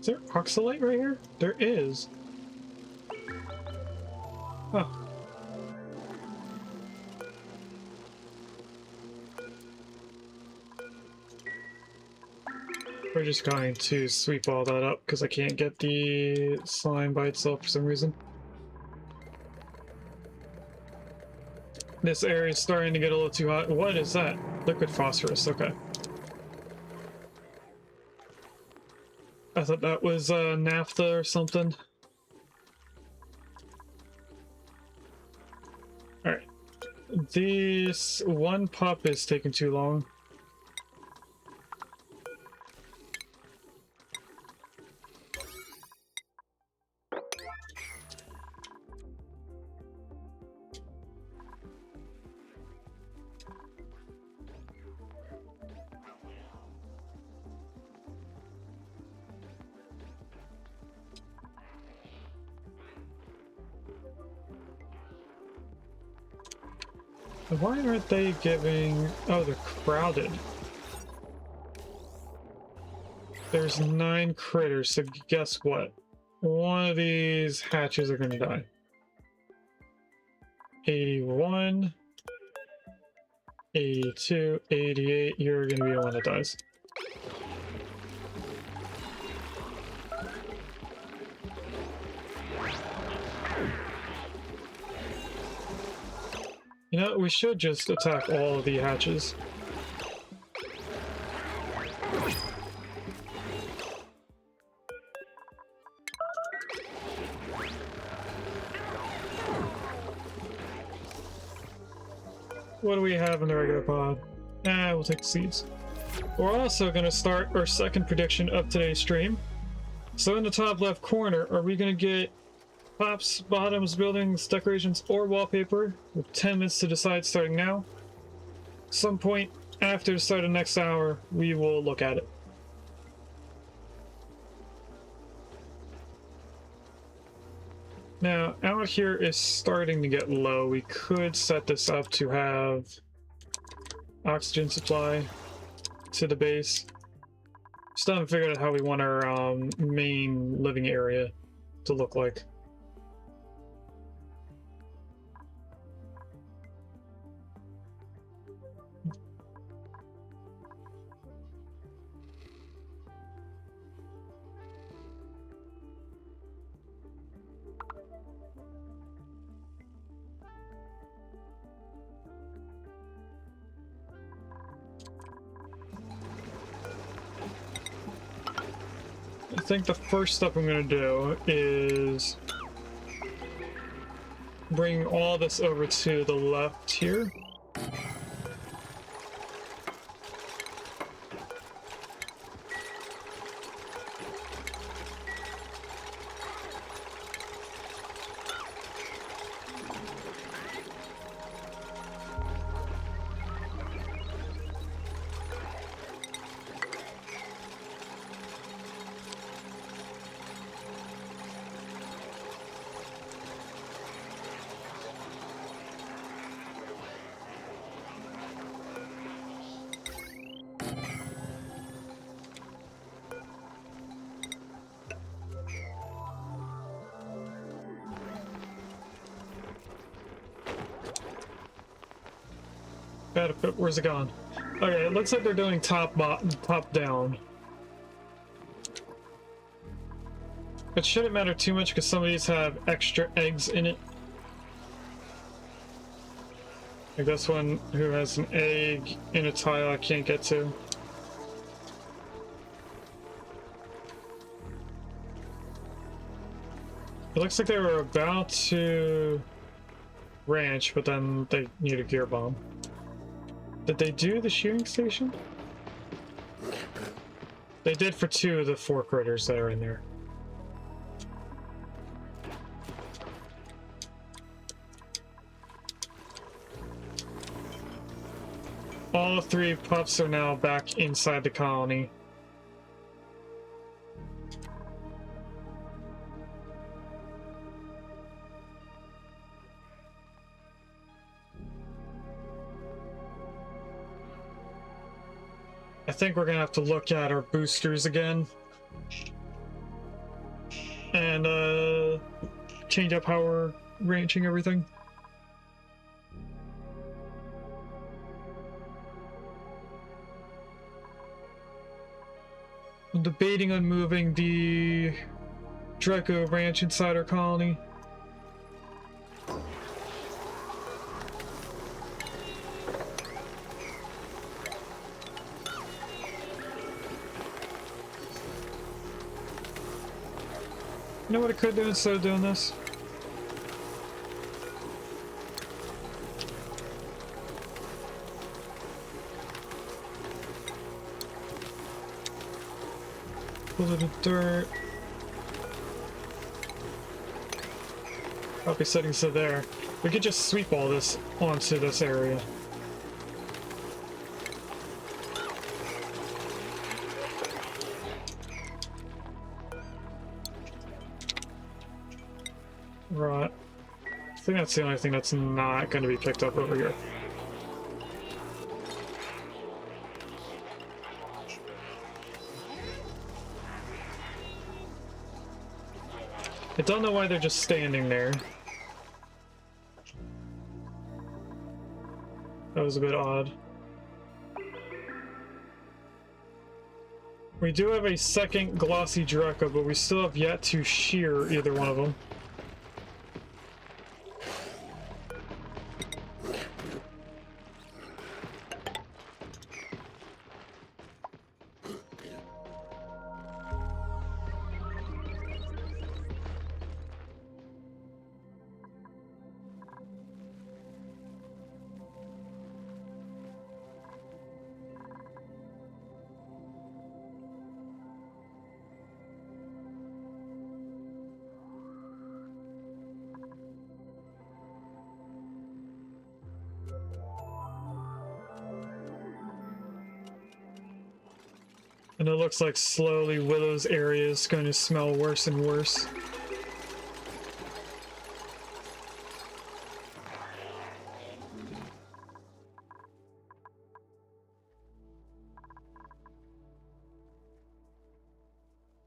Is there oxalate right here? There is. Oh. We're just going to sweep all that up because I can't get the slime by itself for some reason. This area is starting to get a little too hot. What is that? Liquid phosphorus, okay. I thought that was naphtha or something. Alright. This one pup is taking too long. Why aren't they giving... Oh, they're crowded. There's 9 critters, so guess what? One of these hatches are gonna die. 81, 82, 88, you're gonna be the one that dies. You know, we should just attack all of the hatches. What do we have in the regular pod? We'll take the seeds. We're also going to start our second prediction of today's stream. So in the top left corner, are we going to get tops, bottoms, buildings, decorations, or wallpaper? With 10 minutes to decide starting now. Some point after the start of next hour, we will look at it. Now, out here is starting to get low. We could set this up to have oxygen supply to the base. Still haven't figured out how we want our main living area to look like. I think the first step I'm going to do is bring all this over to the left here. Where's it gone? Okay, it looks like they're doing top down. It shouldn't matter too much because some of these have extra eggs in it. Like this one who has an egg in a tile I can't get to. It looks like they were about to ranch, but then they need a gear bomb. Did they do the shooting station? They did for 2 of the 4 critters that are in there. All 3 pups are now back inside the colony. I think we're gonna have to look at our boosters again and change up how we're ranching everything. debating on moving the Draco Ranch inside our colony. You know what I could do instead of doing this? A little dirt. Copy settings to there. We could just sweep all this onto this area. Right. I think that's the only thing that's not going to be picked up over here. I don't know why they're just standing there. That was a bit odd. We do have a second glossy Draco, but we still have yet to shear either one of them. And it looks like slowly Willow's area is going to smell worse and worse.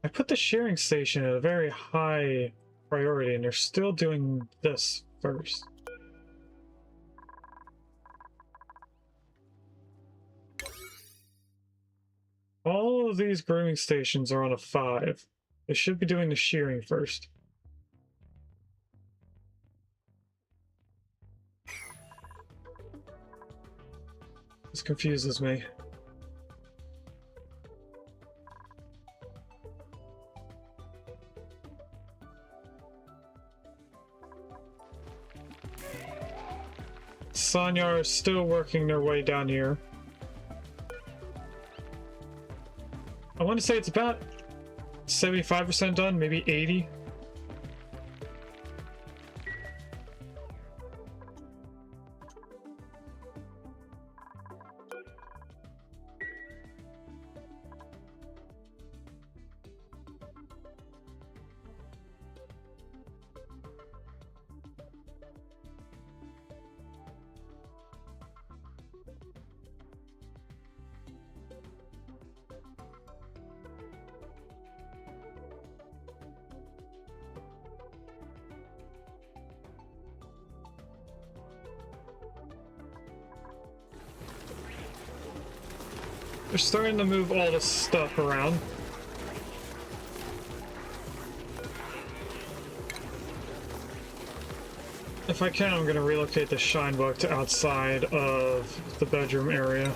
I put the shearing station at a very high priority, and they're still doing this first. All of these grooming stations are on a 5. They should be doing the shearing first. This confuses me. Sanyar is still working their way down here. I want to say it's about 75% done, maybe 80. They're starting to move all this stuff around. If I can, I'm going to relocate the shine bug to outside of the bedroom area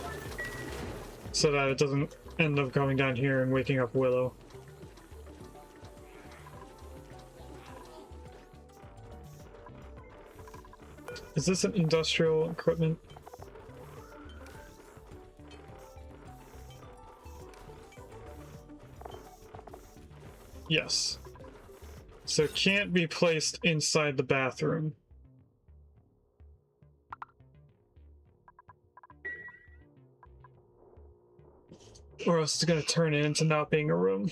so that it doesn't end up going down here and waking up Willow. Is this an industrial equipment? Yes. So it can't be placed inside the bathroom. Or else it's going to turn it into not being a room.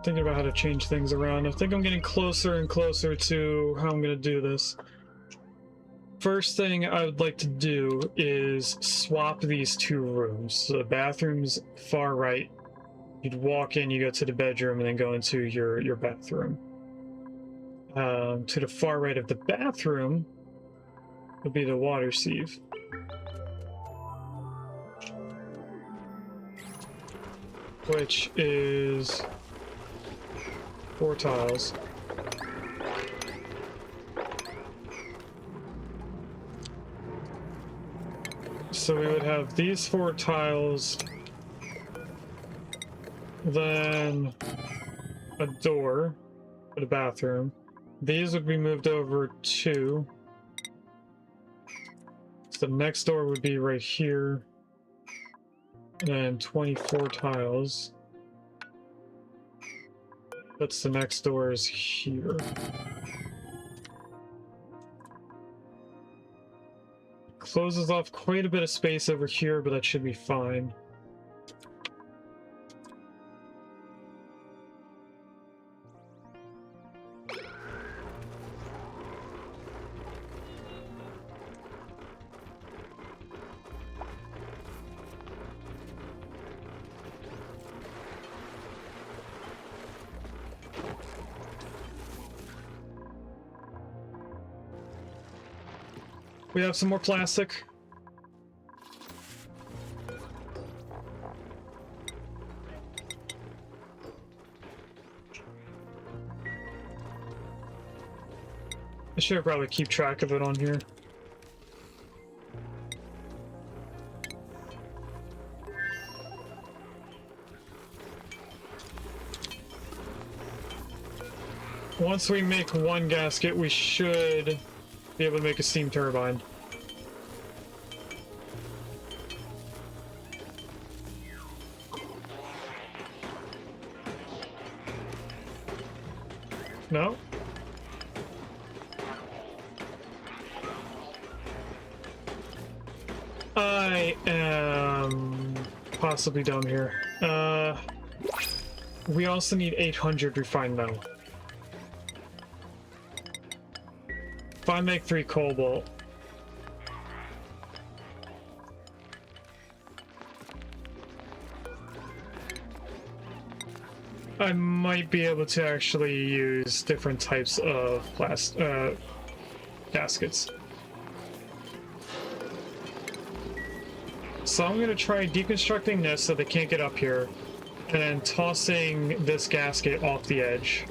Thinking about how to change things around. I think I'm getting closer and closer to how I'm going to do this. First thing I would like to do is swap these two rooms. So the bathroom's far right. You'd walk in, you go to the bedroom, and then go into your bathroom. To the far right of the bathroom would be the water sieve. Which is 4 tiles. So we would have these 4 tiles, then a door for the bathroom. These would be moved over to. So the next door would be right here. And 24 tiles. That's the next door is here. Closes off quite a bit of space over here, but that should be fine. We have some more plastic. I should probably keep track of it on here. Once we make one gasket, we should be able to make a steam turbine. No? I am possibly dumb here. We also need 800 refined metal. If I make 3 cobalt, I might be able to actually use different types of gaskets. So I'm going to try deconstructing this so they can't get up here, and then tossing this gasket off the edge.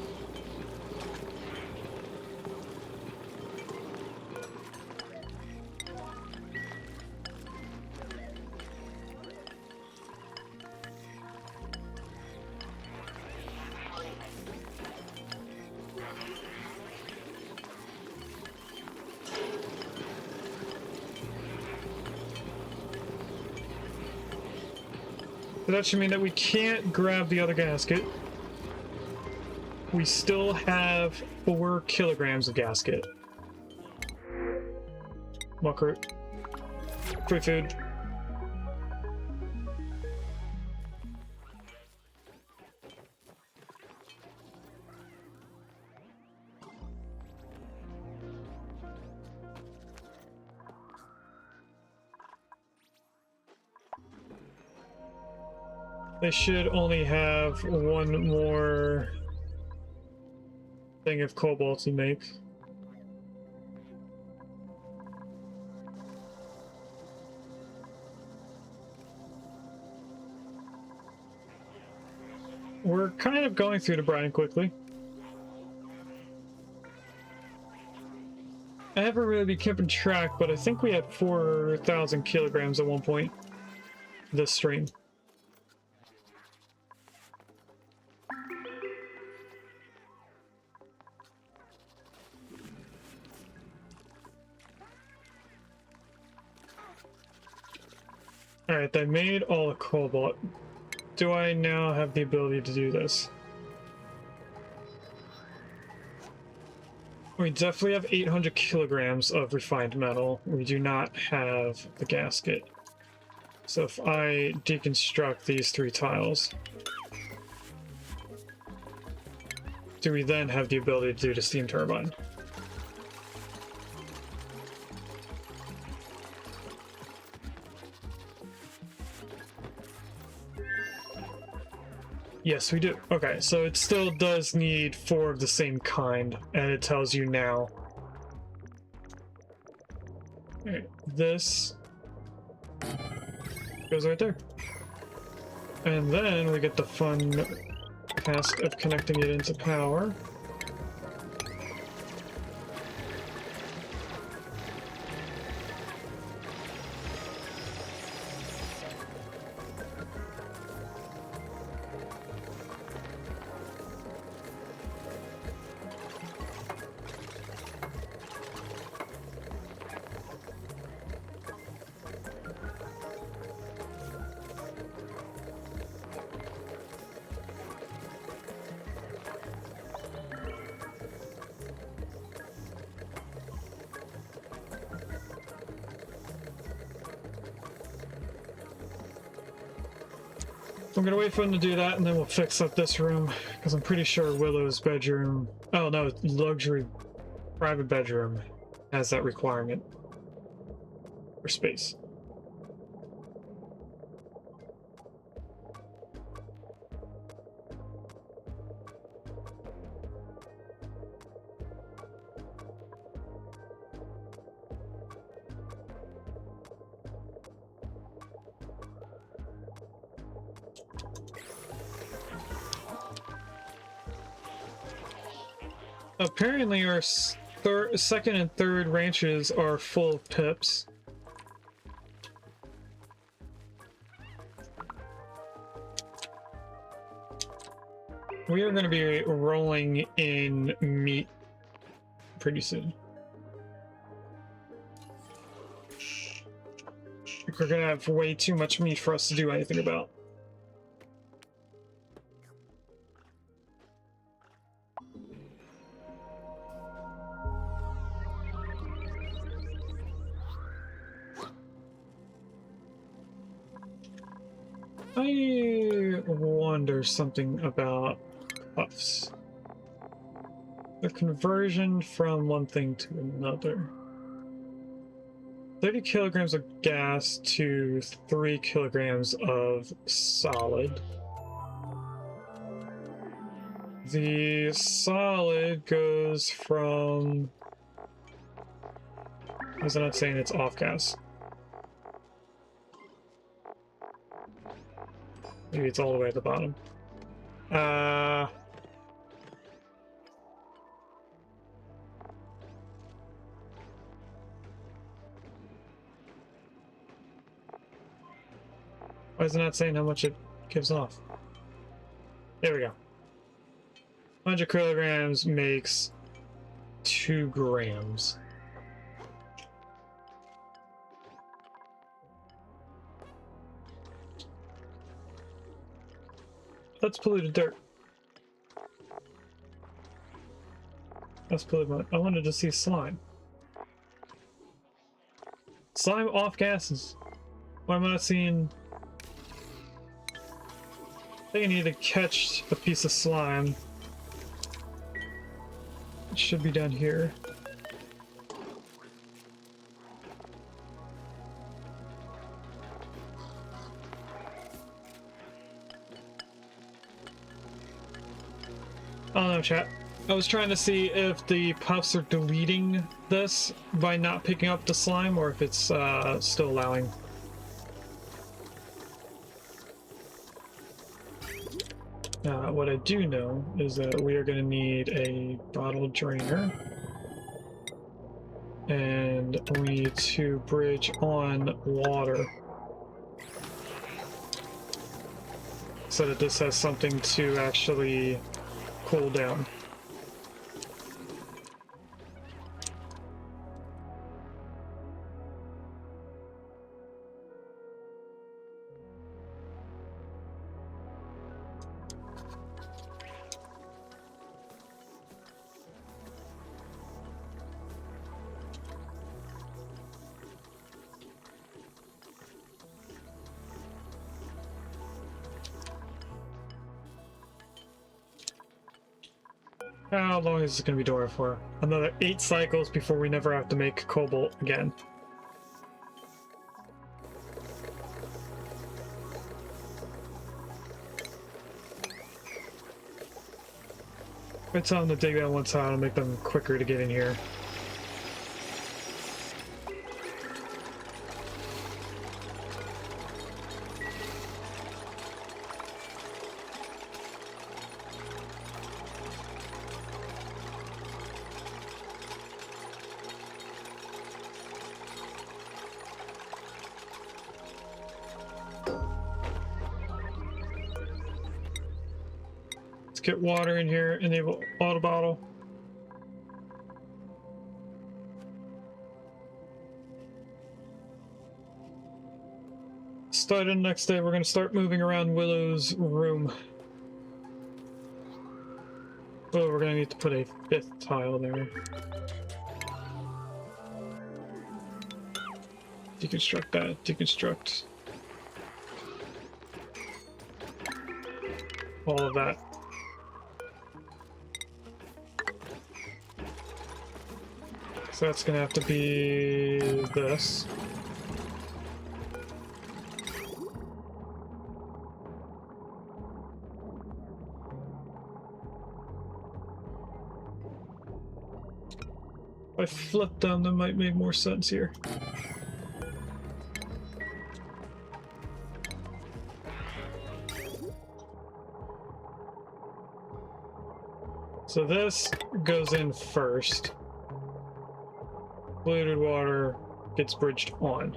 So that should mean that we can't grab the other gasket. We still have 4 kilograms of gasket. Muckroot. Free food. They should only have 1 more thing of cobalt to make. We're kind of going through the brine quickly. I haven't really been keeping track, but I think we had 4,000 kilograms at one point this stream. Alright, they made all the cobalt. Do I now have the ability to do this? We definitely have 800 kilograms of refined metal. We do not have the gasket. So if I deconstruct these 3 tiles, do we then have the ability to do the steam turbine? Yes, we do. Okay, so it still does need 4 of the same kind, and it tells you now. Alright, this goes right there. And then we get the fun task of connecting it into power. I'm gonna wait for him to do that, and then we'll fix up this room, because I'm pretty sure Willow's bedroom... Oh no, luxury private bedroom has that requirement for space. Apparently our second and third ranches are full of pips. We are going to be rolling in meat pretty soon. We're going to have way too much meat for us to do anything about. I wonder something about puffs. The conversion from one thing to another. 30 kilograms of gas to 3 kilograms of solid. The solid goes from... Why is it not saying it's off gas? Maybe it's all the way at the bottom. Why is it not saying how much it gives off? There we go. 100 kilograms makes 2 grams. That's polluted dirt. That's polluted. I wanted to see slime. Slime off gases. Why am I not seeing... I think I need to catch a piece of slime. It should be down here. I don't know, chat. I was trying to see if the puffs are deleting this by not picking up the slime, or if it's still allowing. What I do know is that we are going to need a bottle drainer, and we need to bridge on water so that this has something to actually cool down. How long is this going to be doing for? Another 8 cycles before we never have to make cobalt again. I tell them to dig that one tile, it'll make them quicker to get in here. Get water in here, enable auto bottle. Starting next day, we're going to start moving around Willow's room. Oh, we're going to need to put a 5th tile there. Deconstruct that, deconstruct all of that. So that's gonna have to be this. If I flip them, that might make more sense here. So this goes in first. Polluted water gets bridged on.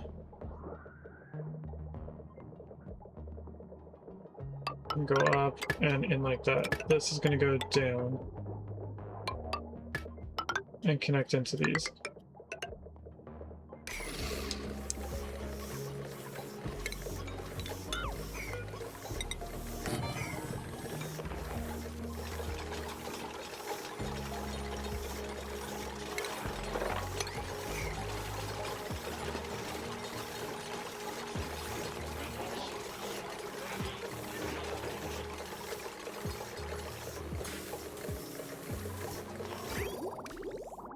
And go up and in like that. This is going to go down and connect into these.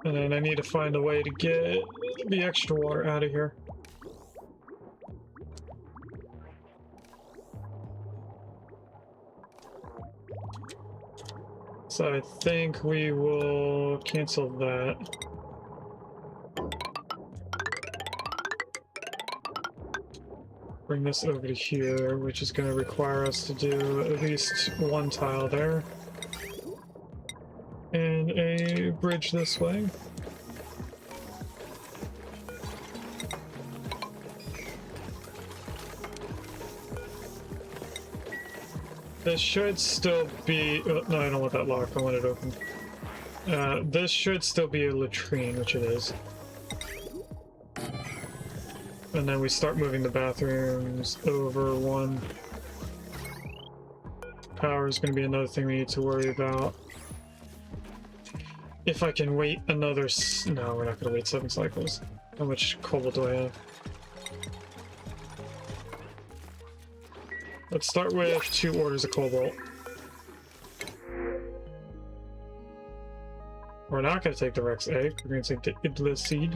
And then I need to find a way to get the extra water out of here. So I think we will cancel that. Bring this over to here, which is going to require us to do at least one tile there. And a bridge this way. This should still be... Oh, no, I don't want that locked. I want it open. This should still be a latrine, which it is. And then we start moving the bathrooms over one. Power is going to be another thing we need to worry about. If I can wait another... No, we're not going to wait 7 cycles. How much cobalt do I have? Let's start with 2 orders of cobalt. We're not going to take the Rex egg. We're going to take the Idla seed.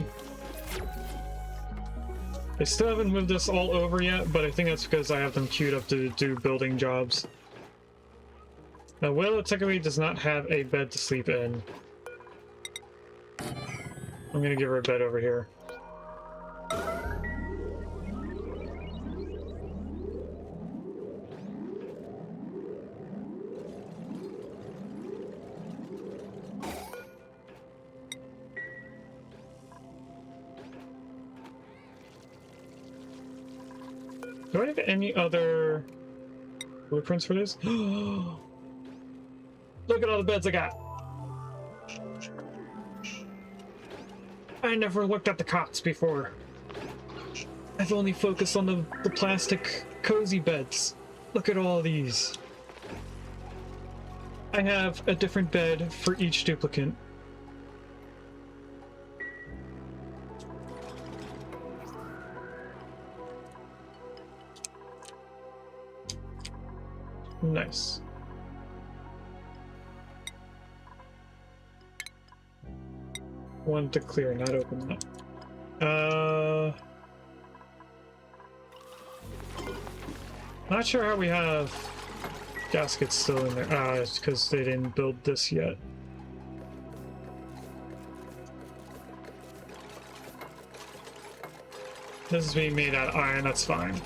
I still haven't moved this all over yet, but I think that's because I have them queued up to do building jobs. Now, Willow technically does not have a bed to sleep in. I'm gonna give her a bed over here. Do I have any other blueprints for this? Look at all the beds I got! I never looked at the cots before. I've only focused on the plastic cozy beds. Look at all these. I have a different bed for each duplicant. Nice. Wanted to clear, not open that. Not sure how we have gaskets still in there. It's because they didn't build this yet. This is being made out of iron, that's fine.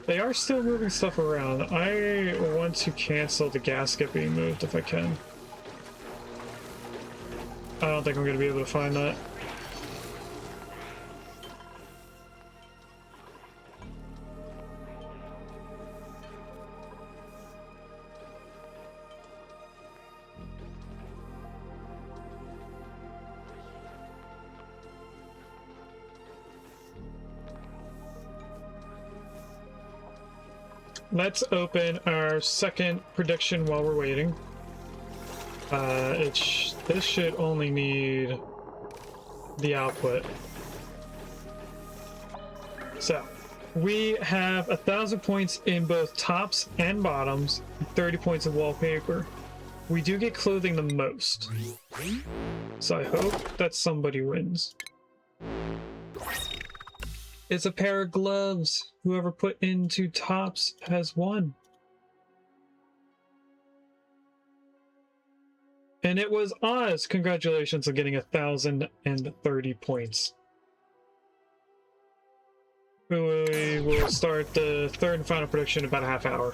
They are still moving stuff around. I want to cancel the gasket being moved if I can. I don't think I'm going to be able to find that. Let's open our second prediction while we're waiting. This should only need the output. So, we have 1,000 points in both tops and bottoms, 30 points of wallpaper. We do get clothing the most. So I hope that somebody wins. It's a pair of gloves. Whoever put into tops has won. And it was Oz. Congratulations on getting 1,030 points. We will start the third and final prediction in about a half hour.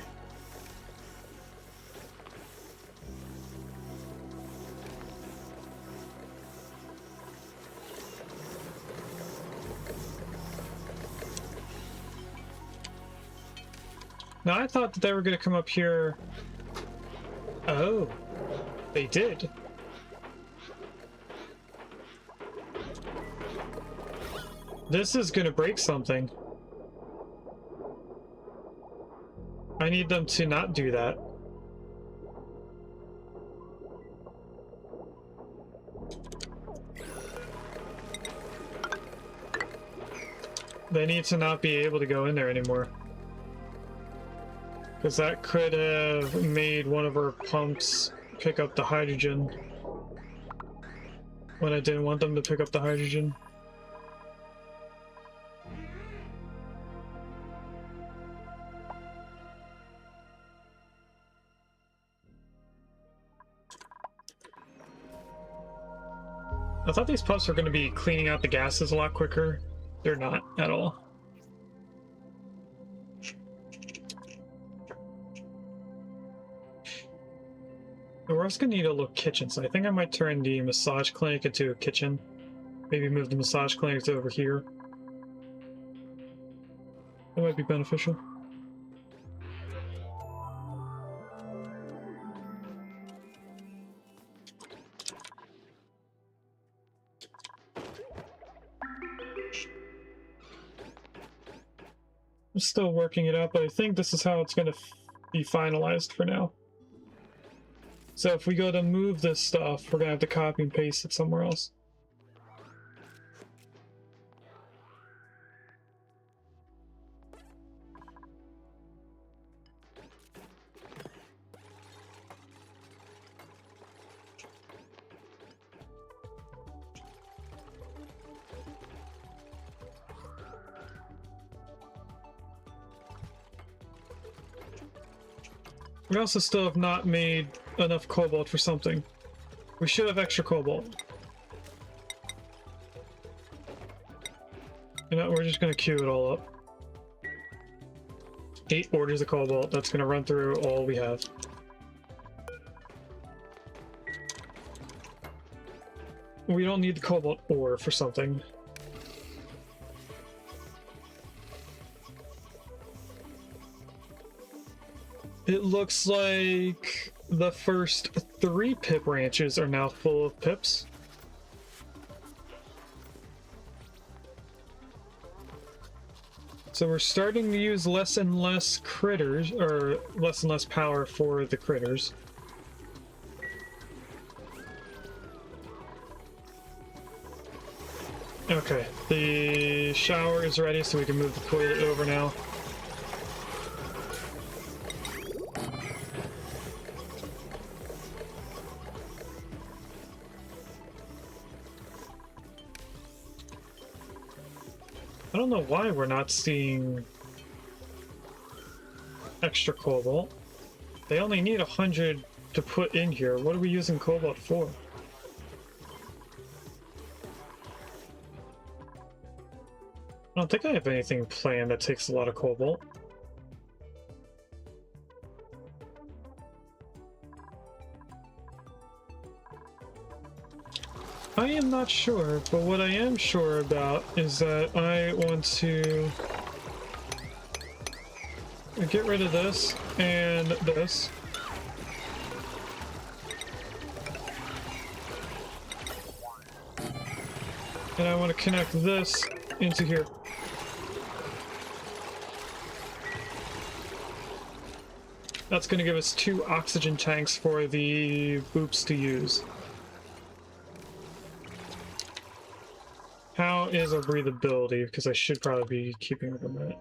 Now, I thought that they were going to come up here. Oh, they did. This is going to break something. I need them to not do that. They need to not be able to go in there anymore. Because that could have made one of our pumps pick up the hydrogen when I didn't want them to pick up the hydrogen. I thought these pumps were going to be cleaning out the gases a lot quicker. They're not at all. We're also going to need a little kitchen, so I think I might turn the massage clinic into a kitchen. Maybe move the massage clinic to over here. That might be beneficial. I'm still working it out, but I think this is how it's going to be finalized for now. So if we go to move this stuff, we're going to have to copy and paste it somewhere else. We also still have not made enough cobalt for something. We should have extra cobalt. You know, we're just gonna queue it all up. 8 orders of cobalt. That's gonna run through all we have. We don't need the cobalt ore for something. It looks like the first 3 pip ranches are now full of pips. So we're starting to use less and less critters, or less and less power for the critters. Okay, the shower is ready, so we can move the toilet over now. I don't know why we're not seeing extra cobalt. They only need 100 to put in here. What are we using cobalt for? I don't think I have anything planned that takes a lot of cobalt. I am not sure, but what I am sure about is that I want to get rid of this and this. And I want to connect this into here. That's going to give us 2 oxygen tanks for the boops to use. How is our breathability? Because I should probably be keeping it a minute.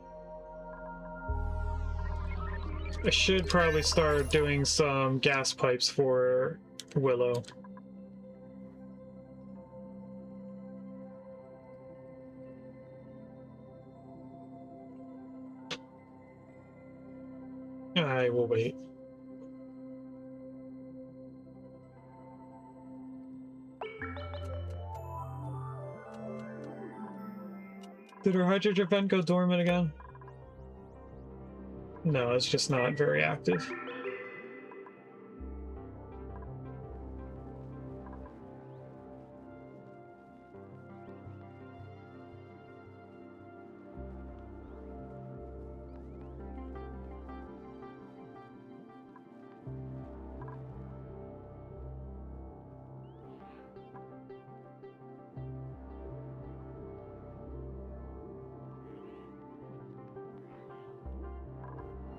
I should probably start doing some gas pipes for Willow. I will wait. Did our hydrogen vent go dormant again? No, it's just not very active.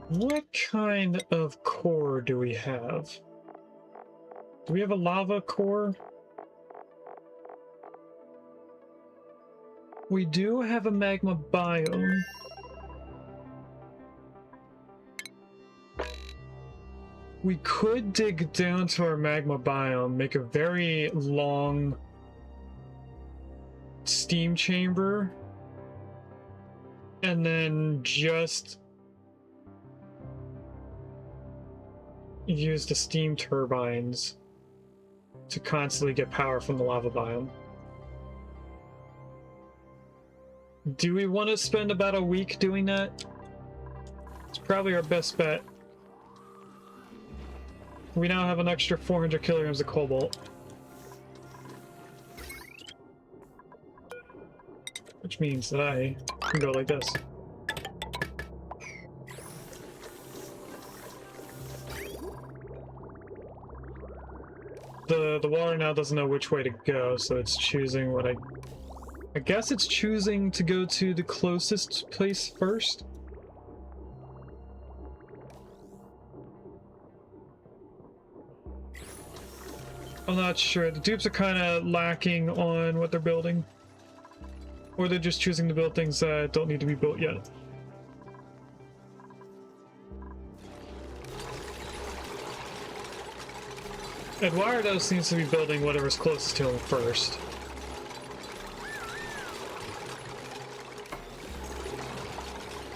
What kind of core do we have? Do we have a lava core? We do have a magma biome. We could dig down to our magma biome, make a very long steam chamber, and then just use the steam turbines to constantly get power from the lava biome. Do we want to spend about a week doing that? It's probably our best bet. We now have an extra 400 kilograms of cobalt. Which means that I can go like this. The water now doesn't know which way to go, so it's choosing what I guess it's choosing to go to the closest place first. I'm not sure. The dupes are kind of lacking on what they're building. Or they're just choosing to build things that don't need to be built yet. Eduardo seems to be building whatever's closest to him first.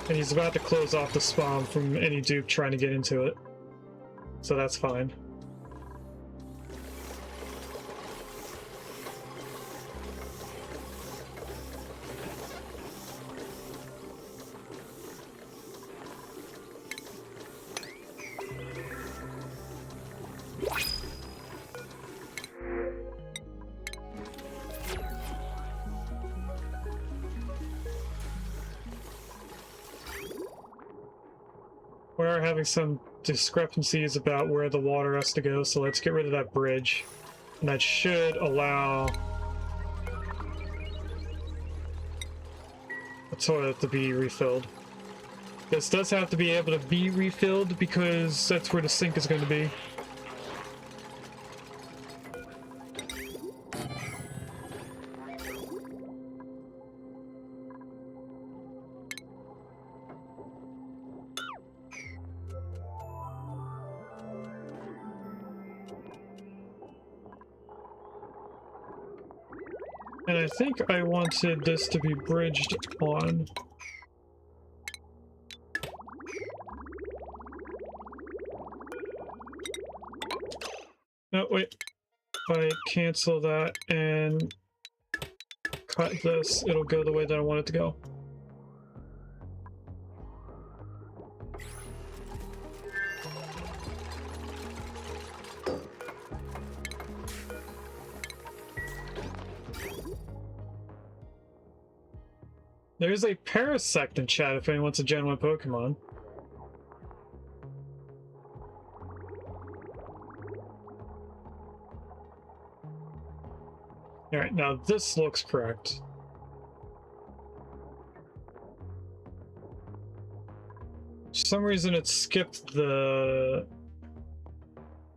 And he's about to close off the SPOM from any dupe trying to get into it. So that's fine. We're having some discrepancies about where the water has to go, so let's get rid of that bridge. And that should allow the toilet to be refilled. This does have to be able to be refilled because that's where the sink is going to be. And I think I wanted this to be bridged on. No, wait. If I cancel that and cut this, it'll go the way that I want it to go. There's a Parasect in chat if anyone wants a Gen 1 Pokemon. Alright, now this looks correct. For some reason it skipped the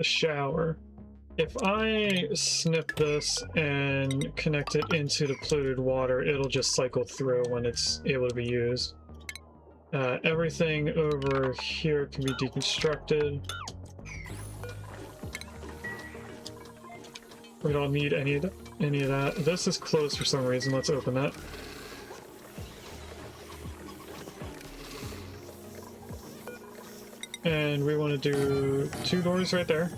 shower. If I snip this and connect it into the polluted water, it'll just cycle through when it's able to be used. Everything over here can be deconstructed. We don't need any of that. This is closed for some reason. Let's open that. And we want to do 2 doors right there.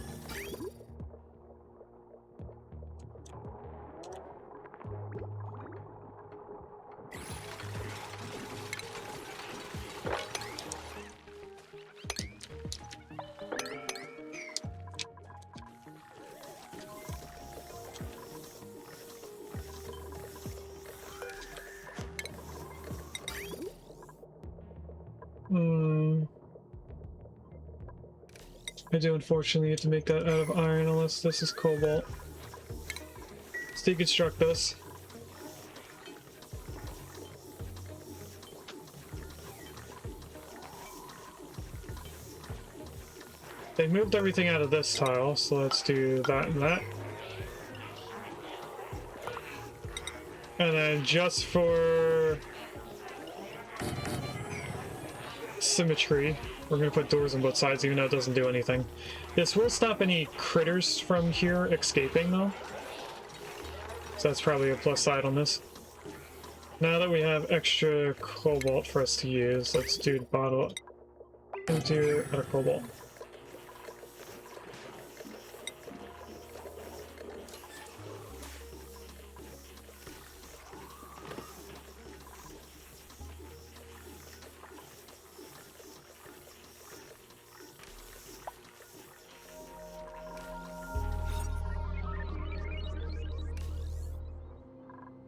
I do unfortunately have to make that out of iron unless this is cobalt. Let's deconstruct this. They moved everything out of this tile, so let's do that and that. And then just for symmetry, we're going to put doors on both sides, even though it doesn't do anything. This will stop any critters from here escaping, though. So that's probably a plus side on this. Now that we have extra cobalt for us to use, let's do the bottle into a cobalt.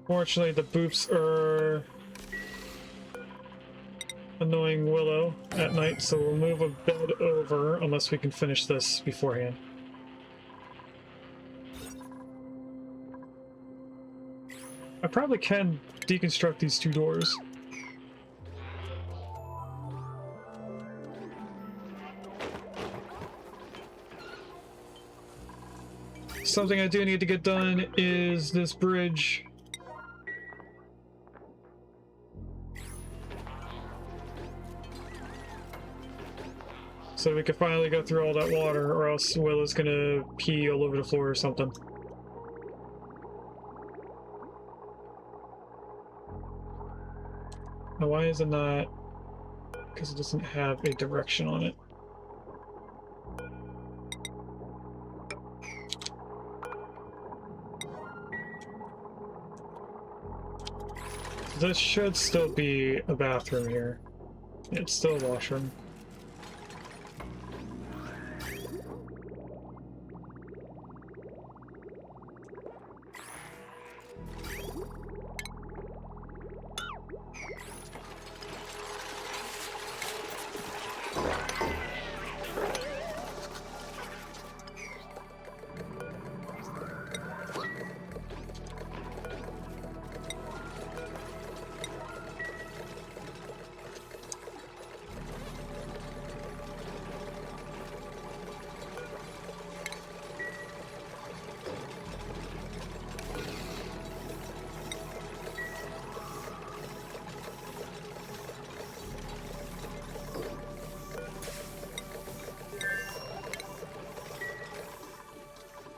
Fortunately, the boops are annoying Willow at night, so we'll move a bed over unless we can finish this beforehand. I probably can deconstruct these 2 doors. Something I do need to get done is this bridge. So we can finally go through all that water, or else Willow's gonna pee all over the floor or something. Now why is it not? Because it doesn't have a direction on it. This should still be a bathroom here. It's still a washroom.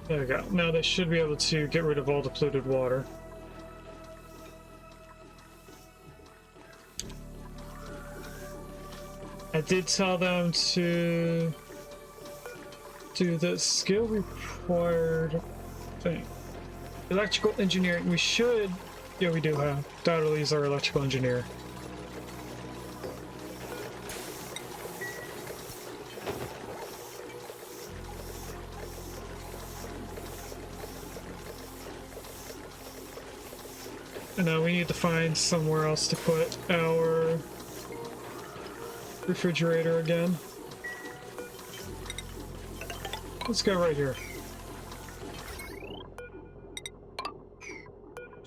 There we go. Now they should be able to get rid of all the polluted water. I did tell them to do the skill required thing. Electrical engineering. We should... Yeah, we do have. Dr. Lee's our electrical engineer. now we need to find somewhere else to put our refrigerator again. Let's go right here.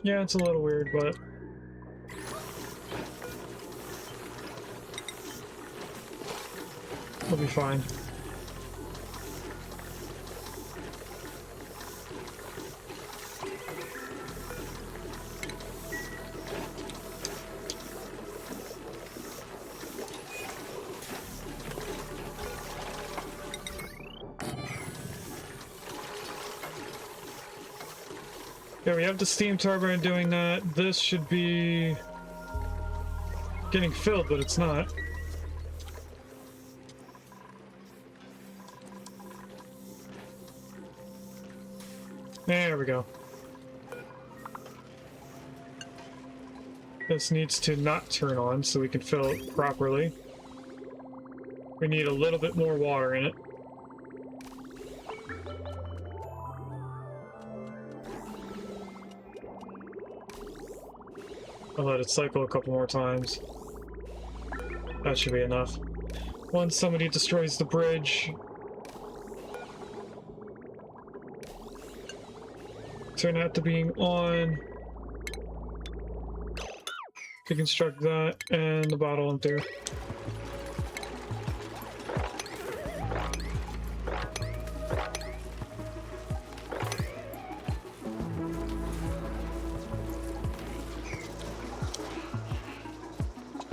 Yeah, it's a little weird, but we'll be fine. Yeah, we have the steam turbine doing that. This should be getting filled, but it's not. There we go. This needs to not turn on so we can fill it properly. We need a little bit more water in it. I'll let it cycle a couple more times. That should be enough. Once somebody destroys the bridge, turn that to being on. Deconstruct that and the bottle emptier.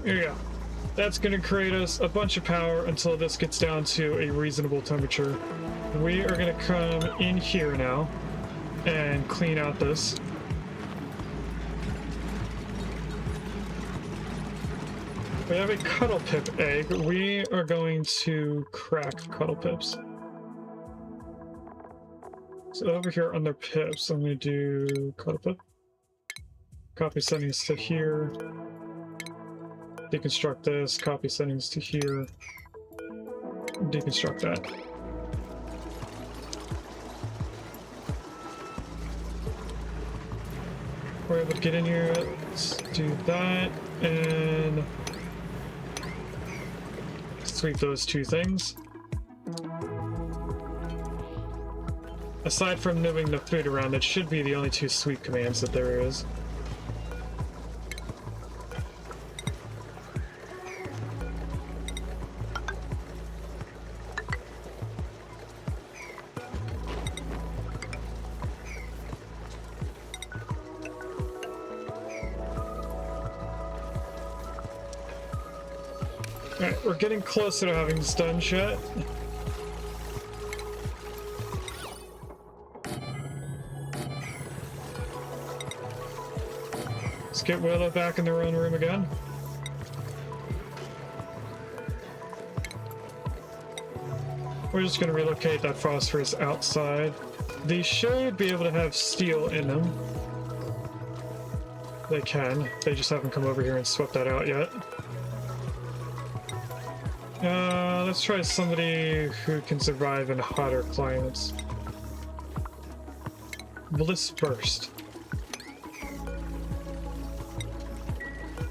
Here you go. That's going to create us a bunch of power until this gets down to a reasonable temperature. We are going to come in here now and clean out this. We have a Cuddle Pip egg. We are going to crack Cuddle Pips. So over here under Pips, I'm going to do Cuddle Pip. Copy settings to here. Deconstruct this, copy settings to here, deconstruct that. We're able to get in here, let's do that, and sweep those two things. Aside from moving the food around, that should be the only two sweep commands that there is. Alright, we're getting closer to having this done, chat. Let's get Willow back in their own room again. We're just going to relocate that phosphorus outside. They should be able to have steel in them. They can. They just haven't come over here and swept that out yet. Let's try somebody who can survive in hotter climates. Bliss Burst.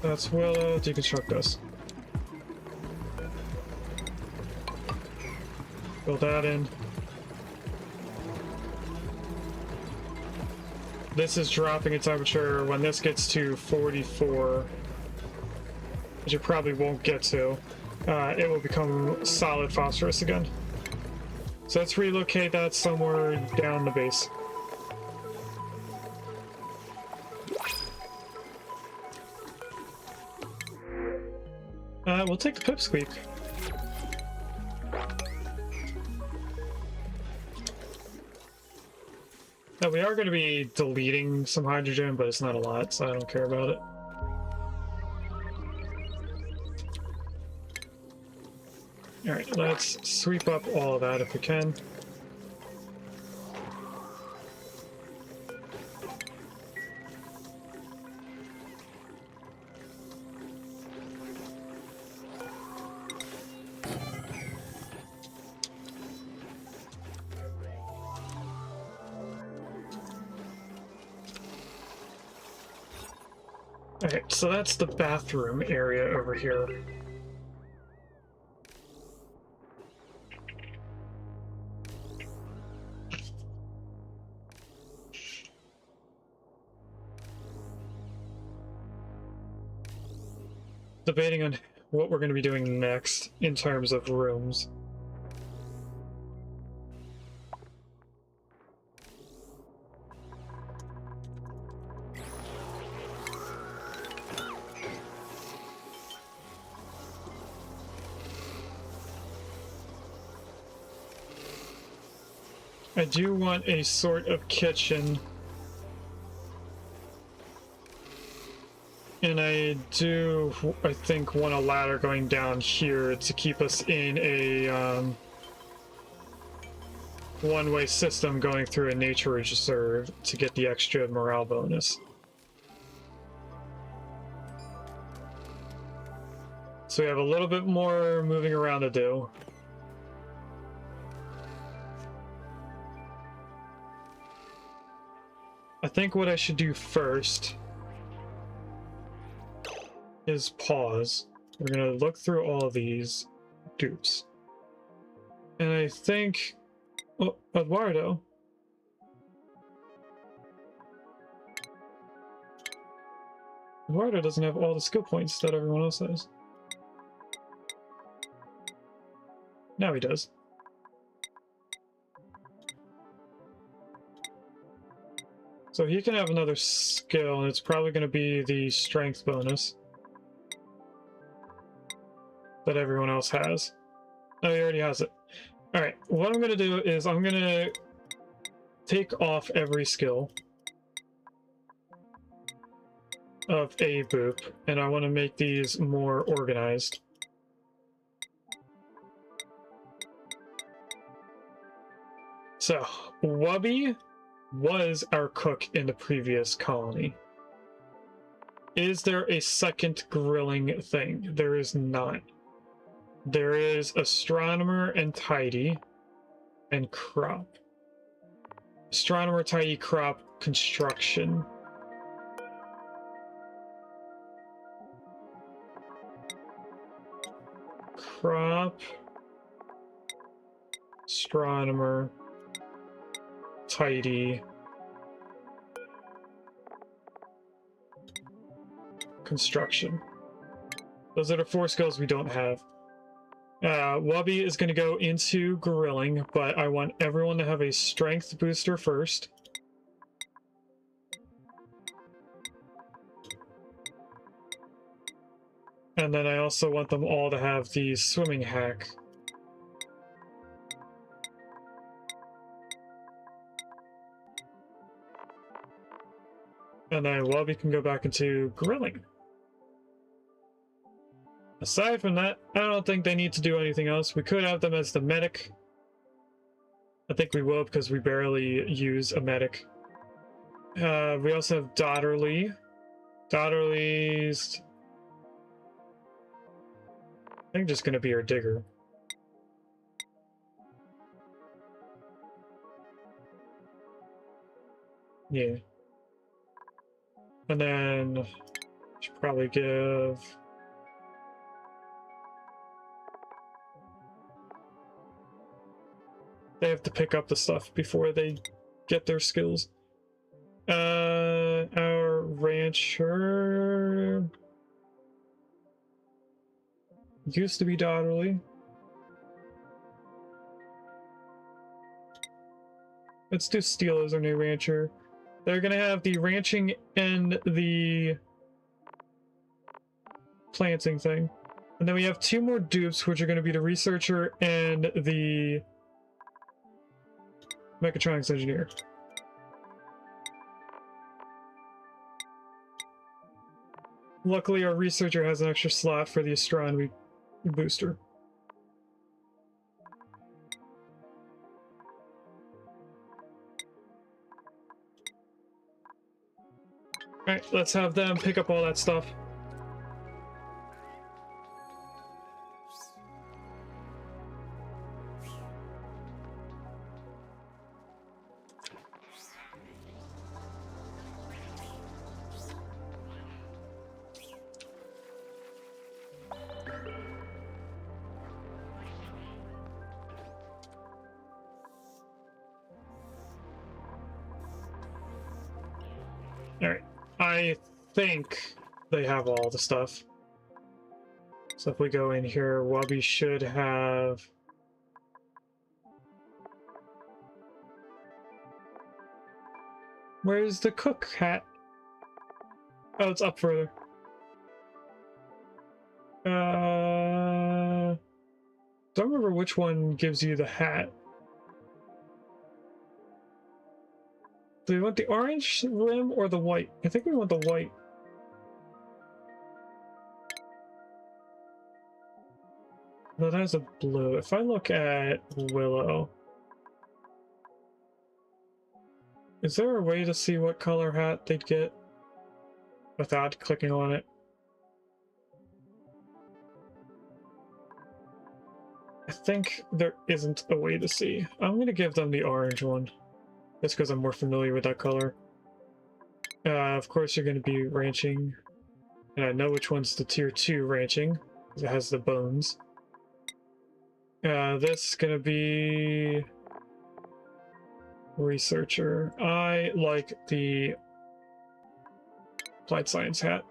That's Willow. Deconstruct us. Fill that in. This is dropping in temperature. When this gets to 44, which it probably won't get to, it will become solid phosphorus again. So let's relocate that somewhere down the base. We'll take the pipsqueak. Now we are going to be deleting some hydrogen, but it's not a lot, so I don't care about it. Alright, let's sweep up all of that if we can. Alright, so that's the bathroom area over here. Debating on what we're going to be doing next in terms of rooms. I do want a sort of kitchen. And I do, I think, want a ladder going down here to keep us in a one-way system going through a nature reserve to get the extra morale bonus. So we have a little bit more moving around to do. I think what I should do first is pause. We're gonna look through all of these dupes. And I think... Oh, Eduardo. Eduardo doesn't have all the skill points that everyone else has. Now he does. So he can have another skill, and it's probably going to be the strength bonus that everyone else has. Oh, he already has it. Alright, what I'm going to do is I'm going to take off every skill of a boop, and I want to make these more organized. So, Wubby was our cook in the previous colony. Is there a second grilling thing? There is not. There is astronomer and tidy and crop. Astronomer, tidy, crop, construction. Crop, astronomer, tidy, construction. Those are the 4 skills we don't have. Wubby is going to go into grilling, but I want everyone to have a strength booster first. And then I also want them all to have the swimming hack. And then Wubby can go back into grilling. Aside from that, I don't think they need to do anything else. We could have them as the medic. I think we will because we barely use a medic. We also have Dotterly. Dotterly's... I think just going to be our digger. Yeah. And then... should probably give... They have to pick up the stuff before they get their skills. Our rancher used to be Dotterly. Let's do Steel as our new rancher. They're gonna have the ranching and the planting thing. And then we have 2 more dupes, which are gonna be the researcher and the mechatronics engineer. Luckily, our researcher has an extra slot for the astronomy booster. Alright, let's have them pick up all that stuff. I think they have all the stuff. So if we go in here, Wubby should have... Where's the cook hat? Oh, it's up further. Don't remember which one gives you the hat. Do we want the orange rim or the white? I think we want the white. No, that has a blue. If I look at Willow, is there a way to see what color hat they'd get without clicking on it? I think there isn't a way to see. I'm going to give them the orange one, just because I'm more familiar with that color. Of course, you're going to be ranching, and I know which one's the tier 2 ranching, because it has the bones. This is going to be researcher. I like the applied science hat.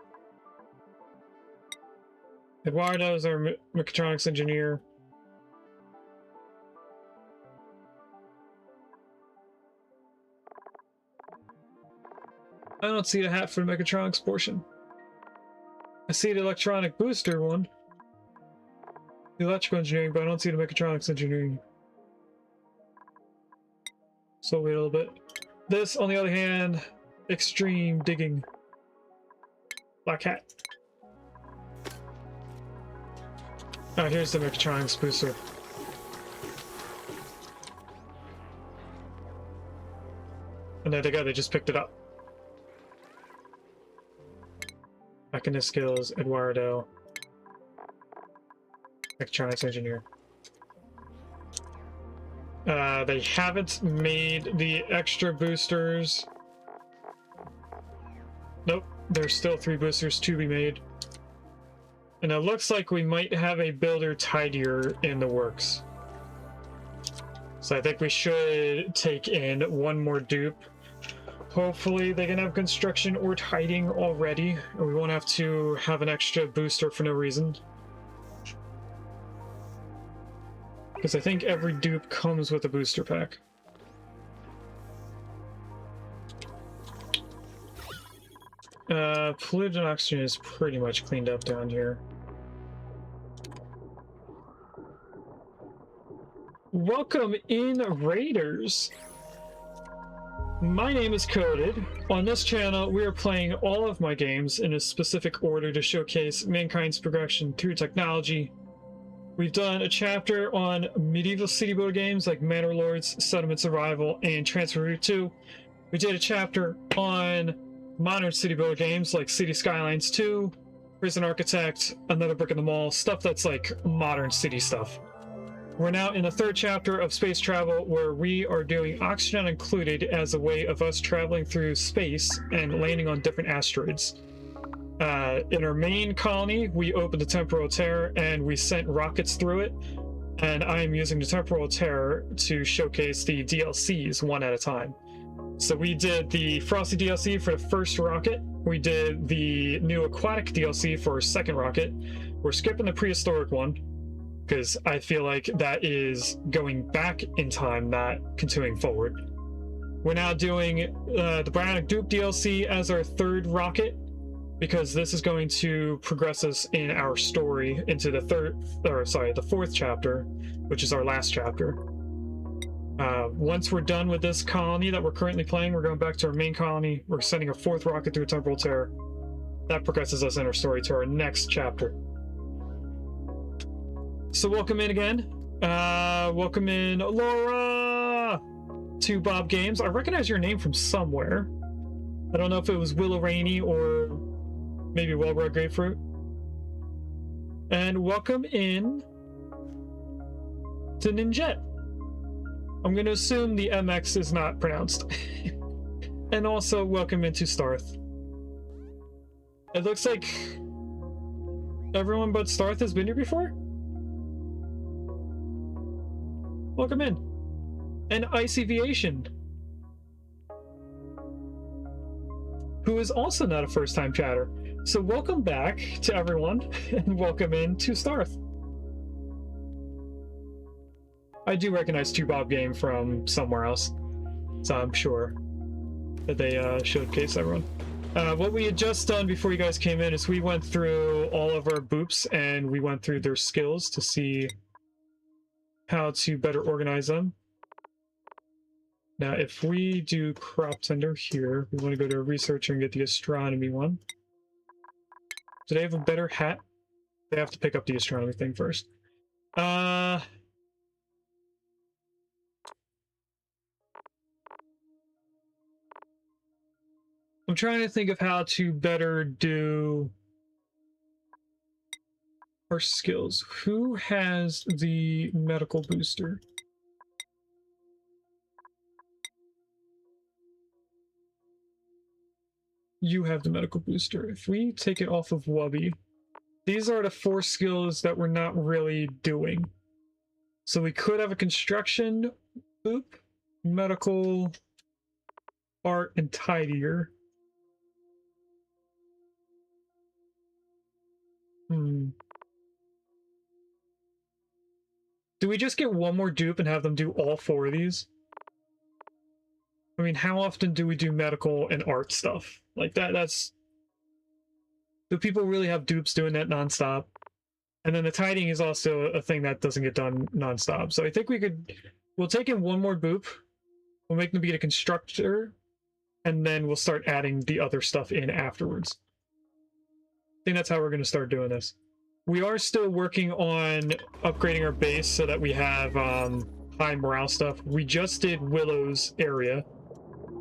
Eduardo is our mechatronics engineer. I don't see the hat for the mechatronics portion. I see the electronic booster one. The electrical engineering, but I don't see the mechatronics engineering. So wait a little bit. This, on the other hand, extreme digging. Black hat. Oh, here's the mechatronics booster. And there they go, they just picked it up. Mechanist skills, Eduardo. Mechatronics engineer. They haven't made the extra boosters. Nope, there's still 3 boosters to be made. And it looks like we might have a builder tidier in the works. So I think we should take in one more dupe. Hopefully they can have construction or tidying already, or we won't have to have an extra booster for no reason. Because I think every dupe comes with a booster pack. Polluted oxygen is pretty much cleaned up down here. Welcome in, Raiders! My name is Coded. On this channel, we are playing all of my games in a specific order to showcase mankind's progression through technology. We've done a chapter on medieval city builder games like Manor Lords, Settlement Survival, and Transfer Route 2. We did a chapter on modern city builder games like City Skylines 2, Prison Architect, Another Brick in the Mall, stuff that's like modern city stuff. We're now in the 3rd chapter of space travel, where we are doing oxygen included as a way of us traveling through space and landing on different asteroids. In our main colony, we opened the Temporal Terror and we sent rockets through it. And I am using the Temporal Terror to showcase the DLCs one at a time. So we did the Frosty DLC for the first rocket. We did the new Aquatic DLC for our second rocket. We're skipping the prehistoric one, because I feel like that is going back in time, not continuing forward. We're now doing the Bionic Dupe DLC as our 3rd rocket, because this is going to progress us in our story into the 4th chapter, which is our last chapter. Once we're done with this colony that we're currently playing, we're going back to our main colony. We're sending a 4th rocket through Temporal Terror. That progresses us in our story to our next chapter. So welcome in again. Welcome in, Laura, to Bob Games. I recognize your name from somewhere. I don't know if it was Willow Rainey or maybe Well-Bred Grapefruit. And welcome in to Ninjet. I'm going to assume the MX is not pronounced. And also welcome into Starth. It looks like everyone but Starth has been here before. Welcome in. And Icy Aviation. who is also not a first-time chatter. So welcome back to everyone, and welcome in to Starth. I do recognize Bob Game from somewhere else, so I'm sure that they showcase everyone. What we had just done before you guys came in is we went through all of our boops and we went through their skills to see how to better organize them. Now, if we do crop tender here, we want to go to a researcher and get the astronomy one. Do they have a better hat? They have to pick up the astronomy thing first. I'm trying to think of how to better do our skills. Who has the medical booster? You have the medical booster. If we take it off of Wubby, these are the 4 skills that we're not really doing. So we could have a construction boop, medical, art, and tidier. Do we just get one more dupe and have them do all 4 of these? I mean, how often do we do medical and art stuff? Like that's... Do people really have dupes doing that nonstop? And then the tidying is also a thing that doesn't get done nonstop. So I think we'll take in one more boop. We'll make them be a constructor. And then we'll start adding the other stuff in afterwards. I think that's how we're going to start doing this. We are still working on upgrading our base so that we have high morale stuff. We just did Willow's area,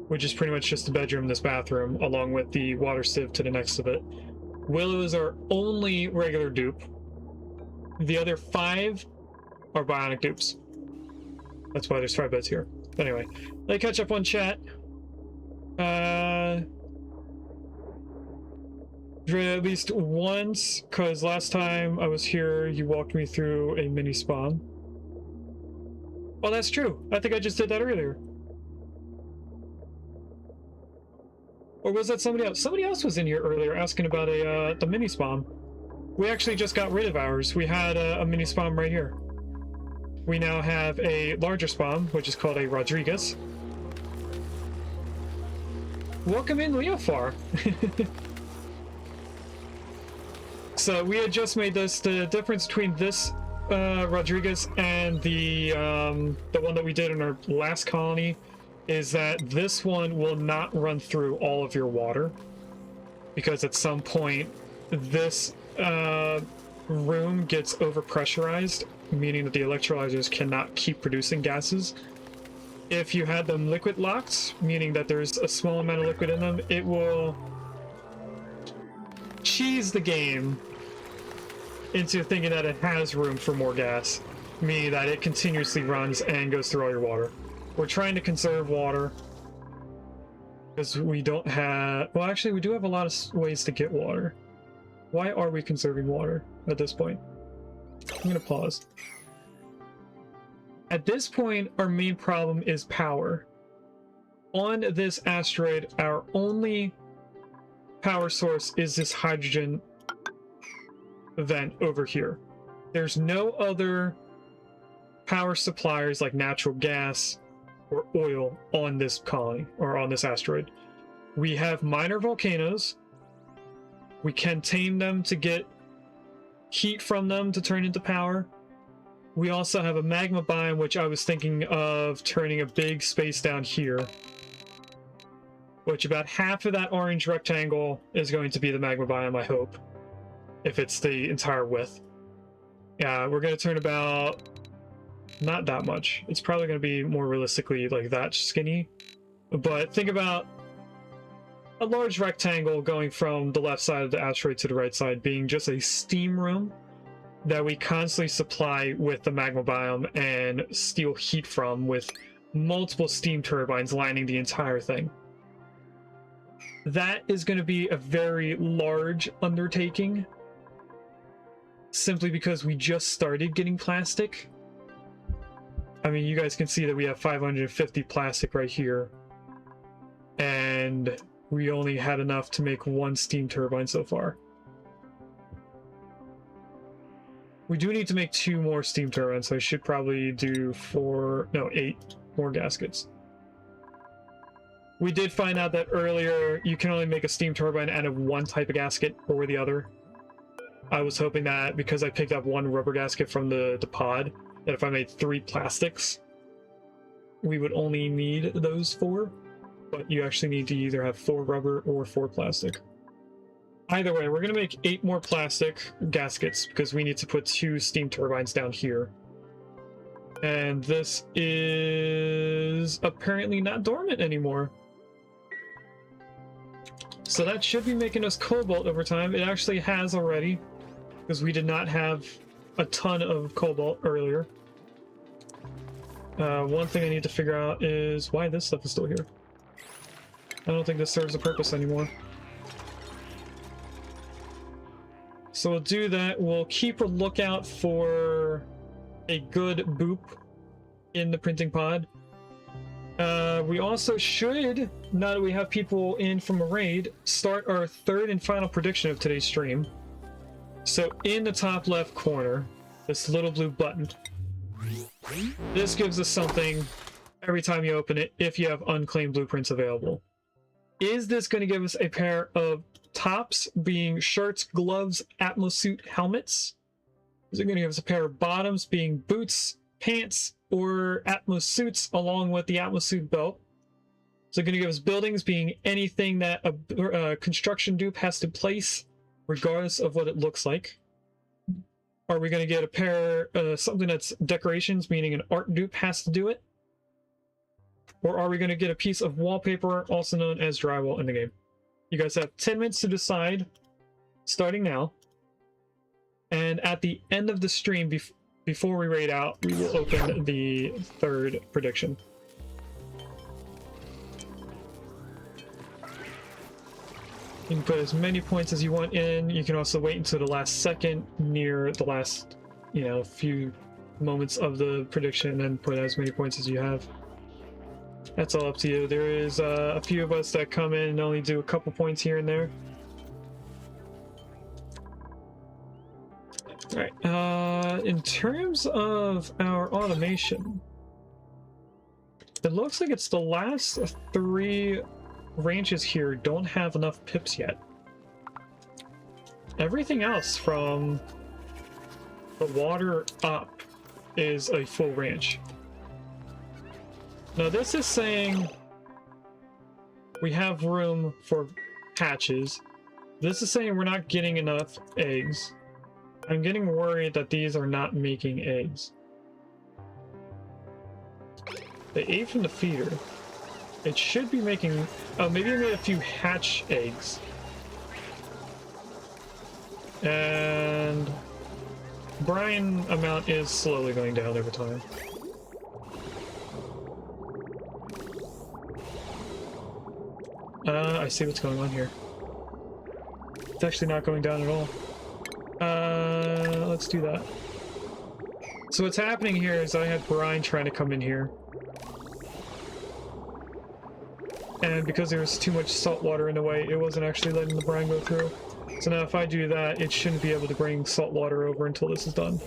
which is pretty much just a bedroom, this bathroom, along with the water sieve to the next of it. Willow is our only regular dupe. The other 5 are Bionic dupes. That's why there's 5 beds here. But anyway, let me catch up on chat. At least once, because last time I was here, you walked me through a mini SPOM. Oh, that's true. I think I just did that earlier. Or was that somebody else? Somebody else was in here earlier asking about the mini SPOM. We actually just got rid of ours. We had a mini SPOM right here. We now have a larger SPOM, which is called a Rodriguez. Welcome in, Leofar. So we had just made this. The difference between this Rodriguez and the one that we did in our last colony is that this one will not run through all of your water, because at some point this room gets overpressurized, meaning that the electrolyzers cannot keep producing gases. If you had them liquid locked, meaning that there's a small amount of liquid in them, it will cheese the game into thinking that it has room for more gas, meaning that it continuously runs and goes through all your water. We're trying to conserve water because we don't have... Well, actually, we do have a lot of ways to get water. Why are we conserving water at this point? I'm going to pause. At this point, our main problem is power. On this asteroid, our only power source is this hydrogen vent over here. There's no other power suppliers like natural gas or oil on this colony or on this asteroid. We have minor volcanoes. We can tame them to get heat from them to turn into power. We also have a magma biome, which I was thinking of turning a big space down here, which about half of that orange rectangle is going to be the magma biome, I hope, if it's the entire width. Yeah, we're going to turn about... not that much. It's probably going to be more realistically like that skinny. But think about a large rectangle going from the left side of the asteroid to the right side being just a steam room that we constantly supply with the magma biome and steal heat from, with multiple steam turbines lining the entire thing. That is going to be a very large undertaking, simply because we just started getting plastic. I mean, you guys can see that we have 550 plastic right here. And we only had enough to make 1 steam turbine so far. We do need to make 2 more steam turbines, so I should probably do 8 more gaskets. We did find out that earlier you can only make a steam turbine out of 1 type of gasket or the other. I was hoping that because I picked up 1 rubber gasket from the pod, that if I made 3 plastics, we would only need those 4. But you actually need to either have 4 rubber or 4 plastic. Either way, we're going to make 8 more plastic gaskets because we need to put 2 steam turbines down here. And this is apparently not dormant anymore. So that should be making us cobalt over time. It actually has already, because we did not have a ton of cobalt earlier. One thing I need to figure out is why this stuff is still here. I don't think this serves a purpose anymore. So we'll do that. We'll keep a lookout for a good boop in the printing pod. We also should, now that we have people in from a raid, start our 3rd and final prediction of today's stream. So in the top left corner, this little blue button. This gives us something every time you open it if you have unclaimed blueprints available. Is this going to give us a pair of tops being shirts, gloves, Atmos suit, helmets? Is it going to give us a pair of bottoms being boots, pants, or Atmos suits along with the Atmos suit belt? Is it going to give us buildings being anything that a construction dupe has to place regardless of what it looks like? Are we going to get a pair, something that's decorations, meaning an art dupe has to do it? Or are we going to get a piece of wallpaper, also known as drywall, in the game? You guys have 10 minutes to decide, starting now. And at the end of the stream, before we raid out, we will open the 3rd prediction. You can put as many points as you want in. You can also wait until the last second near the last, few moments of the prediction and put as many points as you have. That's all up to you. There is a few of us that come in and only do a couple points here and there. Alright, in terms of our automation, it looks like it's the last 3 ranches here don't have enough pips yet. Everything else from the water up is a full ranch. Now this is saying we have room for hatches. This is saying we're not getting enough eggs. I'm getting worried that these are not making eggs. They ate from the feeder. It should be making... Oh, maybe it made a few hatch eggs. And... brine amount is slowly going down over time. I see what's going on here. It's actually not going down at all. Let's do that. So what's happening here is I had brine trying to come in here. And because there was too much salt water in the way, it wasn't actually letting the brine go through. So now if I do that, it shouldn't be able to bring salt water over until this is done.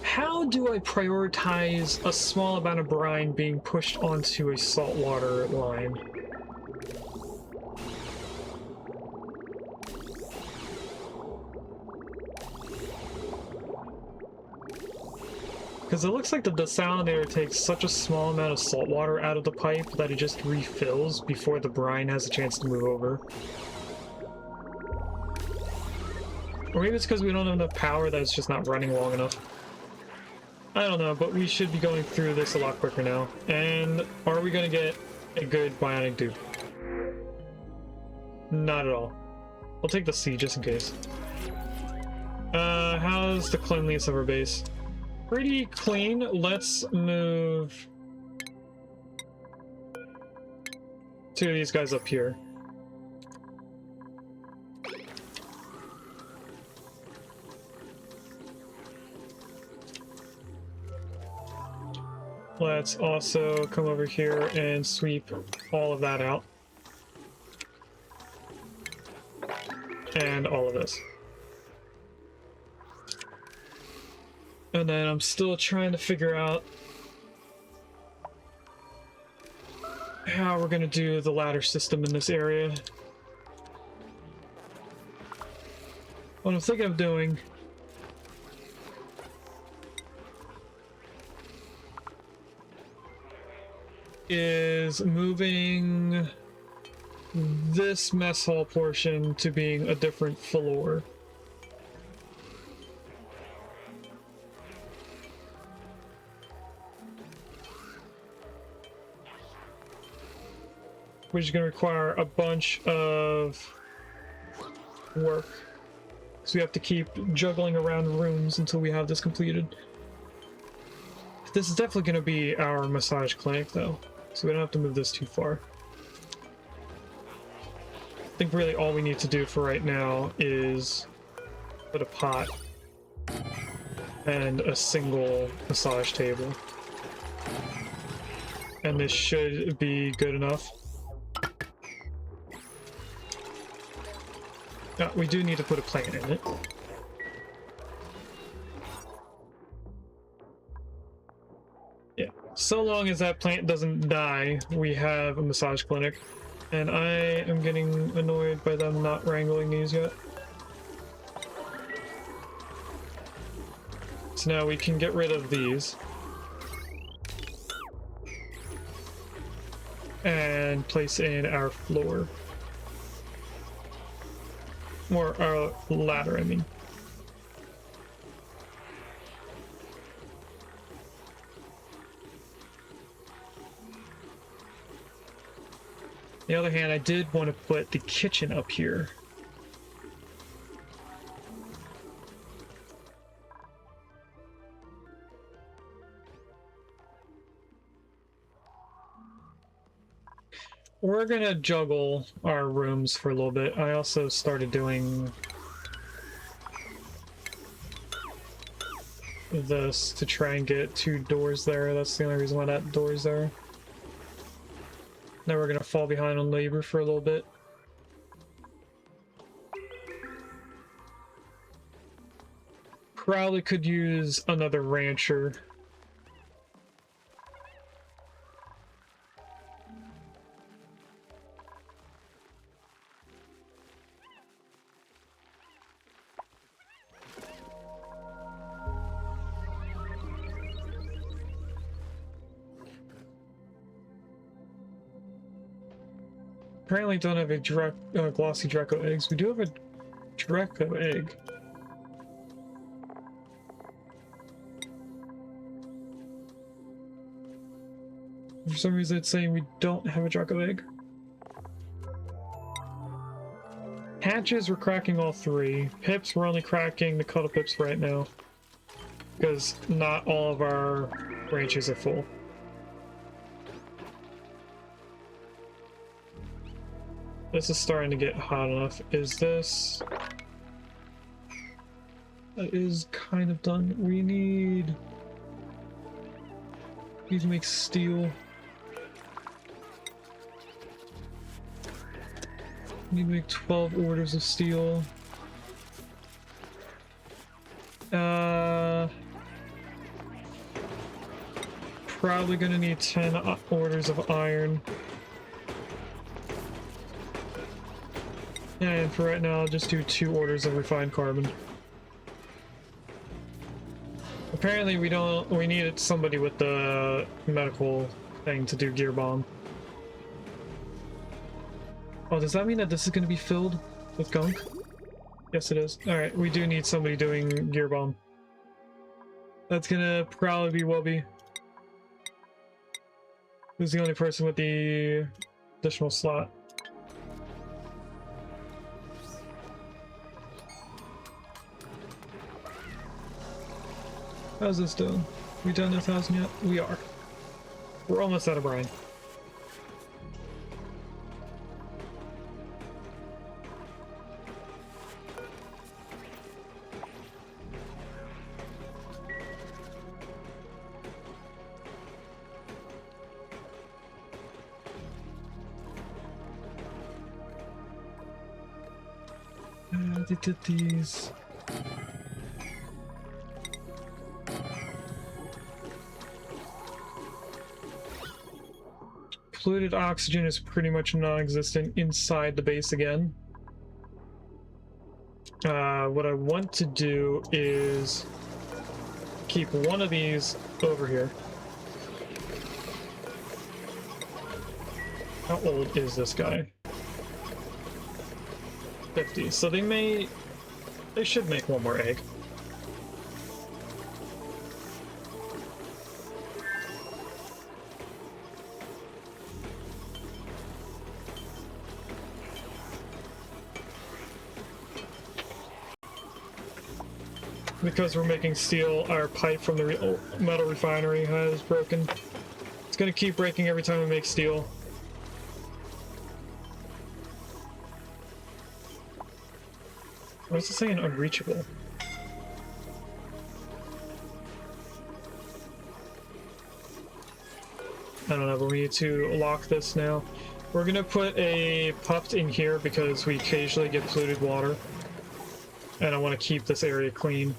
How do I prioritize a small amount of brine being pushed onto a saltwater line? Because it looks like the desalinator takes such a small amount of salt water out of the pipe that it just refills before the brine has a chance to move over. Or maybe it's because we don't have enough power that it's just not running long enough. I don't know, but we should be going through this a lot quicker now. And are we going to get a good bionic dupe? Not at all. We'll take the C just in case. How's the cleanliness of our base? Pretty clean. Let's move 2 of these guys up here. Let's also come over here and sweep all of that out. And all of this. And then I'm still trying to figure out how we're going to do the ladder system in this area. What I'm thinking of doing is moving this mess hall portion to being a different floor. Which is going to require a bunch of work. So we have to keep juggling around rooms until we have this completed. This is definitely going to be our massage clinic, though, so we don't have to move this too far. I think really all we need to do for right now is put a pot and a single massage table. And this should be good enough. We do need to put a plant in it. Yeah, so long as that plant doesn't die, we have a massage clinic. And I am getting annoyed by them not wrangling these yet. So now we can get rid of these. And place in our floor. Or our ladder, I mean. On the other hand, I did want to put the kitchen up here. We're gonna juggle our rooms for a little bit. I also started doing this to try and get 2 doors there. That's the only reason why that door is there. Now we're gonna fall behind on labor for a little bit. Probably could use another rancher. Apparently don't have a glossy Draco eggs. We do have a Draco egg. For some reason it's saying we don't have a Draco egg. Hatches, we're cracking all 3. Pips, we're only cracking the cuddle pips right now. Because not all of our ranches are full. This is starting to get hot enough. Is this... That is kind of done. We need to make steel. We need to make 12 orders of steel. Probably gonna need 10 orders of iron. And for right now, I'll just do 2 orders of refined carbon. Apparently we needed somebody with the medical thing to do gear bomb. Oh, does that mean that this is going to be filled with gunk? Yes, it is. Alright, we do need somebody doing gear bomb. That's gonna probably be Wubby. Who's the only person with the additional slot. How's this doing? We done 1,000 yet? We are. We're almost out of brine. They did these. Polluted oxygen is pretty much non-existent inside the base again. What I want to do is keep one of these over here. How old is this guy? 50. So they should make one more egg. Because we're making steel, our pipe from the metal refinery has broken. It's gonna keep breaking every time we make steel. What's it saying? Unreachable. I don't know, but we need to lock this now. We're gonna put a pup in here because we occasionally get polluted water. And I want to keep this area clean.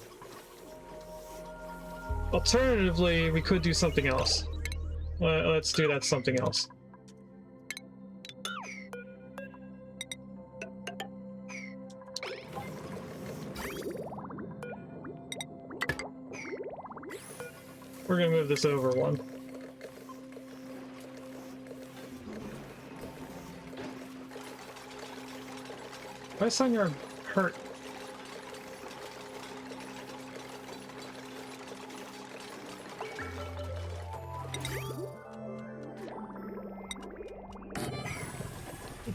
Alternatively, we could do something else. Let's do that something else. We're gonna move this over one. My son, you're hurt.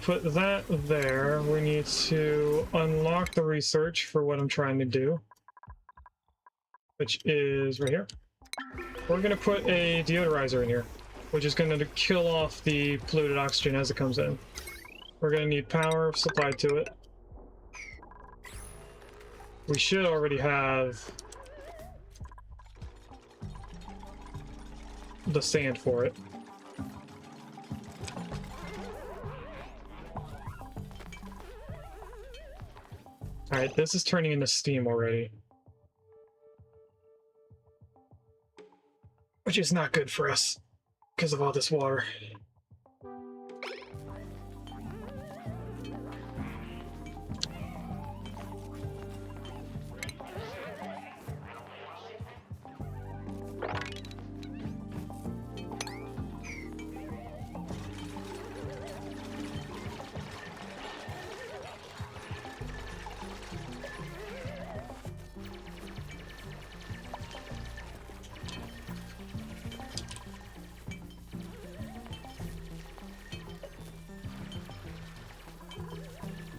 Put that there. We need to unlock the research for what I'm trying to do, which is right here. We're going to put a deodorizer in here, which is going to kill off the polluted oxygen as it comes in. We're going to need power supplied to it. We should already have the sand for it. Alright, this is turning into steam already. Which is not good for us, because of all this water.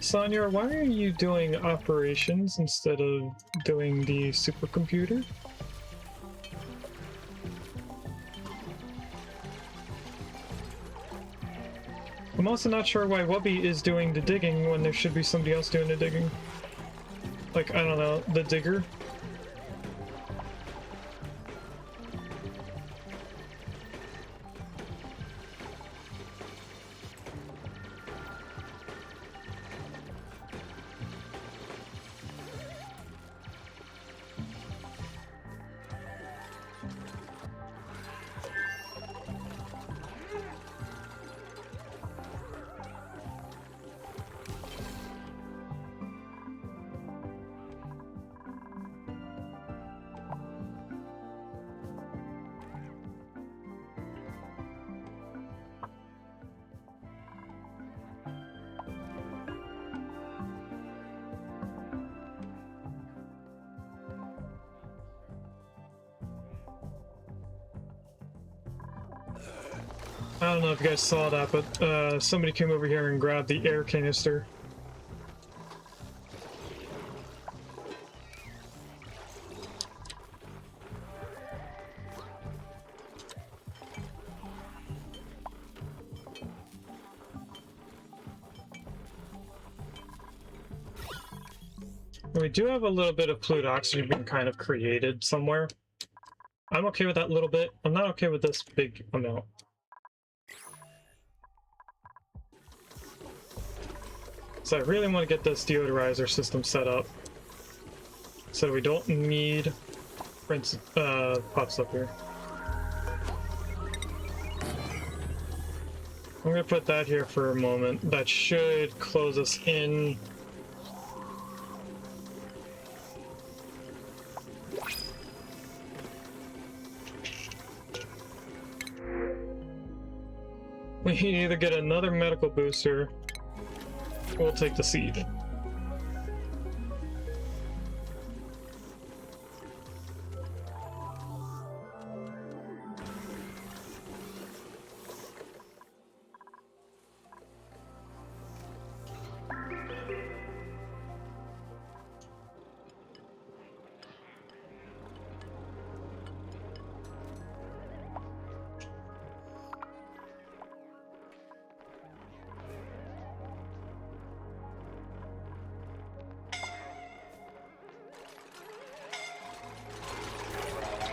Sonia, why are you doing operations instead of doing the supercomputer? I'm also not sure why Wubby is doing the digging when there should be somebody else doing the digging. Like, I don't know, the digger? I don't know if you guys saw that, but somebody came over here and grabbed the air canister. We do have a little bit of polluted oxygen being kind of created somewhere. I'm okay with that little bit. I'm not okay with this big amount. So I really want to get this deodorizer system set up so we don't need pops up here. I'm gonna put that here for a moment. That should close us in. We can either get another medical booster, or we'll take the seed.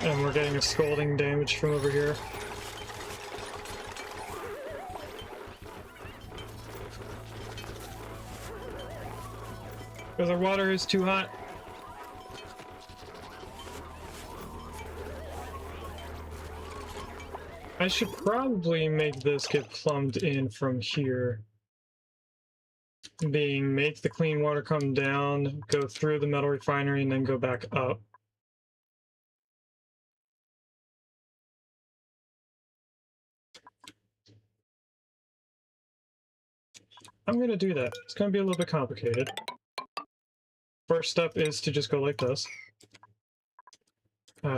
And we're getting a scalding damage from over here. Because our water is too hot. I should probably make this get plumbed in from here. Being make the clean water come down, go through the metal refinery, and then go back up. I'm gonna do that. It's gonna be a little bit complicated. First step is to just go like this.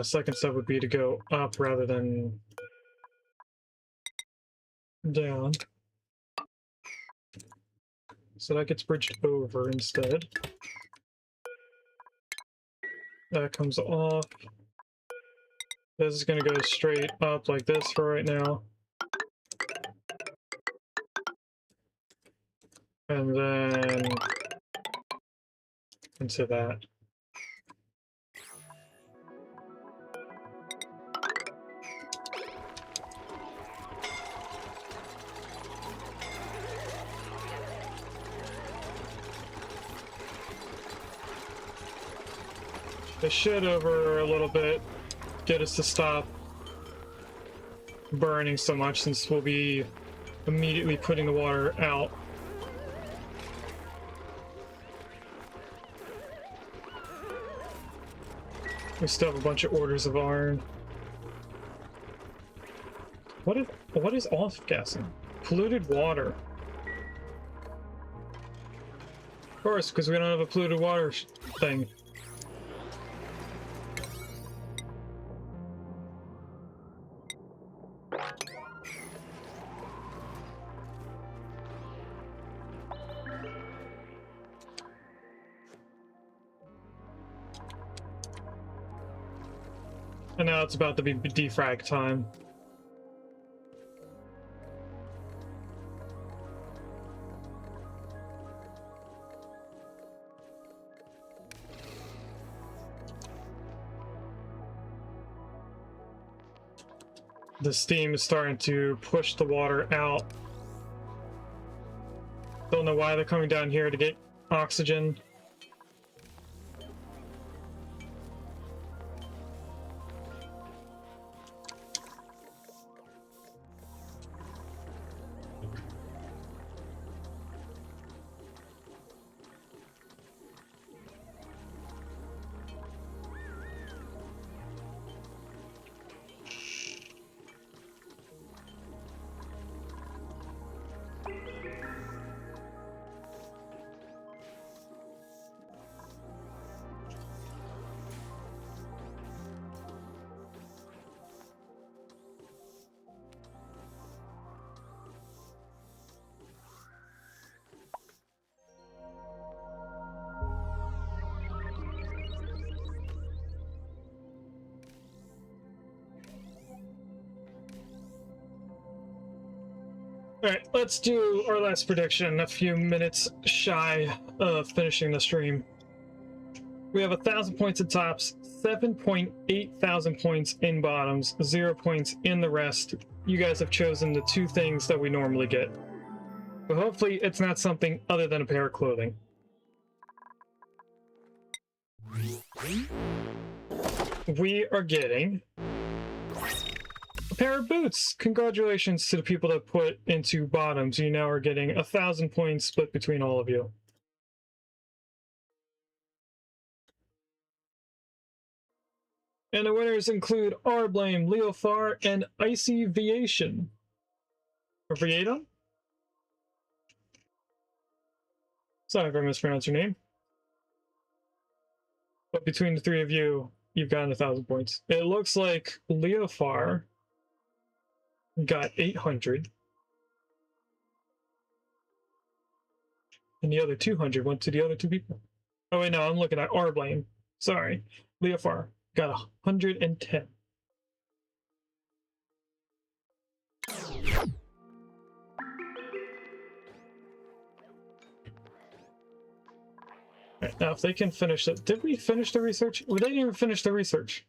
Second step would be to go up rather than down. So that gets bridged over instead. That comes off. This is gonna go straight up like this for right now. And then into that. This should over a little bit get us to stop burning so much, since we'll be immediately putting the water out. We still have a bunch of orders of iron. What is off-gassing? Polluted water. Of course, because we don't have a polluted water thing. And now it's about to be defrag time. The steam is starting to push the water out. Don't know why they're coming down here to get oxygen. Alright, let's do our last prediction, a few minutes shy of finishing the stream. We have 1,000 points at tops, 7.8 thousand points in bottoms, 0 points in the rest. You guys have chosen the two things that we normally get. But hopefully it's not something other than a pair of clothing. We are getting a pair of boots. Congratulations to the people that put into bottoms. You now are getting 1,000 points split between all of you. And the winners include Arblame, Leofar, and Icy Viation. Or Viaton? Sorry if I mispronounced your name. But between the three of you, you've gotten 1,000 points. It looks like Leofar got 800. And the other 200 went to the other two people. Oh wait, no, I'm looking at Arblame. Sorry. Leofar got 110. Right, now if they can finish it. Did we finish the research? Well, they didn't even finish the research.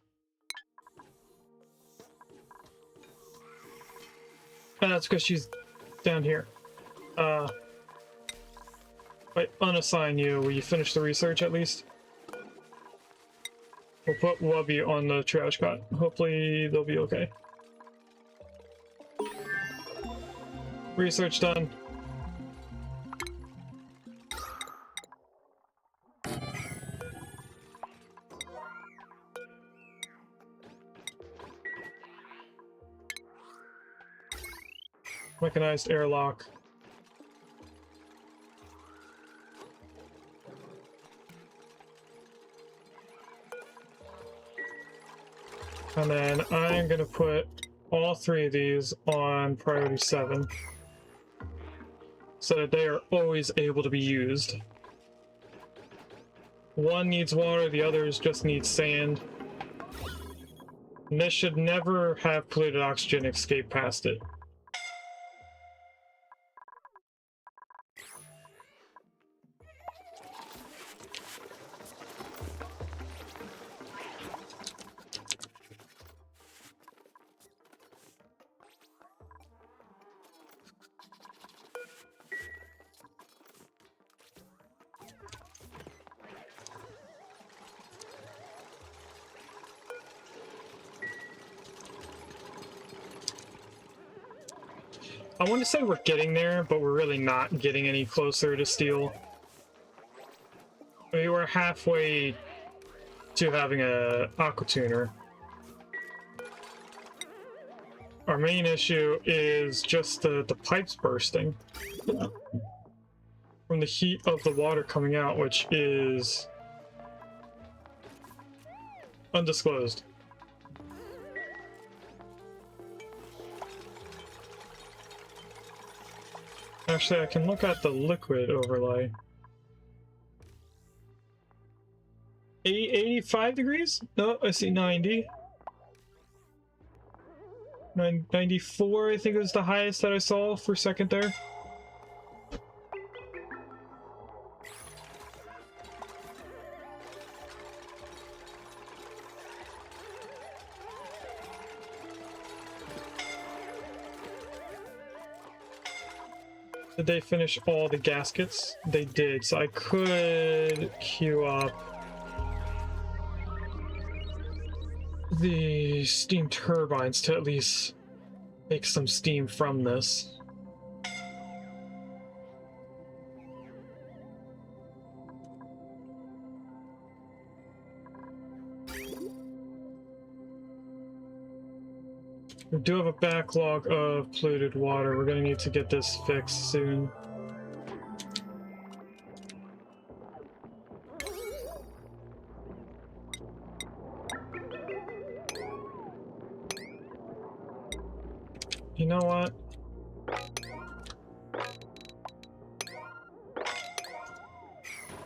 And that's because she's down here. Wait, unassign you. Will you finish the research at least? We'll put Wubby on the trash cot. Hopefully they'll be okay. Research done. Mechanized airlock. And then I'm going to put all three of these on priority 7 so that they are always able to be used. One needs water, the others just need sand. And this should never have polluted oxygen escape past it. I want to say we're getting there, but we're really not getting any closer to steel. We were halfway to having a aqua tuner. Our main issue is just the pipes bursting from the heat of the water coming out, which is undisclosed. Actually, I can look at the liquid overlay. 85 degrees? No, I see 90. 94, I think was the highest that I saw for a second there. Did they finish all the gaskets? They did, so I could queue up the steam turbines to at least make some steam from this. We do have a backlog of polluted water. We're going to need to get this fixed soon. You know what?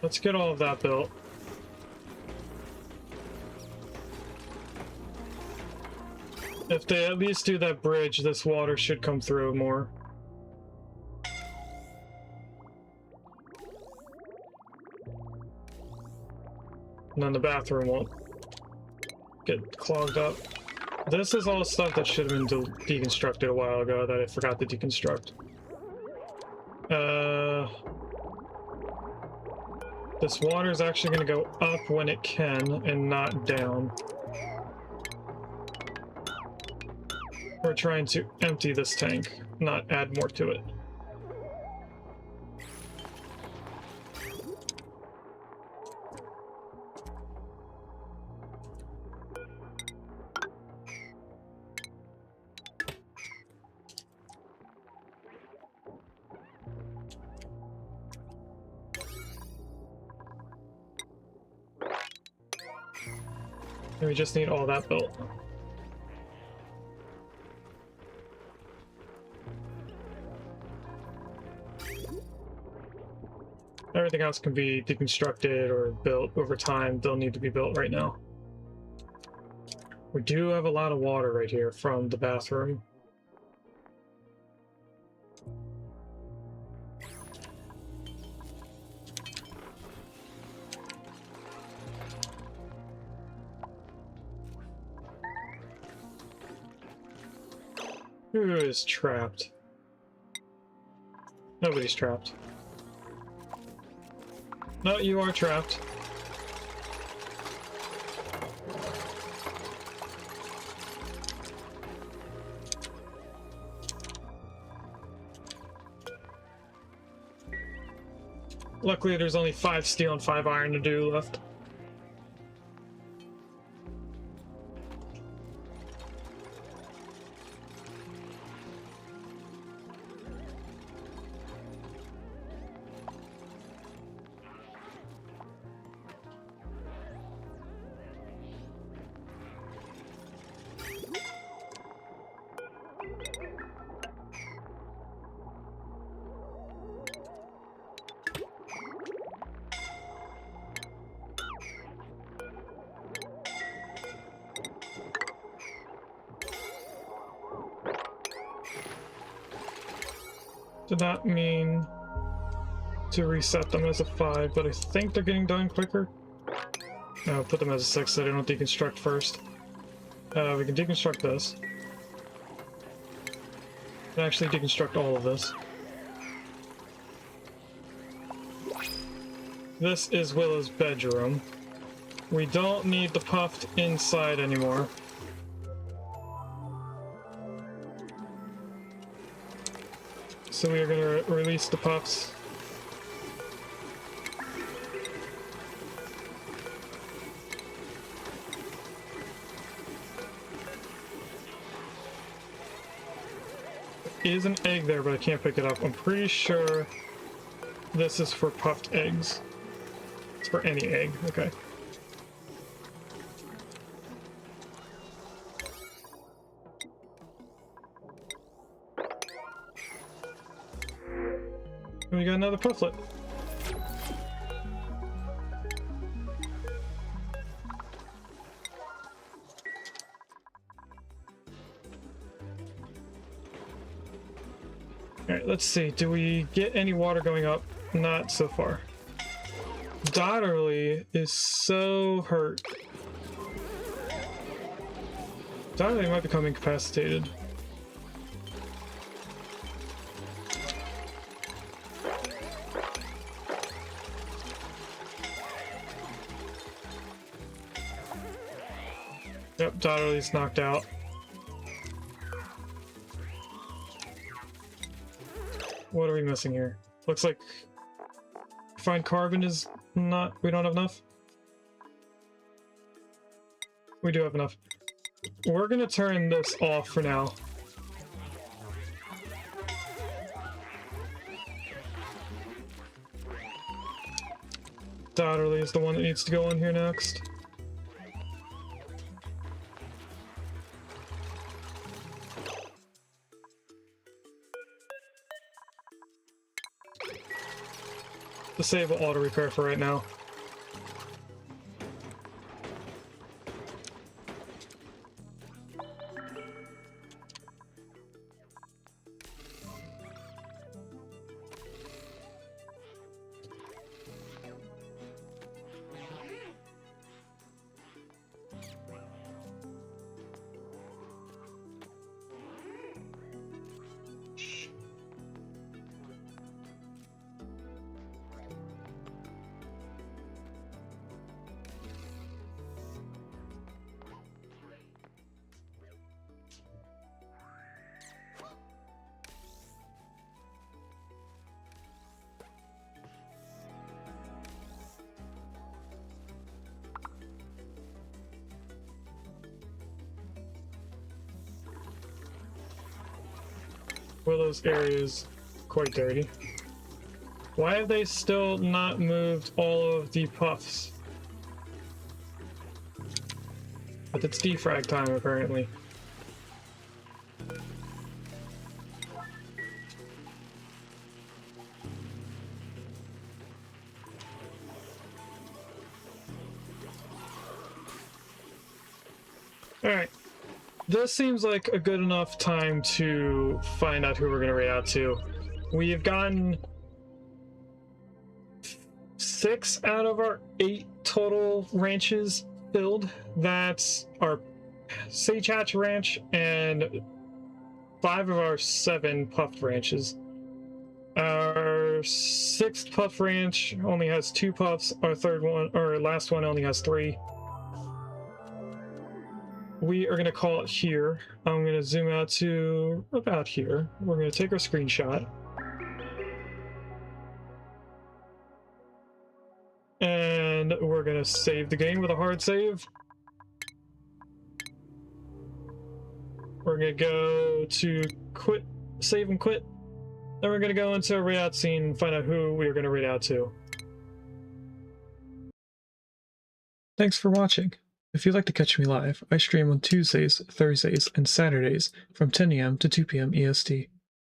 Let's get all of that built. If they at least do that bridge, this water should come through more. And then the bathroom won't get clogged up. This is all stuff that should have been deconstructed a while ago that I forgot to deconstruct. This water is actually going to go up when it can and not down. We're trying to empty this tank, not add more to it. And we just need all that built. Everything else can be deconstructed or built over time. They'll need to be built right now. We do have a lot of water right here from the bathroom. Who is trapped? Nobody's trapped. No, you are trapped. Luckily, there's only 5 steel and 5 iron to do left. Did not mean to reset them as a 5, but I think they're getting done quicker. No, put them as a 6 so they don't deconstruct first. We can deconstruct this. And actually deconstruct all of this. This is Willow's bedroom. We don't need the puffed inside anymore. So we are going to release the puffs. There is an egg there, but I can't pick it up. I'm pretty sure this is for puffed eggs. It's for any egg, okay. And we got another pufflet. Alright, let's see. Do we get any water going up? Not so far. Dotterly is so hurt. Dotterly might become incapacitated. Yep, Dotterly's knocked out. What are we missing here? Looks like refined carbon is not... we don't have enough? We do have enough. We're gonna turn this off for now. Dotterly is the one that needs to go in here next. Disable auto repair for right now. Well, those areas quite dirty. Why have they still not moved all of the puffs? But it's defrag time, apparently. Alright. This seems like a good enough time to find out who we're going to raid out to. We've gotten 6 out of our 8 total ranches filled. That's our Sage Hatch Ranch and 5 of our 7 puffed ranches. Our 6th puff ranch only has 2 puffs. Our third one, or last one, only has 3. We are going to call it here. I'm going to zoom out to about here. We're going to take our screenshot. And we're going to save the game with a hard save. We're going to go to quit, save and quit. Then we're going to go into a raid out scene and find out who we're going to raid out to. Thanks for watching. If you'd like to catch me live, I stream on Tuesdays, Thursdays, and Saturdays from 10 AM to 2 PM EST.